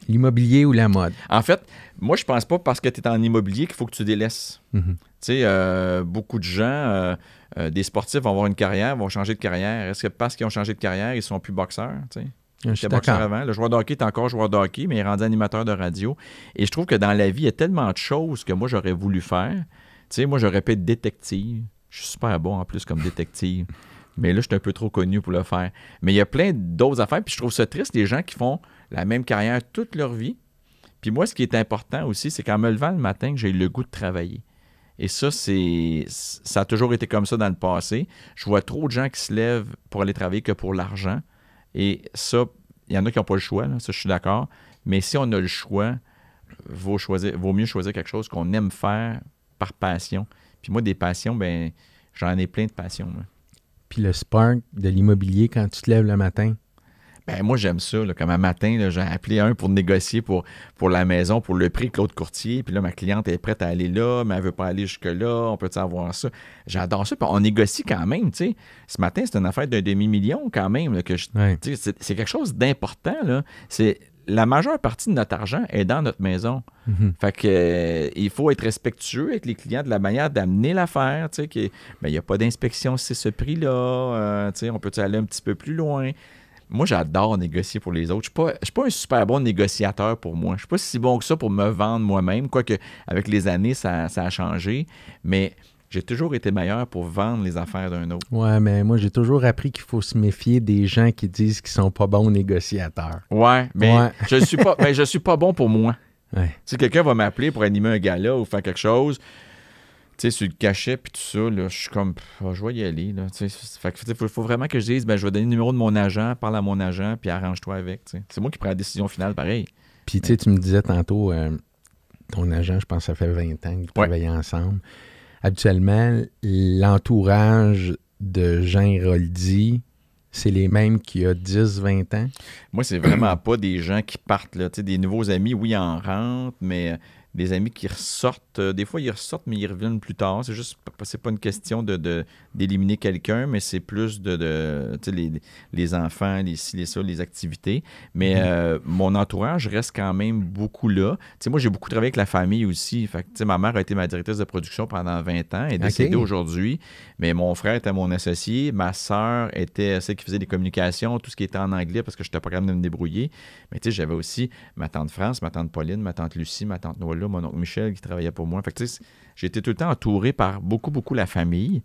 L'immobilier ou la mode? En fait, moi, je pense pas parce que tu es en immobilier qu'il faut que tu délaisses. Tu sais, beaucoup de gens, des sportifs vont avoir une carrière, vont changer de carrière. Est-ce que parce qu'ils ont changé de carrière, ils ne sont plus boxeurs? Je suis boxeur avant. Le joueur de hockey est encore joueur de hockey, mais il est rendu animateur de radio. Et je trouve que dans la vie, il y a tellement de choses que moi, j'aurais voulu faire. Tu sais, moi, j'aurais pu être détective. Je suis super bon en plus comme détective. Mais là, je suis un peu trop connu pour le faire. Mais il y a plein d'autres affaires. Puis je trouve ça triste, les gens qui font la même carrière toute leur vie. Puis moi, ce qui est important aussi, c'est qu'en me levant le matin, que j'ai le goût de travailler. Et ça, ça a toujours été comme ça dans le passé. Je vois trop de gens qui se lèvent pour aller travailler que pour l'argent. Et ça, il y en a qui n'ont pas le choix, là, ça, je suis d'accord. Mais si on a le choix, vaut mieux choisir quelque chose qu'on aime faire par passion. Puis moi, des passions, ben j'en ai plein de passions. Là. Puis le spark de l'immobilier quand tu te lèves le matin? Ben moi, j'aime ça. Là. Comme un matin, là, j'ai appelé un pour négocier pour la maison, pour le prix que l'autre courtier. Puis là, ma cliente est prête à aller là, mais elle ne veut pas aller jusque-là. On peut-tu avoir ça? J'adore ça. Puis on négocie quand même. T'sais. Ce matin, c'est une affaire d'un demi-million quand même. Là, c'est quelque chose d'important. Là. La majeure partie de notre argent est dans notre maison. Fait que il faut être respectueux avec les clients de la manière d'amener l'affaire. Il n'y a pas d'inspection si c'est ce prix-là. On peut aller un petit peu plus loin. Moi, j'adore négocier pour les autres. Je ne suis pas un super bon négociateur pour moi. Je ne suis pas si bon que ça pour me vendre moi-même. Quoique, avec les années, ça a changé. Mais j'ai toujours été meilleur pour vendre les affaires d'un autre. Ouais, mais moi, j'ai toujours appris qu'il faut se méfier des gens qui disent qu'ils sont pas bons négociateurs. Ouais, mais je suis pas bon pour moi. Ouais. Si quelqu'un va m'appeler pour animer un gala ou faire quelque chose, tu sais, sur le cachet puis tout ça, là, je suis comme, je vais y aller. Là, fait que, faut vraiment que je dise, je vais donner le numéro de mon agent, parle à mon agent, puis arrange-toi avec. T'sais. C'est moi qui prends la décision finale, pareil. Puis, tu sais, tu me disais tantôt, ton agent, je pense que ça fait 20 ans que vous travaillez ensemble. Habituellement, l'entourage de Jean Héroldi, c'est les mêmes qu'il y a 10-20 ans? Moi, c'est vraiment pas des gens qui partent, là. Tu sais, des nouveaux amis, oui, ils en rentrent, mais des amis qui ressortent. Des fois, ils ressortent, mais ils reviennent plus tard. C'est juste, c'est pas une question d'éliminer quelqu'un, mais c'est plus tu sais, les enfants, les ci, les ça, les activités. Mais mon entourage reste quand même beaucoup là. Tu sais, moi, j'ai beaucoup travaillé avec la famille aussi. Fait que, tu sais, ma mère a été ma directrice de production pendant 20 ans. Elle est décédée aujourd'hui. Mais mon frère était mon associé. Ma sœur était celle qui faisait des communications, tout ce qui était en anglais parce que je n'étais pas capable de me débrouiller. Mais tu sais, j'avais aussi ma tante France, ma tante Pauline, ma tante Lucie, ma tante Noël, mon oncle Michel qui travaillait pour moi. Fait que, tu sais, j'ai été tout le temps entouré par beaucoup la famille.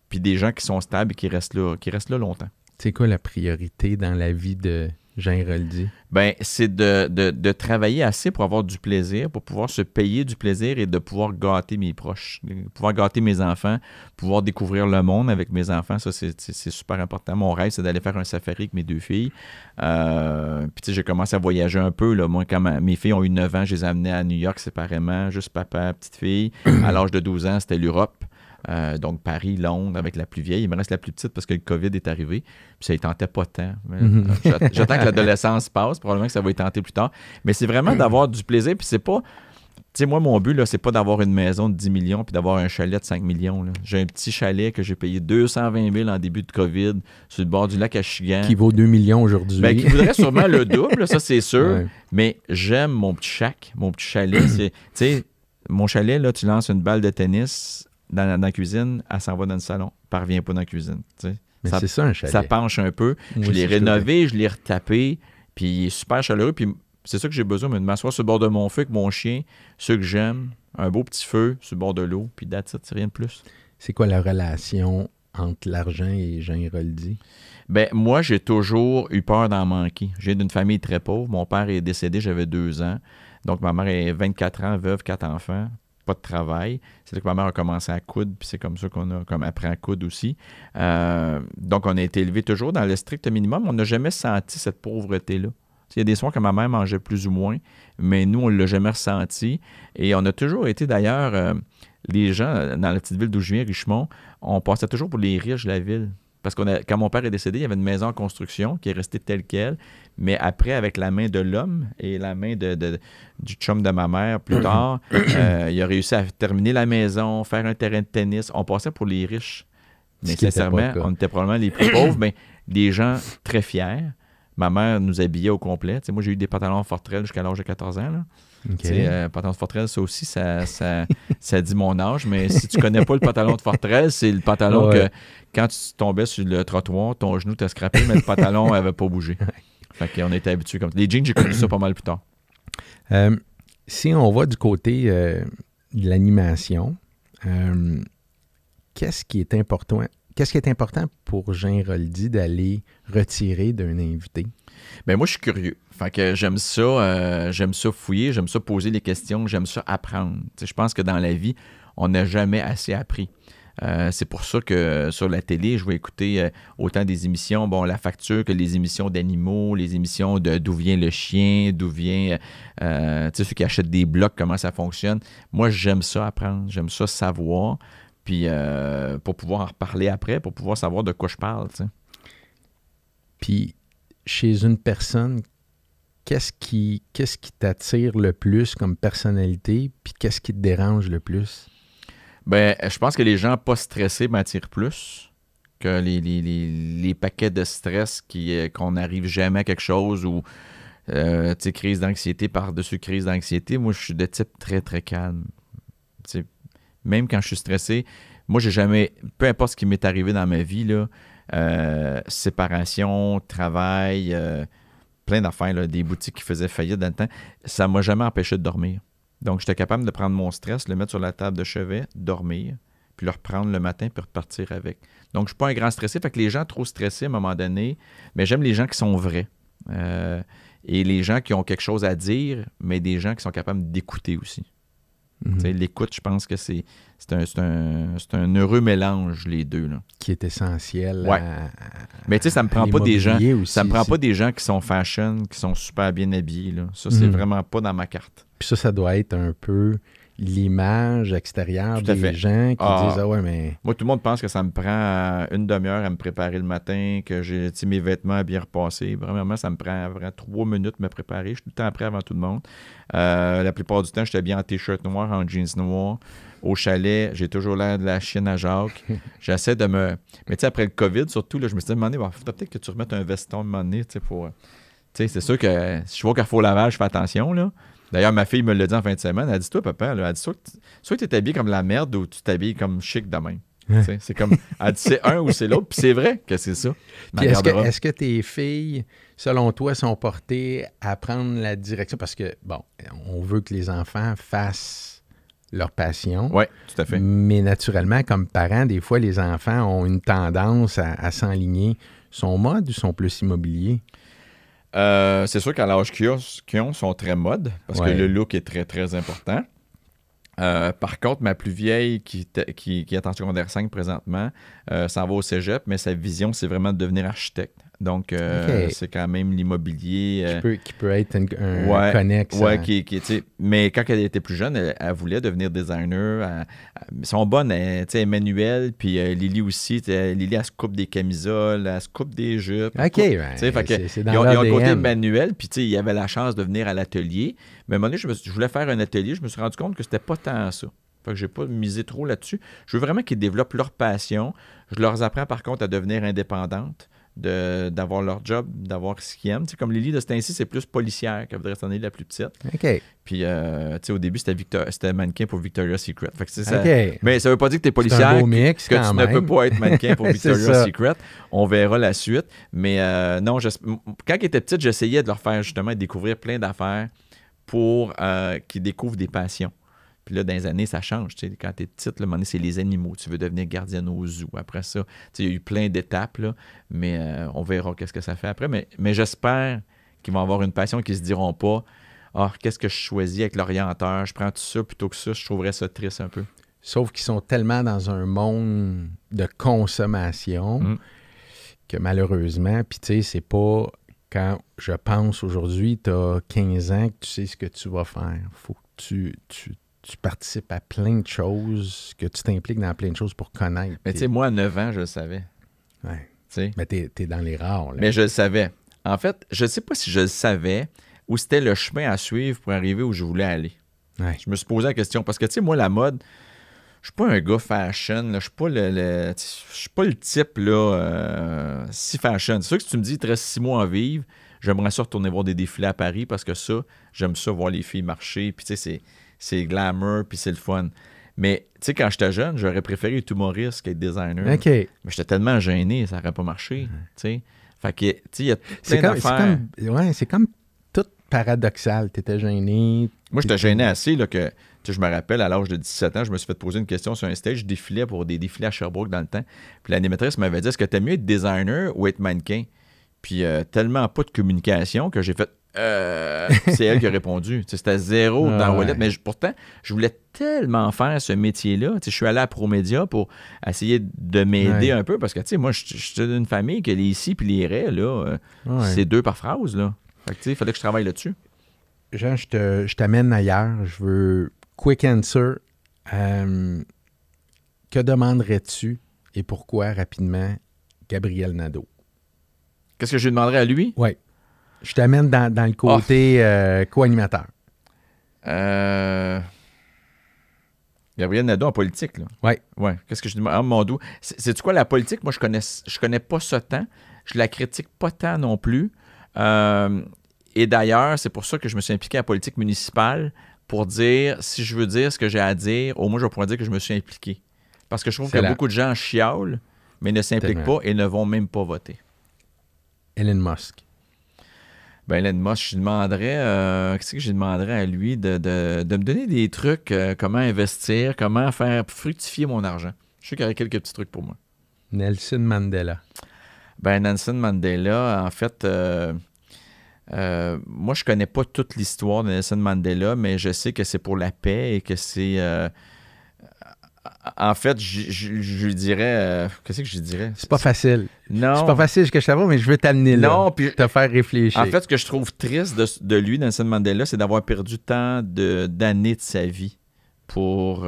Puis des gens qui sont stables et qui restent là longtemps. C'est quoi la priorité dans la vie de Jean Héroldi? Ben, c'est de travailler assez pour avoir du plaisir, pour pouvoir se payer du plaisir et de pouvoir gâter mes proches, de pouvoir gâter mes enfants, pouvoir découvrir le monde avec mes enfants. Ça, c'est super important. Mon rêve, c'est d'aller faire un safari avec mes 2 filles. Puis, tu sais, j'ai commencé à voyager un peu. Là. Moi, quand mes filles ont eu 9 ans, je les ai amenées à New York séparément, juste papa, petite fille. À l'âge de 12 ans, c'était l'Europe. Donc, Paris, Londres, avec la plus vieille. Il me reste la plus petite parce que le COVID est arrivé. Puis ça ne tentait pas tant. J'attends que l'adolescence passe. Probablement que ça va y tenter plus tard. Mais c'est vraiment d'avoir du plaisir. Puis c'est pas... Tu sais, moi, mon but, là, c'est pas d'avoir une maison de 10 millions puis d'avoir un chalet de 5 millions. Là. J'ai un petit chalet que j'ai payé 220 000 en début de COVID sur le bord du lac Achigan. Qui vaut 2 millions aujourd'hui. Ben, qui voudrait sûrement le double, ça, c'est sûr. Ouais. Mais j'aime mon petit shack, mon petit chalet. Tu sais, mon chalet, là, tu lances une balle de tennis... Dans la cuisine, elle s'en va dans le salon. Elle ne parvient pas dans la cuisine. Mais c'est ça un chalet. Ça penche un peu. Moi, je l'ai rénové, je l'ai retapé, puis il est super chaleureux. Puis c'est ça que j'ai besoin, de m'asseoir sur le bord de mon feu avec mon chien, ceux que j'aime, un beau petit feu sur le bord de l'eau, puis that's it, c'est rien de plus. C'est quoi la relation entre l'argent et Jean Héroldi? Ben moi, j'ai toujours eu peur d'en manquer. J'ai d'une famille très pauvre. Mon père est décédé, j'avais 2 ans. Donc ma mère est 24 ans, veuve, 4 enfants. Pas de travail. C'est là que ma mère a commencé à coudre, puis c'est comme ça qu'on a appris à coudre aussi. Donc, on a été élevé toujours dans le strict minimum. On n'a jamais senti cette pauvreté-là. Il y a des soirs que ma mère mangeait plus ou moins, mais nous, on ne l'a jamais ressenti. Et on a toujours été, d'ailleurs, les gens dans la petite ville d'où je viens, Richemont, on passait toujours pour les riches de la ville. Parce que quand mon père est décédé, il y avait une maison en construction qui est restée telle qu'elle. Mais après, avec la main de l'homme et la main du chum de ma mère, plus tard, il a réussi à terminer la maison, faire un terrain de tennis. On passait pour les riches. Mais sincèrement, on était probablement les plus pauvres, mais des gens très fiers. Ma mère nous habillait au complet. T'sais, moi, j'ai eu des pantalons Fortrel jusqu'à l'âge de 14 ans. Là. Okay. Pantalon de Fortrel, ça aussi, ça dit mon âge. Mais si tu connais pas le pantalon de Fortrel, c'est le pantalon que quand tu tombais sur le trottoir, ton genou t'a scrappé, mais le pantalon n'avait pas bougé. Fait qu'on était habitués comme ça. Les jeans, j'ai connu ça pas mal plus tard. Si on va du côté de l'animation, qu'est-ce qui est important pour Jean Héroldi d'aller retirer d'un invité? Bien, moi, je suis curieux. Fait que j'aime ça fouiller, j'aime ça poser les questions, j'aime ça apprendre. T'sais, je pense que dans la vie, on n'a jamais assez appris. C'est pour ça que sur la télé, je vais écouter autant des émissions, La Facture, que les émissions d'animaux, les émissions d'où vient le chien, d'où vient, ceux qui achètent des blocs, comment ça fonctionne. Moi, j'aime ça apprendre, j'aime ça savoir, puis pour pouvoir en reparler après, pour pouvoir savoir de quoi je parle. T'sais. Puis, chez une personne, qu'est-ce qui t'attire le plus comme personnalité, puis qu'est-ce qui te dérange le plus? Ben, je pense que les gens pas stressés m'attirent plus que les paquets de stress qu'on n'arrive jamais à quelque chose ou crise d'anxiété par-dessus crise d'anxiété. Moi, je suis de type très, très calme. T'sais, même quand je suis stressé, moi, j'ai jamais, peu importe ce qui m'est arrivé dans ma vie, là, séparation, travail, plein d'affaires, là, des boutiques qui faisaient faillite dans le temps, ça m'a jamais empêché de dormir. Donc, j'étais capable de prendre mon stress, le mettre sur la table de chevet, dormir, puis le reprendre le matin, puis repartir avec. Donc, je ne suis pas un grand stressé. Fait que les gens trop stressés, à un moment donné, mais j'aime les gens qui sont vrais. Et les gens qui ont quelque chose à dire, mais des gens qui sont capables d'écouter aussi. Mhm. Tu sais, l'écoute, je pense que c'est un heureux mélange, les deux. Là. Qui est essentiel. Ouais. Mais tu sais, ça me prend pas des gens. Aussi, Ça me prend pas des gens qui sont fashion, qui sont super bien habillés. Là. Ça, c'est Mhm. vraiment pas dans ma carte. Puis ça doit être un peu l'image extérieure Tout à des fait. gens qui Ah. disent « Ah ouais, mais... Moi, tout le monde pense que ça me prend une demi-heure à me préparer le matin, que j'ai tu sais, mes vêtements à bien repasser. Vraiment, ça me prend vraiment 3 minutes de me préparer. Je suis tout le temps prêt avant tout le monde. La plupart du temps, j'étais bien en t-shirt noir, en jeans noirs. Au chalet, j'ai toujours l'air de la chienne à Jacques. J'essaie de me... Mais tu sais, après le COVID, surtout, là, je me suis dit, à un moment donné, il faudrait peut-être que tu remettes un veston à un moment donné, tu sais, pour... Tu sais, c'est sûr que si je vois Carrefour Laval, je fais attention, là. D'ailleurs, ma fille me l'a dit en fin de semaine. Elle a dit, toi, papa, là, elle dit, soit tu t'habilles comme la merde ou tu t'habilles comme chic de même. Tu sais, c'est comme... Elle dit, c'est un ou c'est l'autre. Puis c'est vrai que c'est ça. Puis est-ce que tes filles, selon toi, sont portées à prendre la direction? Parce que, bon, on veut que les enfants fassent leur passion. Oui, tout à fait. Mais naturellement, comme parents, des fois, les enfants ont une tendance à s'enligner. Sont mode ou sont plus immobiliers? C'est sûr qu'à l'âge qu'ils ont, ils sont très mode, parce que le look est très, très important. Par contre, ma plus vieille, qui est en secondaire 5 présentement, s'en va au cégep, mais sa vision, c'est vraiment de devenir architecte. Donc, c'est quand même l'immobilier. Qui peut être un connexe. Oui, mais quand elle était plus jeune, elle voulait devenir designer. Ils sont bonnes, Emmanuel, puis Lily aussi. Lily, elle se coupe des camisoles, elle se coupe des jupes. OK, c'est dans ils ont le côté l'ADN. manuel, puis il y avait la chance de venir à l'atelier. Mais à un moment donné, je voulais faire un atelier, je me suis rendu compte que c'était pas tant ça. Fait que j'ai pas misé trop là-dessus. Je veux vraiment qu'ils développent leur passion. Je leur apprends par contre à devenir indépendantes, d'avoir leur job, d'avoir ce qu'ils aiment. T'sais, comme Lily de ce temps-ci, c'est plus policière qu'elle voudrait s'en aller la plus petite. OK. Puis, au début, c'était mannequin pour Victoria's Secret. Fait que, ça, OK. mais ça veut pas dire que tu es C'est policière, un beau mix, que quand tu même. ne peux pas être mannequin pour C'est Victoria's ça. Secret. On verra la suite. Mais non, quand ils étaient petites, j'essayais de leur faire justement découvrir plein d'affaires pour qu'ils découvrent des passions. Puis là, dans les années, ça change. Tu sais, quand tu es petite, là, à un moment donné, c'est les animaux. Tu veux devenir gardienne au zoo. Après ça, tu sais, il y a eu plein d'étapes, là, mais on verra qu'est-ce que ça fait après. Mais j'espère qu'ils vont avoir une passion et qu'ils ne se diront pas « Ah, qu'est-ce que je choisis avec l'orienteur? Je prends tout ça plutôt que ça. » Je trouverais ça triste un peu. Sauf qu'ils sont tellement dans un monde de consommation que malheureusement, puis tu sais, c'est pas quand je pense aujourd'hui, tu as 15 ans que tu sais ce que tu vas faire. Faut que tu participes à plein de choses, que tu t'impliques dans plein de choses pour connaître. Mais tu sais, moi, à 9 ans, je le savais. Ouais. T'sais. Mais t'es dans les rares. Là. Mais je le savais. En fait, je ne sais pas si je le savais ou c'était le chemin à suivre pour arriver où je voulais aller. Ouais. Je me suis posé la question. Parce que, tu sais, moi, la mode, je suis pas un gars fashion. Je suis pas je suis pas le type là, si fashion. C'est sûr que si tu me dis, il te reste 6 mois à vivre, j'aimerais ça retourner voir des défilés à Paris parce que ça, j'aime ça voir les filles marcher. Puis, tu sais, c'est glamour, puis c'est le fun. Mais, tu sais, quand j'étais jeune, j'aurais préféré être humoriste qu'être designer. OK. Mais j'étais tellement gêné, ça n'aurait pas marché. Tu sais. Fait que, tu sais, il y a plein d'affaires. C'est comme tout paradoxal. Tu étais gêné. Moi, j'étais gêné assez là, que, tu sais, je me rappelle, à l'âge de 17 ans, je me suis fait poser une question sur un stage. Je défilais pour des défilés à Sherbrooke dans le temps. Puis l'animatrice m'avait dit, est-ce que tu aimes mieux être designer ou être mannequin? Puis tellement pas de communication que j'ai fait, c'est elle qui a répondu. Tu sais, c'était zéro dans la wallet. Mais pourtant, je voulais tellement faire ce métier-là. Tu sais, je suis allé à ProMédia pour essayer de m'aider un peu parce que, tu sais, moi, je suis d'une famille que les ici puis les raies, là, c'est 2 par phrase, là. Fait que, tu sais, il fallait que je travaille là-dessus. Jean, je t'amène ailleurs. Je veux quick answer. Que demanderais-tu et pourquoi, rapidement, Gabriel Nadeau? Qu'est-ce que je lui demanderais à lui? Oui. Je t'amène dans le côté co-animateur. Gabriel Nadeau en politique, là. Oui. Ouais. Qu'est-ce que je demande? Ah, mon dos. C'est-tu quoi la politique? Moi, je connais pas ça tant. Je la critique pas tant non plus. Et d'ailleurs, c'est pour ça que je me suis impliqué à la politique municipale pour dire, si je veux dire ce que j'ai à dire, au moins je vais pouvoir dire que je me suis impliqué. Parce que je trouve que beaucoup de gens chiolent, mais ne s'impliquent pas et ne vont même pas voter. Elon Musk. Ben, Elon Musk, je lui demanderais, qu'est-ce que je lui demanderais à lui de me donner des trucs, comment investir, comment faire fructifier mon argent. Je sais qu'il y aurait quelques petits trucs pour moi. Nelson Mandela. Ben, Nelson Mandela, en fait, moi, je connais pas toute l'histoire de Nelson Mandela, mais je sais que c'est pour la paix et que c'est... en fait, je lui dirais... qu'est-ce que je lui dirais? C'est pas facile. Non. C'est pas facile ce que je t'avoue, mais je veux t'amener là. Non, puis... te faire réfléchir. En fait, ce que je trouve triste de lui, Nelson Mandela, c'est d'avoir perdu tant d'années de sa vie pour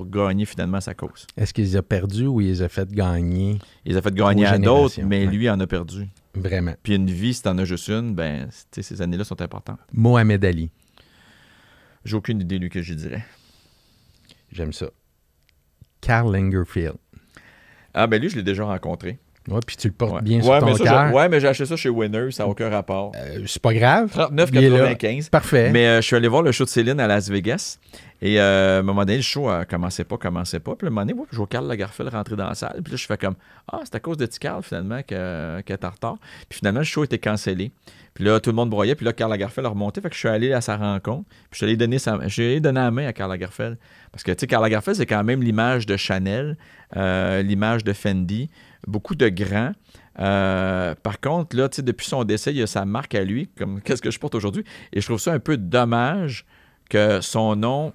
gagner finalement sa cause. Est-ce qu'il les a perdus ou il les a fait gagner? Il les a fait gagner Aux à d'autres, générations, mais ouais. lui en a perdu. Vraiment. Puis une vie, si t'en as juste une, ben, tu sais, ces années-là sont importantes. Mohamed Ali. J'ai aucune idée, lui, que je dirais. J'aime ça. Karl Lagerfeld. Ah, ben lui, je l'ai déjà rencontré. Ouais, puis tu le portes Ouais. bien Ouais, sur ton mais ça, cœur. ouais, mais j'ai acheté ça chez Winners, ça n'a aucun rapport. C'est pas grave. 39,95. Parfait. Mais je suis allé voir le show de Céline à Las Vegas. Et à un moment donné, le show commençait pas. Puis à un moment donné, je vois Karl Lagerfeld rentrer dans la salle. Puis là, je fais comme, c'est à cause de Karl, finalement, qu'elle est en retard. Puis finalement, le show était cancellé. Puis là, tout le monde broyait. Puis là, Karl Lagerfeld a remonté. Fait que je suis allé à sa rencontre. Puis je suis allé donner la main à Karl Lagerfeld. Parce que, tu sais, Karl Lagerfeld, c'est quand même l'image de Chanel, l'image de Fendi, beaucoup de grands. Par contre, là, tu sais, depuis son décès, il y a sa marque à lui, comme qu'est-ce que je porte aujourd'hui. Et je trouve ça un peu dommage que son nom...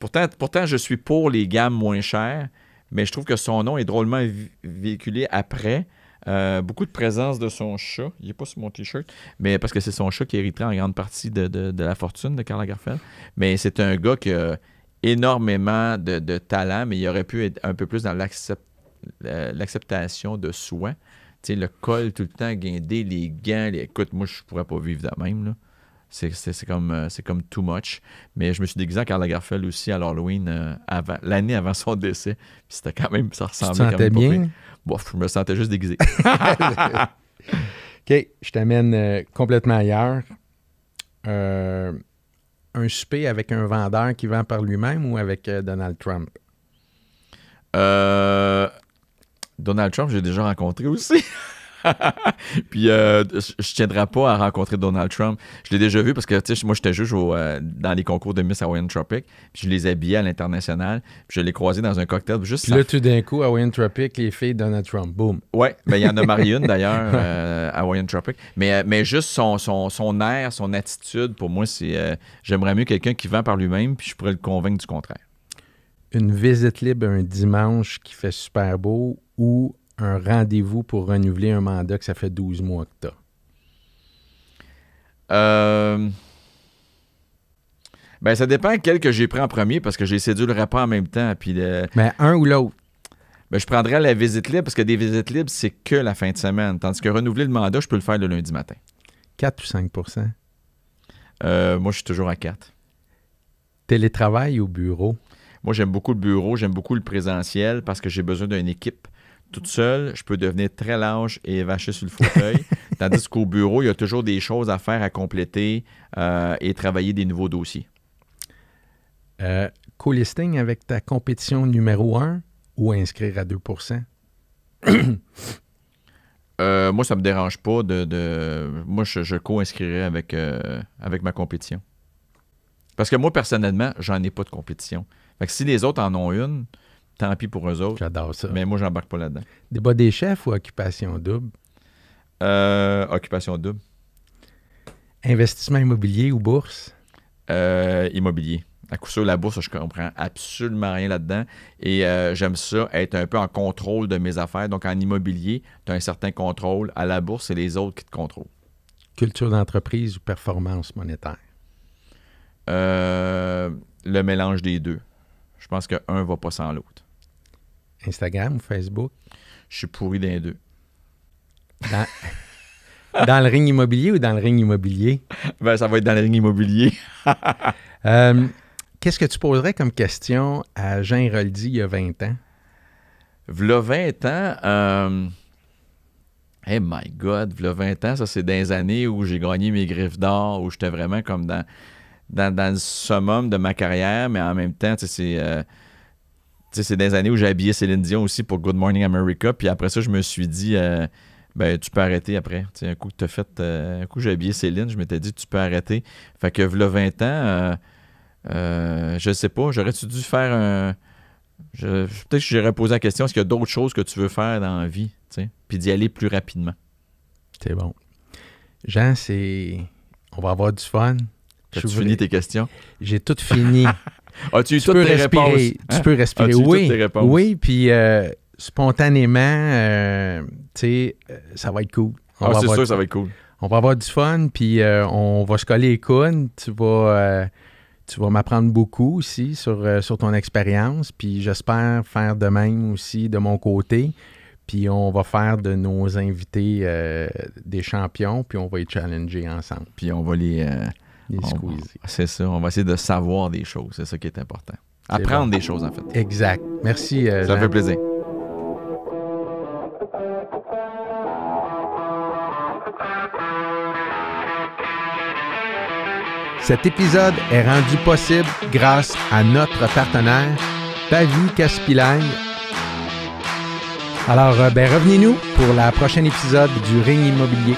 Pourtant, je suis pour les gammes moins chères, mais je trouve que son nom est drôlement véhiculé après. Beaucoup de présence de son chat. Il n'est pas sur mon T-shirt, mais parce que c'est son chat qui hériterait en grande partie de la fortune de Karl Lagerfeld. Mais c'est un gars qui a énormément de talent, mais il aurait pu être un peu plus dans l'acceptation de soi. Tu sais, le col tout le temps guindé, les gants. Écoute, moi, je pourrais pas vivre de même, là. C'est comme too much. Mais je me suis déguisé en Karl Lagerfeld aussi à l'Halloween l'année avant son décès. Puis c'était quand même, ça ressemblait Tu te quand même sentais pas bien? pire. Bon, je me sentais juste déguisé. OK, je t'amène complètement ailleurs. Un souper avec un vendeur qui vend par lui-même ou avec Donald Trump? Donald Trump, j'ai déjà rencontré aussi. Puis je tiendrai pas à rencontrer Donald Trump. Je l'ai déjà vu parce que moi j'étais juge dans les concours de Miss Hawaiian Tropic. Puis je les habillais à l'international. Puis je l'ai croisé dans un cocktail. Juste Puis là, tout d'un coup, Hawaiian Tropic, les filles Donald Trump, boum. Ouais, ben il y en a marié une d'ailleurs à Hawaiian Tropic. Mais juste son air, son attitude, pour moi, c'est j'aimerais mieux quelqu'un qui vend par lui-même, puis je pourrais le convaincre du contraire. Une visite libre un dimanche qui fait super beau ou un rendez-vous pour renouveler un mandat que ça fait 12 mois que t'as? Ben, ça dépend quel que j'ai pris en premier parce que j'ai séduit le repas en même temps. Puis Mais un ou l'autre? Ben, je prendrais la visite libre parce que des visites libres, c'est que la fin de semaine. Tandis que renouveler le mandat, je peux le faire le lundi matin. 4 ou 5 moi, je suis toujours à 4. Télétravail au bureau? Moi, j'aime beaucoup le bureau, j'aime beaucoup le présentiel parce que j'ai besoin d'une équipe. Toute seule, je peux devenir très lâche et vacher sur le fauteuil. Tandis qu'au bureau, il y a toujours des choses à faire, à compléter et travailler des nouveaux dossiers. Co-listing avec ta compétition numéro 1 ou inscrire à 2 moi, ça me dérange pas moi, je co-inscrirais avec ma compétition. Parce que moi, personnellement, j'en ai pas de compétition. Fait que si les autres en ont une, tant pis pour eux autres. J'adore ça. Mais moi, j'embarque pas là-dedans. Débat des chefs ou occupation double? Occupation double. Investissement immobilier ou bourse? Immobilier. À coup sûr, la bourse, je comprends absolument rien là-dedans. Et j'aime ça, être un peu en contrôle de mes affaires. Donc, en immobilier, tu as un certain contrôle. À la bourse, c'est les autres qui te contrôlent. Culture d'entreprise ou performance monétaire? Le mélange des deux. Je pense qu'un ne va pas sans l'autre. Instagram ou Facebook? Je suis pourri d'un deux. Dans le ring immobilier ou dans le ring immobilier? Ben, ça va être dans le ring immobilier. Qu'est-ce que tu poserais comme question à Jean Héroldi il y a 20 ans? V'là 20 ans, hey my God, v'là 20 ans, ça c'est dans les années où j'ai gagné mes griffes d'or, où j'étais vraiment comme dans le summum de ma carrière, mais en même temps, c'est dans les années où j'ai habillé Céline Dion aussi pour Good Morning America, puis après ça, je me suis dit, ben tu peux arrêter après. T'sais, un coup que t'as fait, un coup j'ai habillé Céline, je m'étais dit, tu peux arrêter. Fait que v'là 20 ans, je sais pas, j'aurais-tu dû faire un... peut-être que j'aurais posé la question, est-ce qu'il y a d'autres choses que tu veux faire dans la vie, puis d'y aller plus rapidement. C'est bon. Jean, c'est On va avoir du fun. As-tu fini tes questions? J'ai tout fini. As-tu eu Tu toutes peux tes respirer. réponses? Tu peux respirer. As-tu eu Oui. toutes tes réponses? Oui, puis spontanément, tu sais, ça va être cool. C'est sûr, ça va être cool. On va avoir du fun, puis on va se coller les coudes. Tu vas m'apprendre beaucoup aussi sur ton expérience, puis j'espère faire de même aussi de mon côté. Puis on va faire de nos invités des champions, puis on va les challenger ensemble. Puis on va les squeezer. C'est ça, on va essayer de savoir des choses, c'est ça qui est important. Apprendre des choses, en fait. Exact. Merci, Ça Jean. me fait plaisir. Cet épisode est rendu possible grâce à notre partenaire, Pavie Caspilagne. Alors, revenez-nous pour la prochaine épisode du Ring Immobilier.